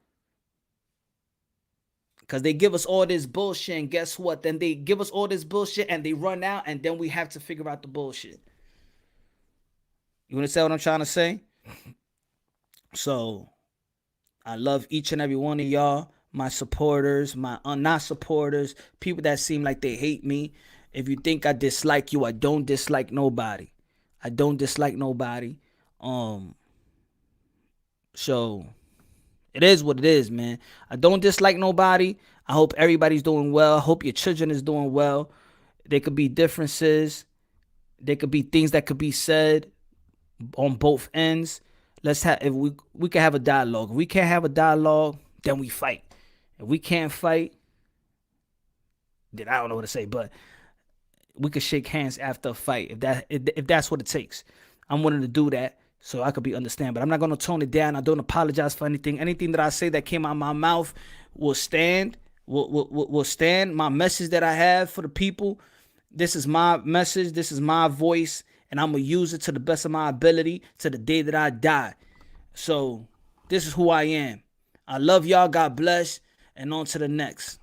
Because they give us all this bullshit, and guess what? Then they give us all this bullshit, and they run out, and then we have to figure out the bullshit. You understand what I'm trying to say? So, I love each and every one of y'all, my supporters, my not supporters, people that seem like they hate me. If you think I dislike you, I don't dislike nobody. I don't dislike nobody. So... it is what it is, man. I don't dislike nobody. I hope everybody's doing well. I hope your children is doing well. There could be differences. There could be things that could be said on both ends. If we can have a dialogue. If we can't have a dialogue, then we fight. If we can't fight, then I don't know what to say, but we could shake hands after a fight if that's what it takes. I'm willing to do that. So I could be understand, but I'm not going to tone it down. I don't apologize for anything. Anything that I say that came out of my mouth will stand. Will stand. My message that I have for the people, this is my message. This is my voice, and I'm going to use it to the best of my ability to the day that I die. So this is who I am. I love y'all. God bless, and on to the next.